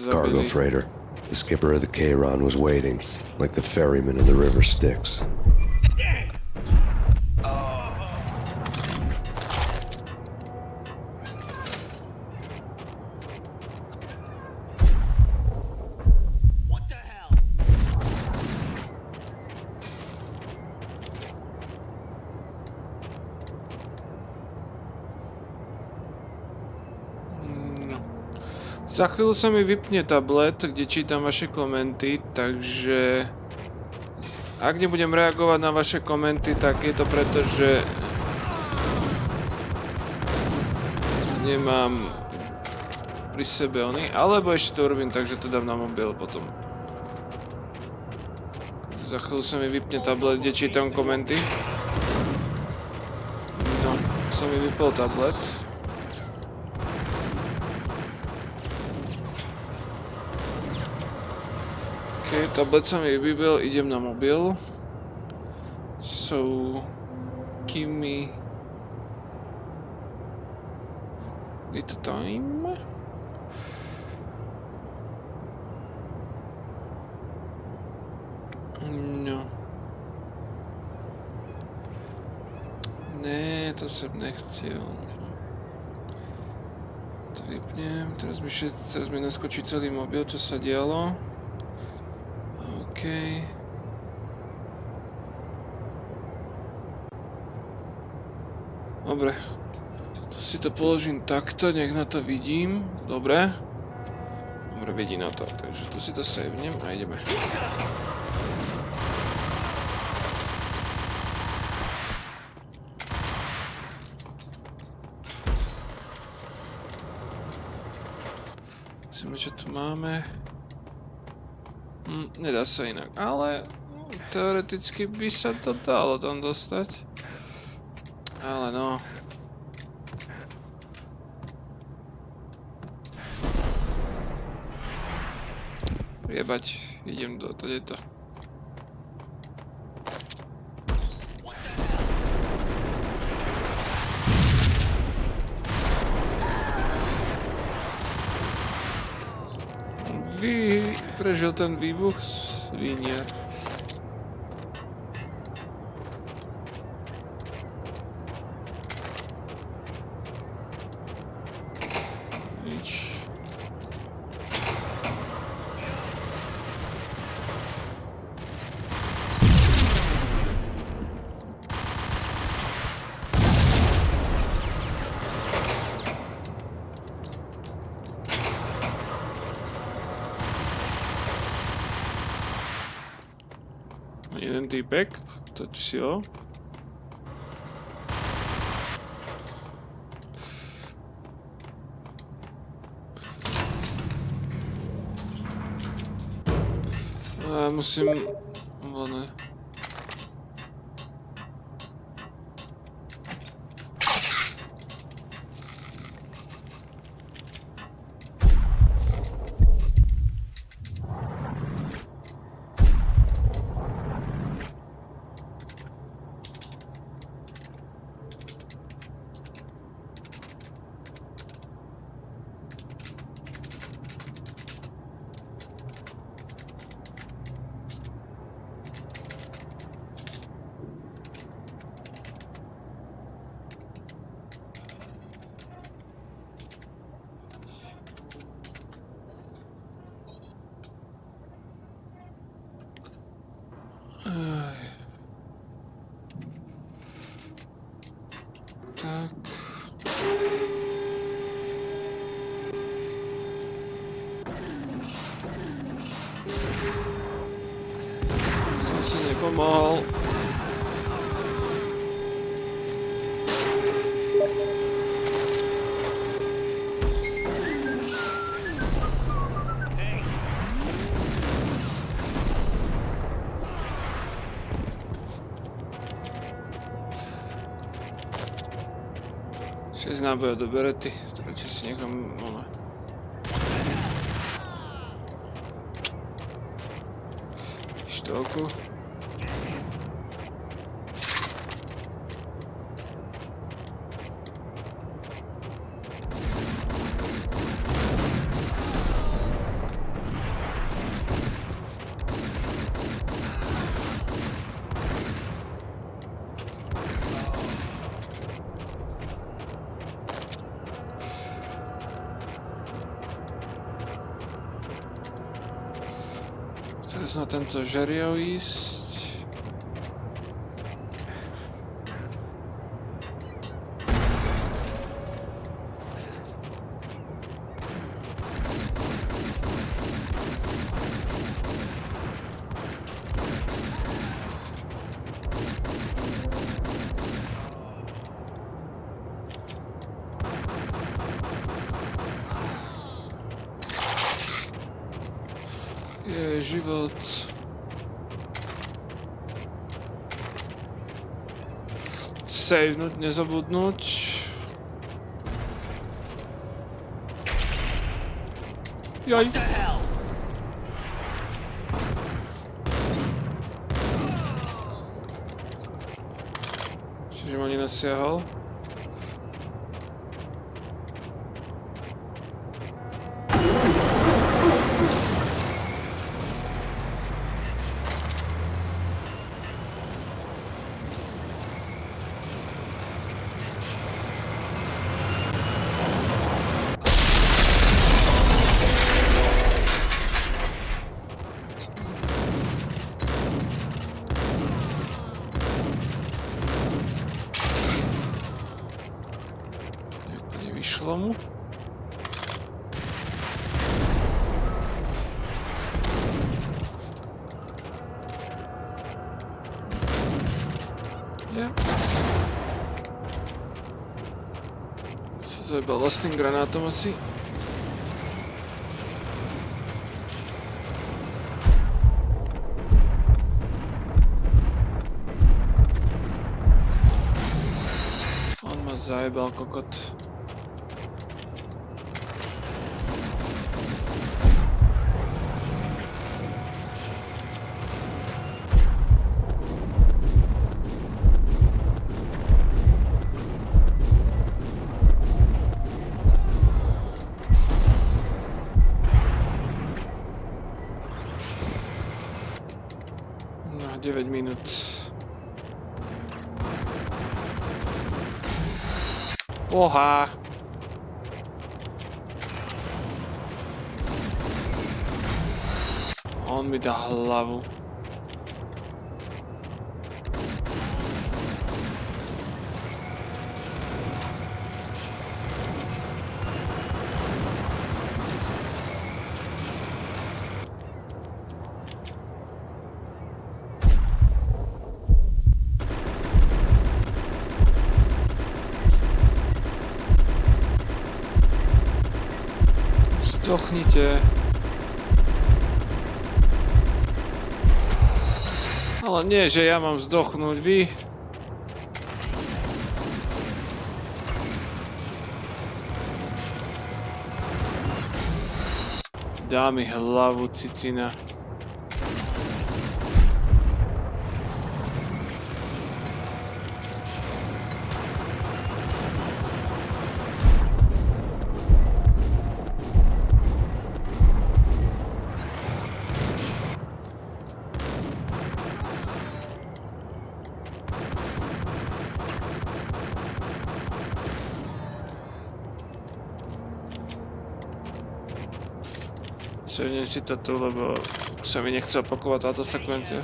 Cargo freighter. The skipper of the Kayron was waiting, like the ferryman in the river Styx. Za chvíľu sa mi vypne tablet, kde čítam vaše komenty, takže ak nebudem reagovať na vaše komenty, tak je to preto, že nemám pri sebe oný, alebo ešte to urobím tak, že to dám na mobil potom. Za chvíľu sa mi vypne tablet, kde čítam komenty. No, sa mi vypol tablet. OK, tablet sa mi vybil, idem na mobil. So, give me little time. No. Ne, to som nechcel. To vypnem, teraz mi naskočí celý mobil, čo sa dialo. OK. Dobre. To si to položím takto, nech na to vidím. Dobre. Dobre, vidí na to. Takže tu si to savenem a ideme. Čo tu máme? Nedá sa inak, ale teoreticky by sa to dalo tam dostať. Ale no. Jebať, idem do tejto. Prežil ten výbuch svinia. Nič. Jeden týpek, toč si ho. Ja musím... ne. Tak. Som si nepomohol. Z náboja do berety, radšej si nechám štolku. Teraz na tento žeriav ísť. Je život. Savenúť, nezabudnúť. Jaj. Čiže ma nenasiahol. Vyšlo mu. Ja. To je vlastným granátom asi. On ma zajebal, kokot. No, 9 minút. Oha! On mi dá hlavu. Zdochnite. Ale nie, že ja mám zdochnúť, vy. Dá mi hlavu, cicina. Sevnem si to tu, lebo sa mi nechce opakovať táto sekvencia.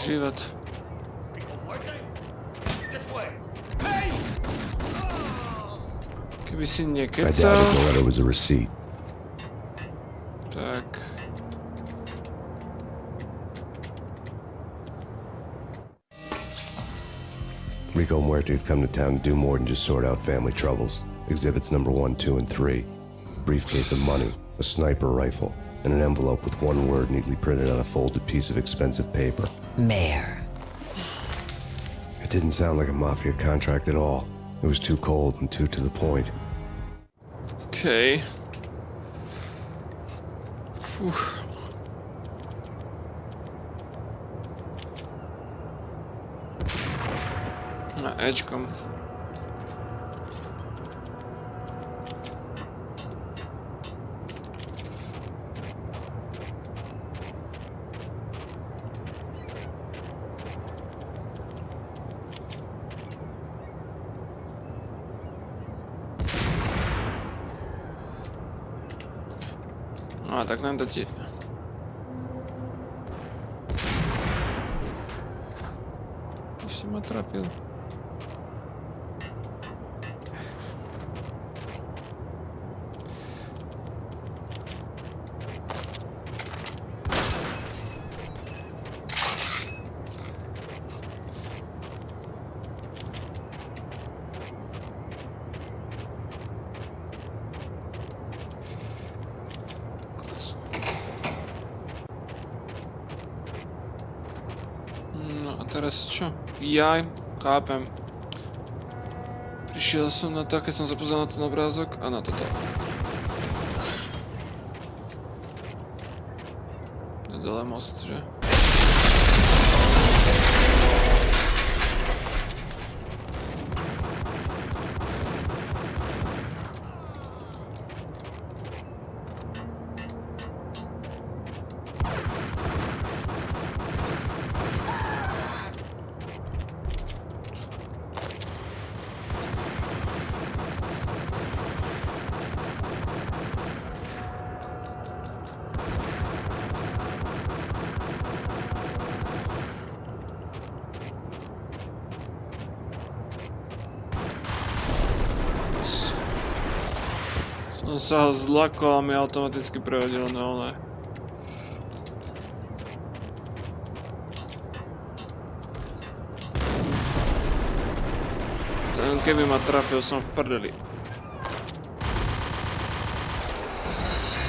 Život. Keby si nekecal... I doubted the letter was a receipt. Tak... Rico and Muerte had come to town to do more than just sort out family troubles. Exhibits number 1, 2, and 3. A briefcase of money, a sniper rifle, and an envelope with one word neatly printed on a folded piece of expensive paper. Mayor. It didn't sound like a mafia contract at all. It was too cold and too to the point. Okay. Na Ečkom. No, tak nám to tie... Ešte ma trafil. No a teraz čo? Jaj, chápem. Prišiel som na to, keď som sa pozrel na ten obrázok a na toto. Dole most, že? Som sa ho zlakol a mi automaticky prehodil na ole. Ten keby ma trafil, som v prdeli.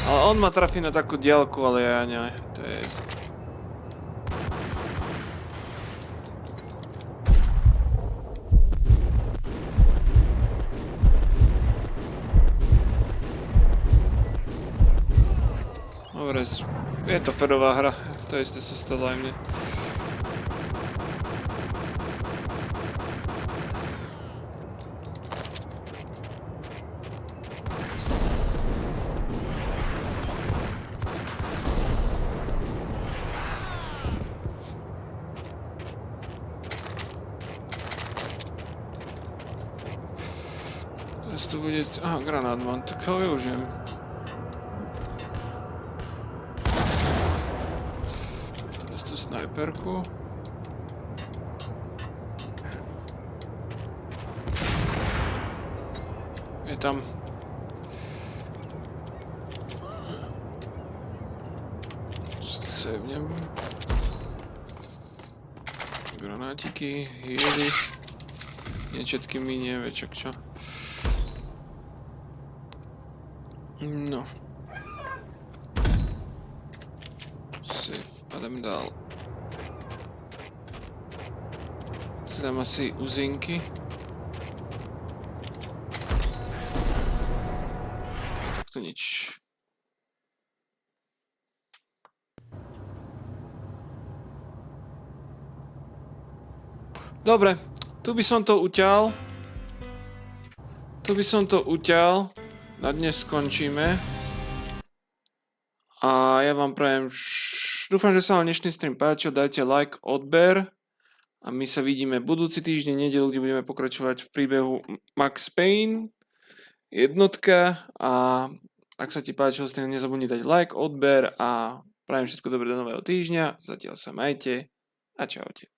Ale on ma trafí na takú diaľku, ale ja nie. To je... Dobre, je to ferová hra, to isté sa stalo aj mne. Teraz to bude... Aha, granát mám, tak ho využijem. Snajperku. Je tam. Sevnem. Granátiky, healy. Nie všetky minie, večak čo. No. Safe, idem dál. Si dám asi uzinky. Tak to nič. Dobre, tu by som to uťal. Na dnes skončíme. A ja vám prajem... Dúfam, že sa vám dnešný stream páčil. Dajte like, odber. A my sa vidíme budúci týždeň, nedeľu, kde budeme pokračovať v príbehu Max Payne, jednotka. A ak sa ti páčil stream, nezabudni dať like, odber a prajem všetko dobré do nového týždňa. Zatiaľ sa majte a čaute.